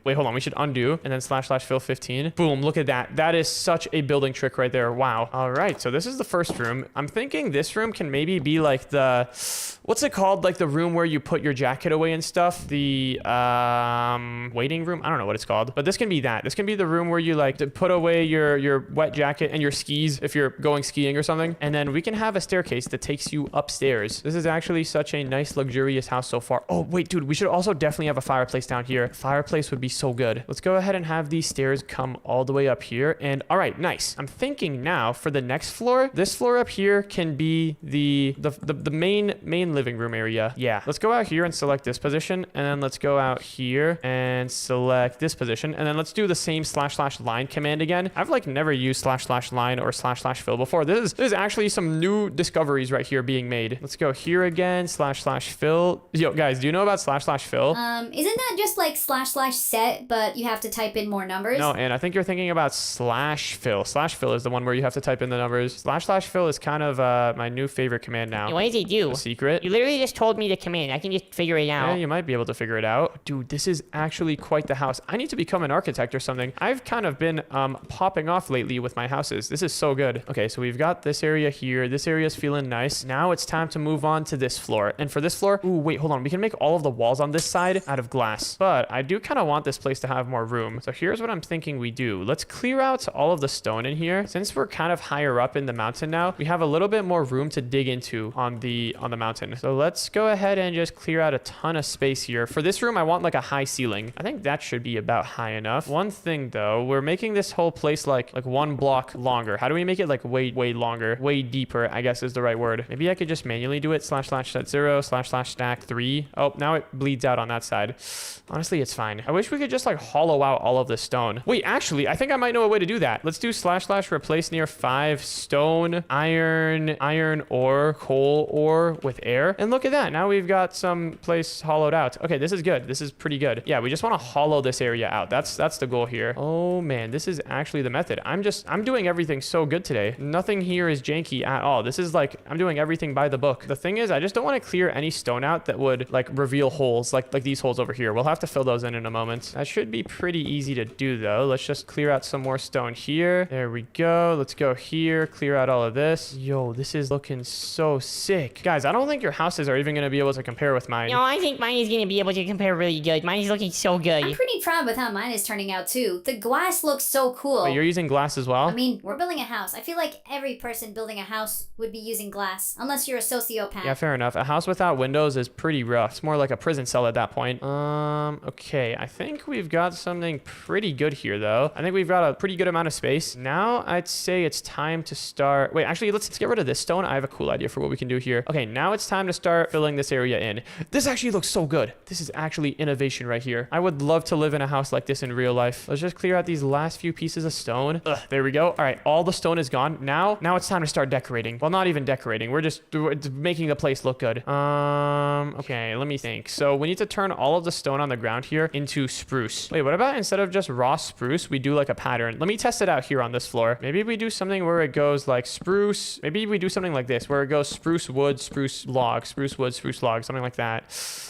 Wait, hold on. We should undo and then / fill 15. Boom, look at that. That is such a building trick right there. Wow. All right, so this is the first room. I'm thinking this room can maybe be like the, what's it called? Like the room where you put your jacket away and stuff. The waiting room. I don't know what it's called, but this can be that. This can be the room where you like to put away your wet jacket and your skis if you're going skiing or something. And then we can have a staircase that takes you upstairs. This is actually such a nice luxurious house so far. Oh wait, dude, we should also definitely have a fireplace down here. A fireplace would be so good. Let's go ahead and have these stairs come all the way up here. And all right, nice. I'm thinking now for the next floor, this floor up here can be the main living room area. Yeah, let's go out here and select this position, and then let's go out here and select this position, and then let's do the same / line command again. I've like never used / line or / fill before. This is actually some new discoveries right here being made. Let's go here again, / fill. Yo, guys, do you know about / fill? Isn't that just like / set, but you have to type in more numbers? No, and I think you're thinking about / fill. / fill is the one where you have to type in the numbers. / fill is kind of my new favorite command now. Hey, what does it do? A secret. You literally just told me the command. I can just figure it out. Yeah, you might be able to figure it out. Dude, this is actually quite the house. I need to become an architect or something. I've kind of been popping off lately with my houses. This is so good. Okay, so we've got this area here. This area is feeling nice. Now it's time to move on to this floor. And for this floor, ooh, wait, hold on. We can make all of the walls on this side out of glass. But I do kind of want this place to have more room. So here's what I'm thinking we do. Let's clear out all of the stone in here. Since we're kind of higher up in the mountain now, we have a little bit more room to dig into on the mountain. So let's go ahead and just clear out a ton of space here. For this room, I want like a high ceiling. I think that should be about high enough. One thing though. We're making this whole place like 1 block longer. How do we make it like way longer, way deeper, I guess is the right word. Maybe I could just manually do it. //set0//stack3. Oh, now it bleeds out on that side. Honestly, it's fine. I wish we could just like hollow out all of the stone. Wait, actually, I think I might know a way to do that. Let's do / replace near 5 stone, iron ore, coal ore with air. And look at that. Now we've got some place hollowed out. Okay, this is good. This is pretty good. Yeah, we just want to hollow this area out. That's the goal here. Oh man, this is actually the method. I'm doing everything so good today. Nothing here is janky at all. This is like, I'm doing everything by the book. The thing is, I just don't want to clear any stone out that would like reveal holes like these holes over here. We'll have to fill those in a moment. That should be pretty easy to do though. Let's just clear out some more stone here. There we go. Let's go here, clear out all of this. Yo, this is looking so sick. Guys, I don't think your houses are even going to be able to compare with mine. No, I think mine is gonna be able to compare really good. Mine is looking so good. I'm pretty proud with how mine is turning out too. The glass looks so cool. Wait, you're using glass as well? I mean, we're building a house. I feel like every person building a house would be using glass, unless you're a sociopath. Yeah, fair enough. A house without windows is pretty rough. It's more like a prison cell at that point. Okay. I think we've got something pretty good here, though. I think we've got a pretty good amount of space. Now, I'd say it's time to start... Wait, actually, let's get rid of this stone. I have a cool idea for what we can do here. Okay, now it's time to start filling this area in. This actually looks so good. This is actually innovation right here. I would love to live in a house like this in real life. Let's just clear out these last few pieces of stone. There we go. All right, all the stone is gone. Now it's time to start decorating. Well, not even decorating. We're just making the place look good. Okay, let me think. So we need to turn all of the stone on the ground here into spruce. Wait, what about instead of just raw spruce, we do like a pattern? Let me test it out here on this floor. Maybe we do something where it goes like spruce. Maybe we do something like this, where it goes spruce wood, spruce log, spruce wood, spruce log, something like that.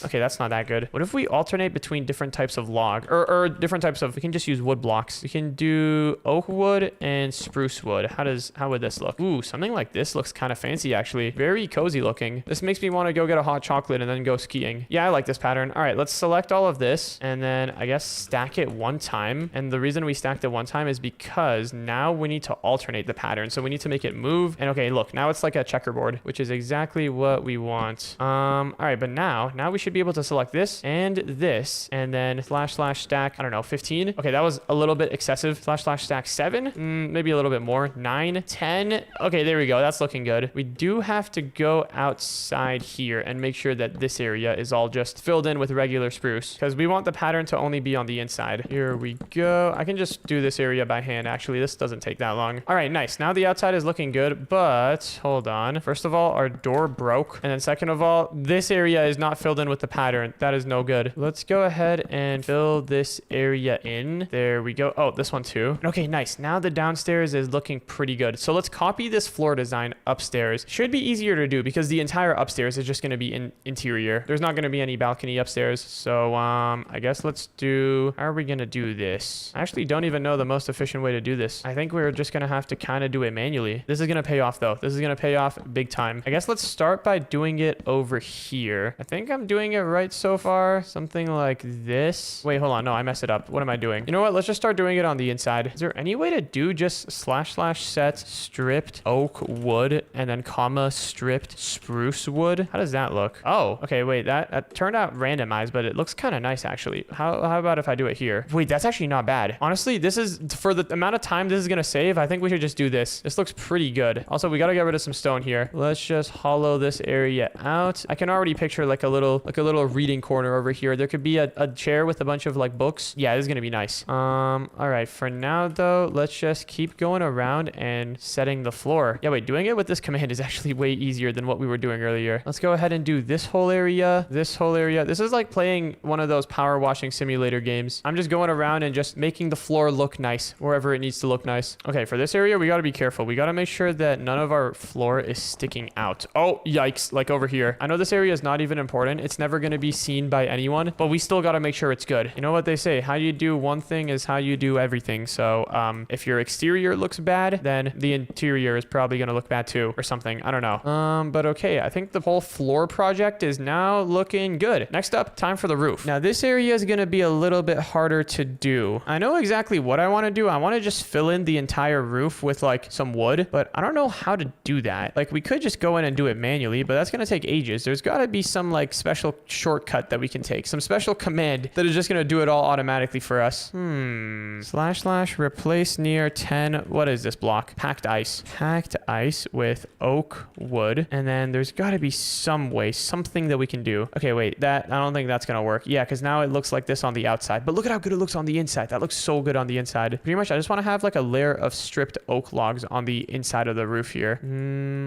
Okay, that's not that good. What if we alternate between different types of log or different types of, we can just use wood blocks. We can do oak wood and spruce wood. How would this look? Ooh, something like this looks kind of fancy actually. Very cozy looking. This makes me want to go get a hot chocolate and then go skiing. Yeah, I like this pattern. All right, let's select all of this and then I guess stack it one time. And the reason we stacked it one time is because now we need to alternate the pattern. So we need to make it move. And okay, look, now it's like a checkerboard, which is exactly what we want. All right, but now we should be able to select this and then / stack, I don't know, 15. Okay, that was a little bit excessive. / stack 7, maybe a little bit more. 9, 10. Okay, there we go. That's looking good. We do have to go outside here and make sure that this area is all just filled in with regular spruce because we want the pattern to only be on the inside. Here we go. I can just do this area by hand. Actually, this doesn't take that long. All right, nice. Now the outside is looking good, but hold on. First of all, our door broke. And then second of all, this area is not filled in with the pattern. That is no good. Let's go ahead and fill this area in. There we go. Oh, this one too. Okay, nice. Now the downstairs is looking pretty good. So let's copy this floor design upstairs. Should be easier to do because the entire upstairs is just going to be interior. There's not going to be any balcony upstairs. So I guess let's do, how are we going to do this? I actually don't even know the most efficient way to do this. I think we're just going to have to kind of do it manually. This is going to pay off though. This is going to pay off big time. I guess let's start by doing it over here. I think I'm doing it right so far. Something like this. Wait, hold on. No, I messed it up. What am I doing? You know what? Let's just start doing it on the inside. Is there any way to do just / set stripped oak wood and then comma stripped spruce wood? How does that look? Oh, okay. Wait, that turned out randomized, but it looks kind of nice actually. How about if I do it here? Wait, that's actually not bad. Honestly, this is for the amount of time this is going to save. I think we should just do this. This looks pretty good. Also, we got to get rid of some stone here. Let's just hollow this area out. I can already picture like a little reading corner over here. There could be a chair with a bunch of like books. Yeah, this is going to be nice. All right. For now though, let's just keep going around and setting the floor. Yeah, wait, doing it with this command is actually way easier than what we were doing earlier. Let's go ahead and do this whole area, this whole area. This is like playing one of those power washing simulator games. I'm just going around and just making the floor look nice wherever it needs to look nice. Okay, for this area, we got to be careful. We got to make sure that none of our floor is sticking out. Oh, yikes, like over here. I know this area is not even important. It's never going to be seen by anyone, but we still got to make sure it's good. You know what they say? How you do one thing is how you do everything. So if your exterior looks bad, then the interior is probably going to look bad too or something. I don't know. But okay, I think the whole floor project is now looking good. Next up, time for the roof. Now this area is going to be a little bit harder to do. I know exactly what I want to do. I want to just fill in the entire roof with like some wood, but I don't know how to do that. Like we could just go in and do it manually, but that's going to take ages. There's got to be some like special shortcut that we can take, some special command that is just going to do it all automatically for us. Slash replace near 10. What is this block? Packed ice. Packed ice with oak wood. And then there's got to be some way, something that we can do. Okay, wait, I don't think that's going to work. Yeah, because now it looks like this on the outside. But look at how good it looks on the inside. That looks so good on the inside. Pretty much, I just want to have like a layer of stripped oak logs on the inside of the roof here.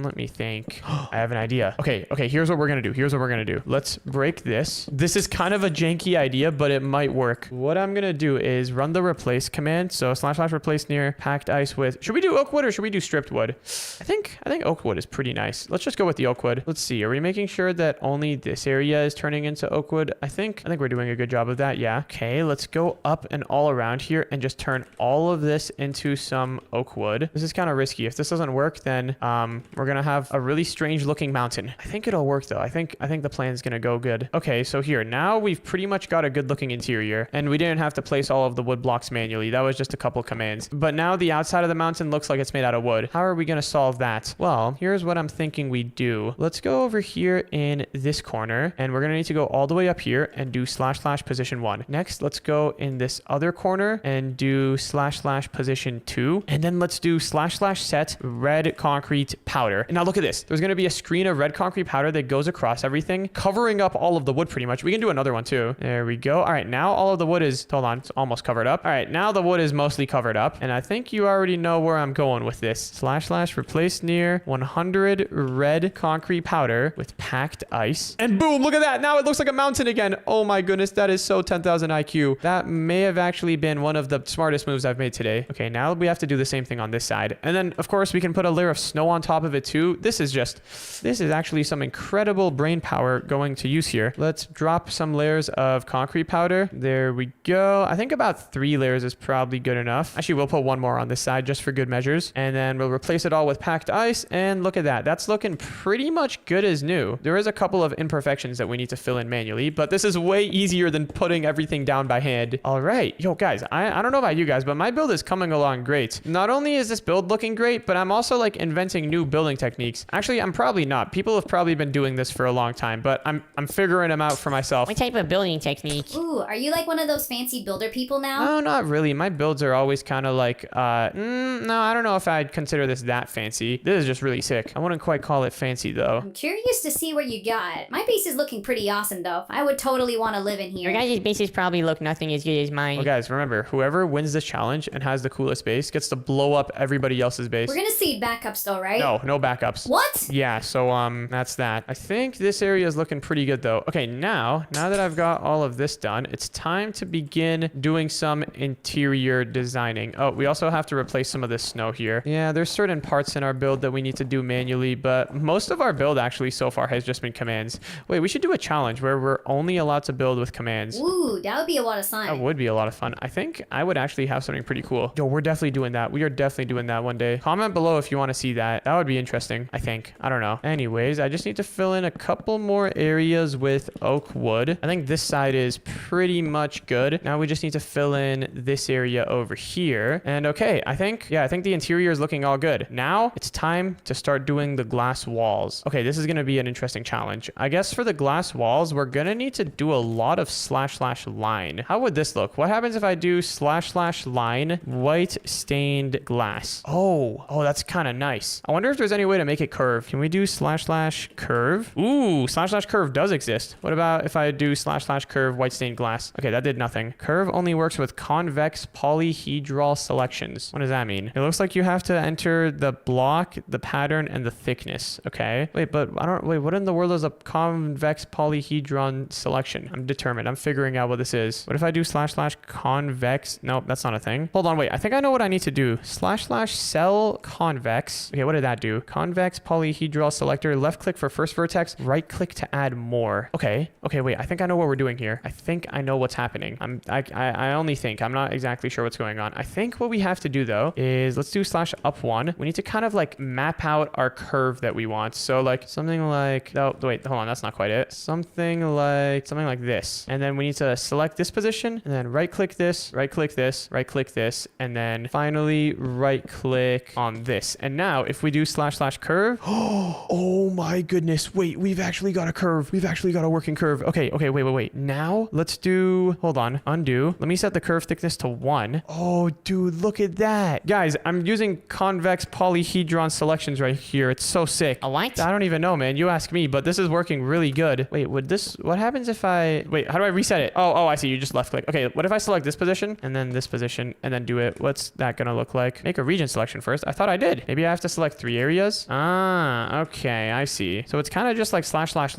Let me think. I have an idea. Okay, here's what we're going to do. Let's break this. This is kind of a janky idea, but it might work. What I'm going to do is run the replace command. So slash replace near packed ice with, should we do oak wood or should we do stripped wood? I think oak wood is pretty nice. Let's just go with the oak wood. Let's see. Are we making sure that only this area is turning into oak wood? I think we're doing a good job of that. Yeah. Okay, let's go up and all around here and just turn all of this into some oak wood. This is kind of risky. If this doesn't work, then we're gonna have a really strange looking mountain. I think it'll work though. I think the plan's gonna go good. Okay, so here now we've pretty much got a good looking interior, and we didn't have to place all of the wood blocks manually. That was just a couple commands. But now the outside of the mountain looks like it's made out of wood. How are we gonna solve that? Well, here's what I'm thinking we do. Let's go over here in this corner, and we're gonna need to go all the way up here and do slash position 1. Next, let's go in this other corner and do slash position 2, and then let's do slash set red concrete powder. And now look at this. There's gonna be a screen of red concrete powder that goes across everything, covering up all of the wood pretty much. We can do another one too. There we go. All right, now all of the wood is, hold on, it's almost covered up. All right, now the wood is mostly covered up, and I think you already know where I'm going with this. Slash replace near 100 red concrete powder with packed ice, and boom, look at that. Now it looks like a mountain again. Oh my goodness, that is so 10,000 IQ. That may have actually been one of the smartest moves I've made today. Okay, now we have to do the same thing on this side, and then of course we can put a layer of snow on top of it too. This is actually some incredible brain power going to use here. Let's drop some layers of concrete powder. There we go. I think about 3 layers is probably good enough. Actually, we'll put one more on this side just for good measures, and then we'll replace it all with packed ice, and look at that. That's looking pretty much good as new. There is a couple of imperfections that we need to fill in manually, but this is way easier than putting everything down by hand. All right. Yo, guys, I don't know about you guys, but my build is coming along great. Not only is this build looking great, but I'm also like inventing new building techniques. Actually, I'm probably not. People have probably been doing this for a long time, but I'm figuring them out for myself. What type of building technique? Ooh, are you like one of those fancy builder people now? No, not really. My builds are always kind of like, no, I don't know if I'd consider this that fancy. This is just really sick. I wouldn't quite call it fancy though. I'm curious to see what you got. My base is looking pretty awesome though. I would totally want to live in here. Your guys' bases probably look nothing as good as mine. Well, guys, remember, whoever wins this challenge and has the coolest base gets to blow up everybody else's base. We're gonna see backups though, right? No backups. What? Yeah, so that's that. I think this area is looking pretty good though. Okay, now that I've got all of this done, it's time to begin doing some interior designing. Oh, we also have to replace some of this snow here. Yeah, there's certain parts in our build that we need to do manually, but most of our build actually so far has just been commands. Wait, we should do a challenge where we're only allowed to build with commands. Ooh, that would be a lot of fun. That would be a lot of fun. I think I would actually have something pretty cool. Yo, we're definitely doing that. We are definitely doing that one day. Comment below if you want to see that. That would be interesting, I think. I don't know. Anyways, I just need to fill in a couple more areas with oak wood. I think this side is pretty much good. Now we just need to fill in this area over here. And okay, I think the interior is looking all good. Now it's time to start doing the glass walls. Okay, this is going to be an interesting challenge. I guess for the glass walls, we're going to need to do a lot of slash line. How would this look? What happens if I do slash line white stained glass? Oh, that's kind of nice. I wonder if there's any way to make it curve. Can we do slash curve? Ooh, slash curve does exist. What about if I do slash curve white stained glass? Okay, that did nothing. Curve only works with convex polyhedral selections. What does that mean? It looks like you have to enter the block, the pattern, and the thickness. Okay. Wait, but what in the world is a convex polyhedron selection? I'm determined. I'm figuring out what this is. What if I do slash convex? Nope, that's not a thing. Hold on, wait. I think I know what I need to do. Slash cell convex. Okay, what did that do? Convex polyhedral selector. Left click for first vertex. Right click to add more. Okay, wait. I think I know what we're doing here. I think I know what's happening. I only think. I'm not exactly sure what's going on. I think what we have to do though is let's do slash up one. We need to kind of like map out our curve that we want. So like something like, oh wait, hold on, that's not quite it. Something like this. And then we need to select this position and then right click this, right click this, right click this, and then finally right click on this. And now if we do slash curve, oh my goodness, wait, we've actually got a curve. We've actually got a working curve. Okay, wait. Now let's do, hold on, undo. Let me set the curve thickness to 1. Oh, dude, look at that. Guys, I'm using convex polyhedron selections right here. It's so sick. A what? I don't even know, man. You ask me, but this is working really good. Wait, what happens if wait, how do I reset it? Oh, I see. You just left click. Okay, what if I select this position and then this position and then do it? What's that gonna look like? Make a region selection first. I thought I did. Maybe I have to select 3 areas. Ah, okay, I see. So it's kind of just like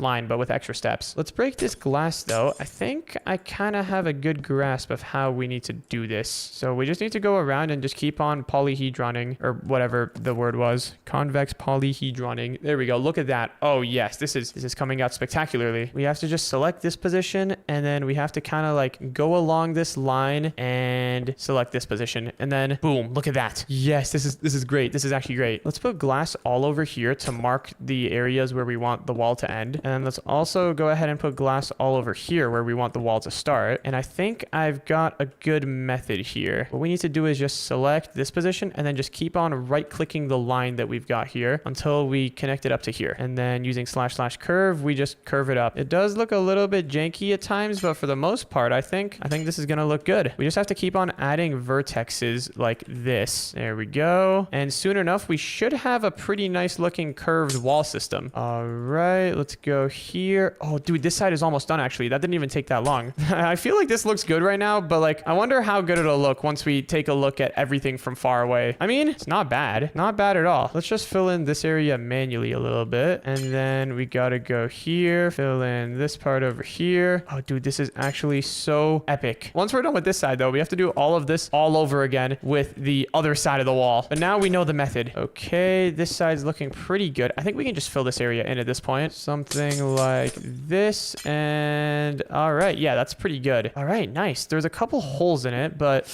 / line, but with extra steps. Let's break this glass though. I think I kind of have a good grasp of how we need to do this. So we just need to go around and just keep on polyhedroning, or whatever the word was. Convex polyhedroning. There we go. Look at that. Oh yes, this is coming out spectacularly. We have to just select this position, and then we have to kind of like go along this line and select this position, and then boom, look at that. Yes, this is great. This is actually great. Let's put glass all over here to mark the areas where we want the wall to end, and let's also go ahead and put glass all over here where we want the wall to start. And I think I've got a good method here. What we need to do is just select this position and then just keep on right clicking the line that we've got here until we connect it up to here, and then using / curve, we just curve it up. It does look a little bit janky at times, but for the most part, I think this is gonna look good. We just have to keep on adding vertexes like this. There we go. And soon enough, we should have a pretty nice looking curved wall system. All right, let's go here. Oh, dude, this side is almost done actually. That didn't even take that long. I feel like this looks good right now, but like, I wonder how good it'll look once we take a look at everything from far away. I mean, it's not bad. Not bad at all. Let's just fill in this area manually a little bit. And then we gotta go here, fill in this part over here. Oh, dude, this is actually so epic. Once we're done with this side though, we have to do all of this all over again with the other side of the wall. But now we know the method. Okay, this side's looking pretty good. I think we can just fill this area in at this point. Something like this. And all right, yeah, that's pretty good. All right, nice. There's a couple holes in it, but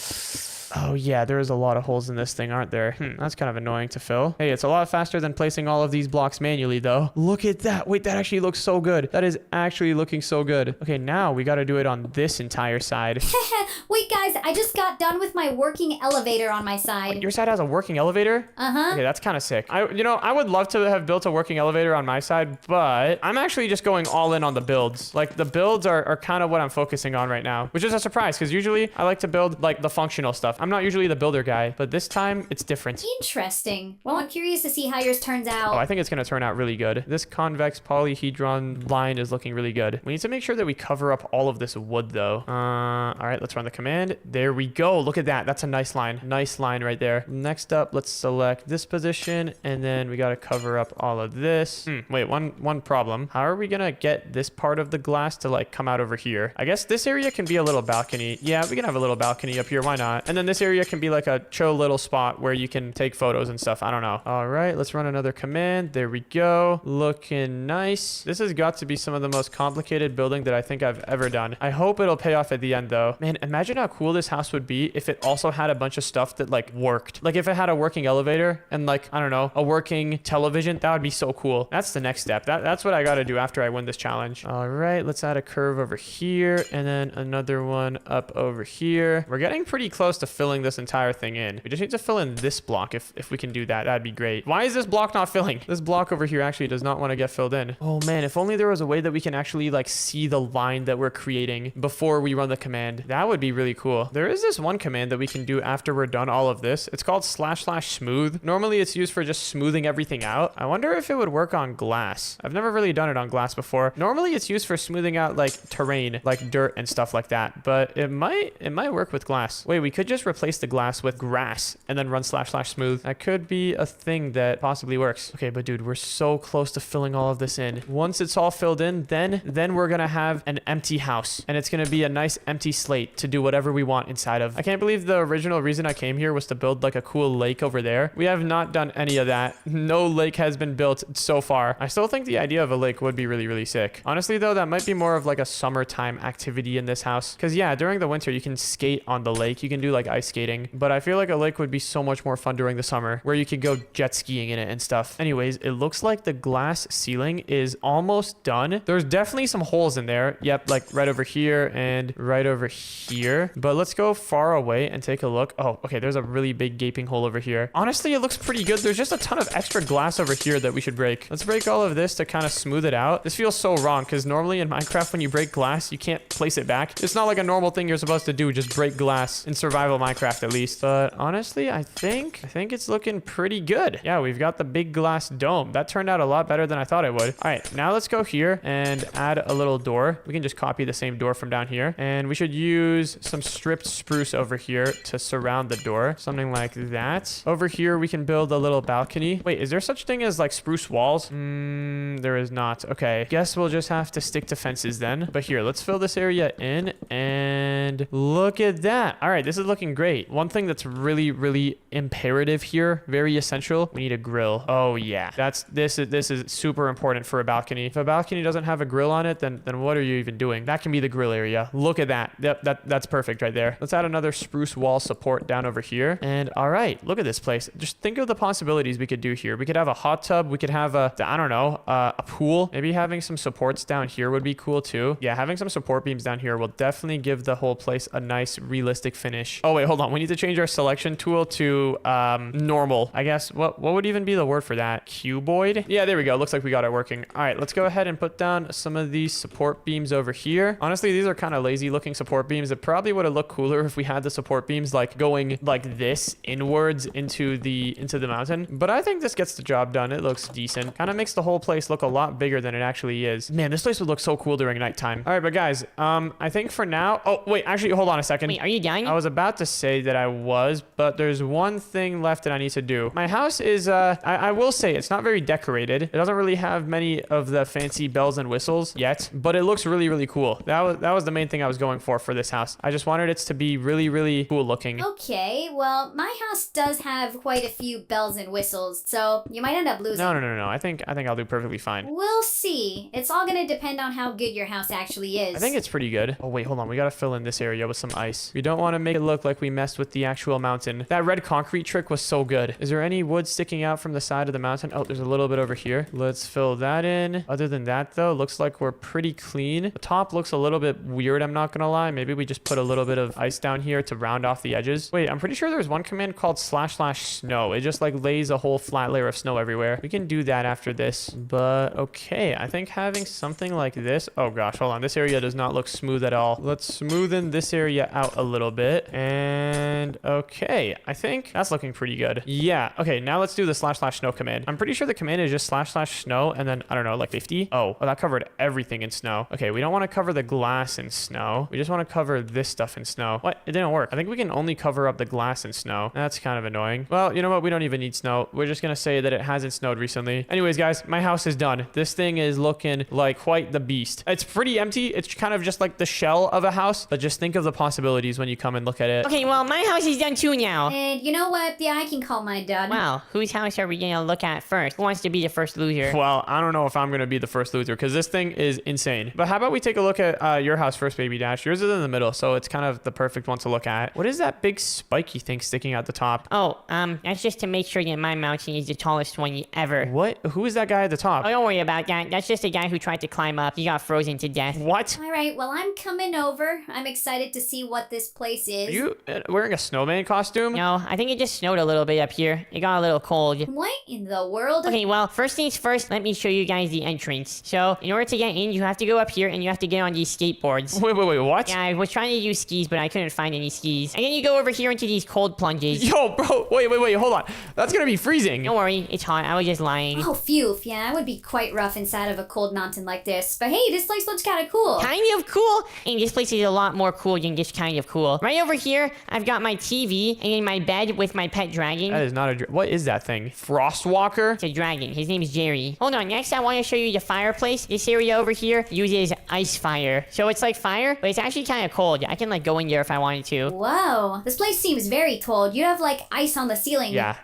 oh yeah, there is a lot of holes in this thing, aren't there? That's kind of annoying to fill. Hey, it's a lot faster than placing all of these blocks manually though. Look at that. Wait, that actually looks so good. That is actually looking so good. Okay, now we got to do it on this entire side. Wait, guys, I just got done with my working elevator on my side. Your side has a working elevator? Uh-huh. Okay, that's kind of sick. I would love to have built a working elevator on my side, but I'm actually just going all in on the builds. Like, the builds are kind of what I'm focusing on right now, which is a surprise because usually I like to build like the functional stuff. I'm not usually the builder guy, but this time it's different. Interesting. Well, I'm curious to see how yours turns out. Oh, I think it's going to turn out really good. This convex polyhedron line is looking really good. We need to make sure that we cover up all of this wood though. All right, let's run the command. There we go. Look at that. That's a nice line. Nice line right there. Next up, let's select this position, and then we got to cover up all of this. Wait, one problem. How are we going to get this part of the glass to like come out over here? I guess this area can be a little balcony. Yeah, we can have a little balcony up here. Why not? And then this area can be like a chill little spot where you can take photos and stuff. I don't know. All right, let's run another command. There we go. Looking nice. This has got to be some of the most complicated building that I think I've ever done. I hope it'll pay off at the end though. Man, imagine how cool this house would be if it also had a bunch of stuff that like worked. Like if it had a working elevator and like, I don't know, a working television. That would be so cool. That's the next step. That's what I got to do after I win this challenge. All right, let's add a curve over here and then another one up over here. We're getting pretty close to filling this entire thing in. We just need to fill in this block. If we can do that, that'd be great. Why is this block not filling? This block over here actually does not want to get filled in. Oh man, if only there was a way that we can actually like see the line that we're creating before we run the command. That would be really cool. There is this one command that we can do after we're done all of this. It's called / smooth. Normally it's used for just smoothing everything out. I wonder if it would work on glass. I've never really done it on glass before. Normally it's used for smoothing out like terrain, like dirt and stuff like that, but it might work with glass. Wait, we could just replace the glass with grass and then run / smooth. That could be a thing that possibly works. Okay, but dude, we're so close to filling all of this in. Once it's all filled in, then we're gonna have an empty house, and it's gonna be a nice empty slate to do whatever we want inside of. I can't believe the original reason I came here was to build like a cool lake over there. We have not done any of that. No lake has been built so far. I still think the idea of a lake would be really, really sick. Honestly though, that might be more of like a summertime activity in this house. Cause yeah, during the winter you can skate on the lake. You can do like ice ice skating, but I feel like a lake would be so much more fun during the summer where you could go jet skiing in it and stuff. Anyways, it looks like the glass ceiling is almost done. There's definitely some holes in there. Yep, like right over here and right over here. But let's go far away and take a look. Oh, okay, there's a really big gaping hole over here. Honestly, it looks pretty good. There's just a ton of extra glass over here that we should break. Let's break all of this to kind of smooth it out. This feels so wrong because normally in Minecraft, when you break glass, you can't place it back. It's not like a normal thing you're supposed to do, just break glass in survival Minecraft at least. But honestly, I think it's looking pretty good. Yeah, we've got the big glass dome. That turned out a lot better than I thought it would. All right, now let's go here and add a little door. We can just copy the same door from down here. And we should use some stripped spruce over here to surround the door. Something like that. Over here, we can build a little balcony. Wait, is there such thing as like spruce walls? There is not. Okay, guess we'll just have to stick to fences then. But here, let's fill this area in and look at that. All right, this is looking great. One thing that's really imperative here, very essential, we need a grill. Oh yeah, this is super important for a balcony. If a balcony doesn't have a grill on it, then what are you even doing? That can be the grill area. Look at that. Yep, that's perfect right there. Let's add another spruce wall support down over here. And all right, look at this place. Just think of the possibilities we could do here. We could have a hot tub. We could have a pool. Maybe having some supports down here would be cool too. Yeah, having some support beams down here will definitely give the whole place a nice realistic finish. Oh wait, hold on. We need to change our selection tool to normal. I guess what would even be the word for that? Cuboid? Yeah, there we go. Looks like we got it working. All right, let's go ahead and put down some of these support beams over here. Honestly, these are kind of lazy looking support beams. It probably would have looked cooler if we had the support beams like going like this inwards into the mountain. But I think this gets the job done. It looks decent. Kind of makes the whole place look a lot bigger than it actually is. Man, this place would look so cool during nighttime. All right, but guys, I think for now. Oh wait, actually, hold on a second. Wait, are you done? I was about to say that I was, but there's one thing left that I need to do. My house is, I will say it's not very decorated. It doesn't really have many of the fancy bells and whistles yet, but it looks really cool. That was the main thing I was going for this house. I just wanted it to be really cool looking. Okay, well, my house does have quite a few bells and whistles, so you might end up losing. No. I think I'll do perfectly fine. We'll see. It's all gonna depend on how good your house actually is. I think it's pretty good. Oh wait, hold on. We gotta fill in this area with some ice. We don't want to make it look like we messed with the actual mountain. That red concrete trick was so good. Is there any wood sticking out from the side of the mountain? Oh, there's a little bit over here. Let's fill that in. Other than that though, looks like we're pretty clean. The top looks a little bit weird, I'm not gonna lie. Maybe we just put a little bit of ice down here to round off the edges. Wait, I'm pretty sure there's one command called //snow. It just like lays a whole flat layer of snow everywhere. We can do that after this, but okay. I think having something like this. Oh gosh, hold on. This area does not look smooth at all. Let's smoothen this area out a little bit. And okay, I think that's looking pretty good. Yeah, okay, now let's do the //snow command. I'm pretty sure the command is just //snow and then, I don't know, like 50. Oh, well, that covered everything in snow. Okay, we don't want to cover the glass in snow. We just want to cover this stuff in snow. What? It didn't work. I think we can only cover up the glass in snow. That's kind of annoying. Well, you know what? We don't even need snow. We're just going to say that it hasn't snowed recently. Anyways, guys, my house is done. This thing is looking like quite the beast. It's pretty empty. It's kind of just like the shell of a house, but just think of the possibilities when you come and look at it. Okay, well, my house is done too now. And you know what? Yeah, I can call mine done. Wow, whose house are we gonna look at first? Who wants to be the first loser? Well, I don't know if I'm going to be the first loser because this thing is insane. But how about we take a look at your house first, Baby Dash? Yours is in the middle, so it's kind of the perfect one to look at. What is that big spiky thing sticking out the top? Oh, that's just to make sure that my mountain is the tallest one ever. What? Who is that guy at the top? Oh, don't worry about that. That's just a guy who tried to climb up. He got frozen to death. What? All right, well, I'm coming over. I'm excited to see what this place is. Are you wearing a snowman costume? No, I think it just snowed a little bit up here. It got a little cold. What in the world? Okay, well, first things first, let me show you guys the entrance. So, in order to get in, you have to go up here and you have to get on these skateboards. Wait, what? Yeah, I was trying to use skis, but I couldn't find any skis. And then you go over here into these cold plunges. Yo, bro, wait, hold on. That's gonna be freezing. Don't worry, it's hot. I was just lying. Oh, phew. Yeah, that would be quite rough inside of a cold mountain like this. But hey, this place looks kind of cool. Kind of cool? And this place is a lot more cool than just kind of cool. Right over here, I've got my TV and in my bed with my pet dragon. That is not a what is that thing? Frostwalker? It's a dragon. His name is Jerry. Hold on, next I want to show you the fireplace. This area over here uses ice fire. So it's like fire, but it's actually kind of cold. I can like go in there if I wanted to. Whoa, this place seems very cold. You have like ice on the ceiling. Yeah,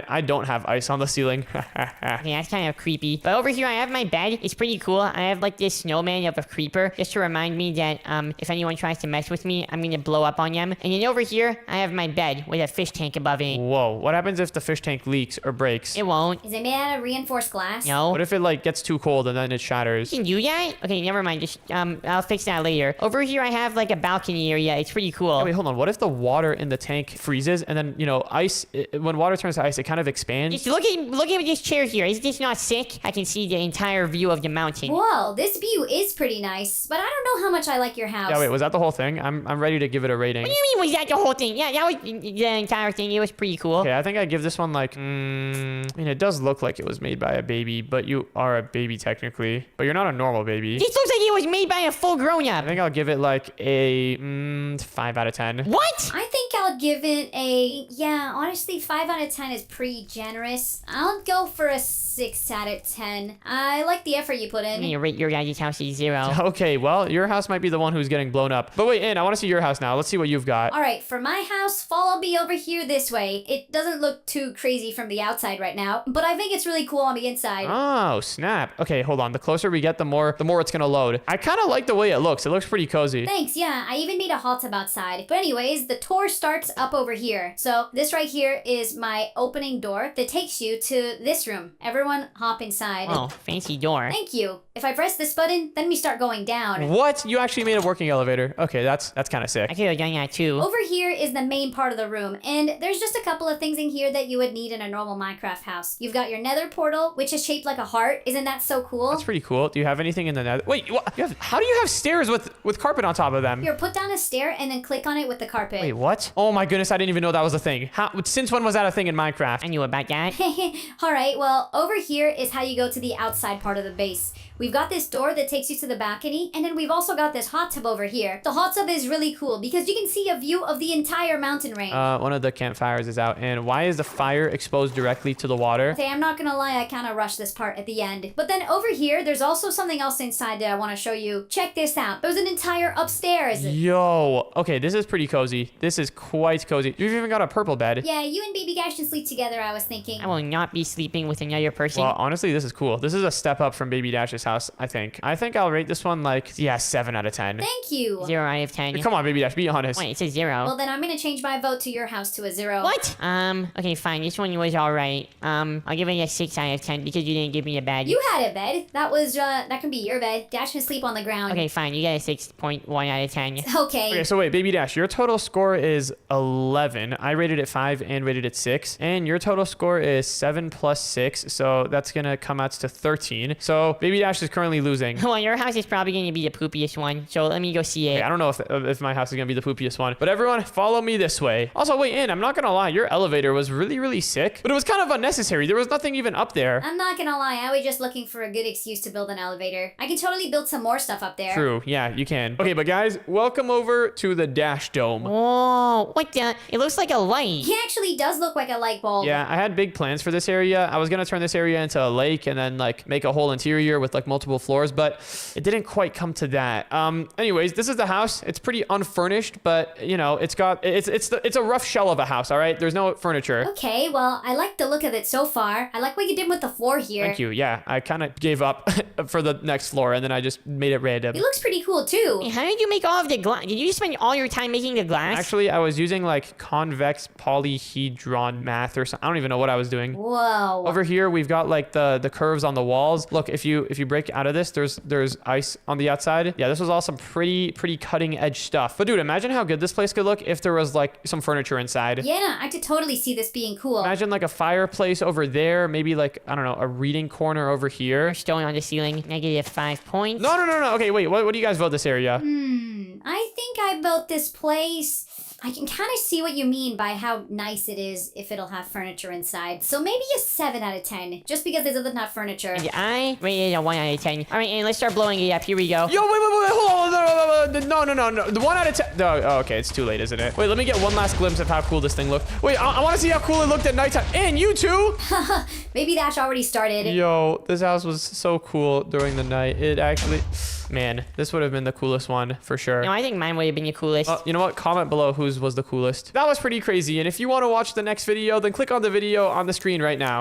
I don't have ice on the ceiling. Yeah, that's kind of creepy. But over here I have my bed. It's pretty cool. I have like this snowman of a creeper just to remind me that if anyone tries to mess with me, I'm gonna blow up on them. And then over here I I have my bed with a fish tank above it. Whoa, what happens if the fish tank leaks or breaks? It won't. Is it made out of reinforced glass? No. What if it like gets too cold and then it shatters? You can do that? Okay, never mind. Just I'll fix that later. Over here, I have like a balcony area. It's pretty cool. Oh, wait, hold on. What if the water in the tank freezes and then, ice, when water turns to ice, it kind of expands? Just look at this chair here. Is this not sick? I can see the entire view of the mountain. Whoa, this view is pretty nice, but I don't know how much I like your house. Yeah, wait, was that the whole thing? I'm ready to give it a rating. What do you mean was that the whole thing? Yeah, that was the entire thing. It was pretty cool. Okay, I think I'd give this one like, I mean, it does look like it was made by a baby, but you are a baby technically. But you're not a normal baby. This looks like it was made by a full grown-up. I think I'll give it like a 5 out of 10. What? I think I'll give it honestly, 5 out of 10 is pretty generous. I'll go for a 6 out of 10. I like the effort you put I'm in. gonna rate your guys' house a 0. Okay, well, your house might be the one who's getting blown up. But wait, I want to see your house now. Let's see what you've got. All right, for my house, follow me over here this way. It doesn't look too crazy from the outside right now, but I think it's really cool on the inside. Oh, snap. Okay, hold on. The closer we get, the more it's gonna load. I kind of like the way it looks. It looks pretty cozy. Thanks, yeah, I even made a hot tub outside. But anyways, the tour starts up over here. So this right here is my opening door that takes you to this room. Everyone hop inside. Oh, fancy door. Thank you. If I press this button, then we start going down. What? You actually made a working elevator. Okay, that's kind of sick. I could have done that too. Over here is the main part of the room, and there's just a couple of things in here that you would need in a normal Minecraft house. You've got your nether portal, which is shaped like a heart. Isn't that so cool? That's pretty cool. Do you have anything in the nether? Wait, what? How do you have stairs with carpet on top of them? Here, put down a stair and then click on it with the carpet. Wait, what? Oh my goodness, I didn't even know that was a thing. Since when was that a thing in Minecraft? I knew about that. Alright, well, over here is how you go to the outside part of the base. We've got this door that takes you to the balcony, and then we've also got this hot tub over here. The hot tub is really cool because you can see a view of the entire mountain range. One of the campfires is out, and why is the fire exposed directly to the water? Okay, I'm not gonna lie, I kind of rushed this part at the end. But then over here, there's also something else inside that I want to show you. Check this out. There's an entire upstairs. Yo, okay, this is pretty cozy. This is quite cozy. You've even got a purple bed. Yeah, you and Baby Dash can sleep together, I was thinking. I will not be sleeping with another person. Well, honestly, this is cool. This is a step up from Baby Dash's house, I think. I think I'll rate this one like, 7 out of 10. Thank you. 0 out of 10. Come on, Baby Dash, be honest. Wait, it says 0. Well, then I'm gonna change my vote to your house to a 0. What? Okay, fine. This one was alright. I'll give it a 6 out of 10 because you didn't give me a bed. You had a bed. That was, that can be your bed. Dash can sleep on the ground. Okay, fine. You get a 6.1 out of 10. Okay. Okay, so wait, Baby Dash, your total score is 11. I rated it 5 and rated it 6. And your total score is 7 plus 6, so that's gonna come out to 13. So Baby Dash is currently losing. Well, your house is probably going to be the poopiest one, so let me go see it. Okay, I don't know if my house is gonna be the poopiest one, but everyone follow me this way. Also, wait, I'm not gonna lie, your elevator was really, really sick, but it was kind of unnecessary. There was nothing even up there. I'm not gonna lie, I was just looking for a good excuse to build an elevator. I can totally build some more stuff up there. True, yeah, you can. Okay, but guys, welcome over to the Dash Dome. Whoa, what the? It looks like a light. He actually does look like a light bulb. Yeah, I had big plans for this area. I was gonna turn this area into a lake and then like make a whole interior with like multiple floors, but it didn't quite come to that. Anyways, this is the house. It's pretty unfurnished, but you know, it's a rough shell of a house, all right? There's no furniture. Okay, well, I like the look of it so far. I like what you did with the floor here. Thank you. Yeah, I kind of gave up for the next floor and then I just made it random. It looks pretty cool too. Hey, how did you make all of the glass? Did you spend all your time making the glass? Actually, I was using like convex polyhedron math or something. I don't even know what I was doing. Whoa. Over here, we've got like the curves on the walls. Look, if you break out of this, there's ice on the outside. Yeah, this was all some pretty cutting edge stuff. But dude, imagine how good this place could look if there was like some furniture inside. Yeah, I could totally see this being cool. Imagine like a fireplace over there, maybe like, I don't know, a reading corner over here. Stone on the ceiling, -5 points. No. Okay, wait, what do you guys vote this area? I think I built this place. I can kind of see what you mean by how nice it is if it'll have furniture inside. So maybe a 7 out of 10, just because it doesn't have furniture. And I rated a 1 out of 10. All right, and let's start blowing it up. Here we go. Yo, wait, hold on. No. The 1 out of 10. Oh, okay, it's too late, isn't it? Wait, let me get one last glimpse of how cool this thing looked. Wait, I want to see how cool it looked at nighttime. And you too? Maybe Dash already started. Yo, this house was so cool during the night. It actually... Man, this would have been the coolest one for sure. No, I think mine would have been the coolest. You know what? Comment below whose was the coolest. That was pretty crazy. And if you want to watch the next video, then click on the video on the screen right now.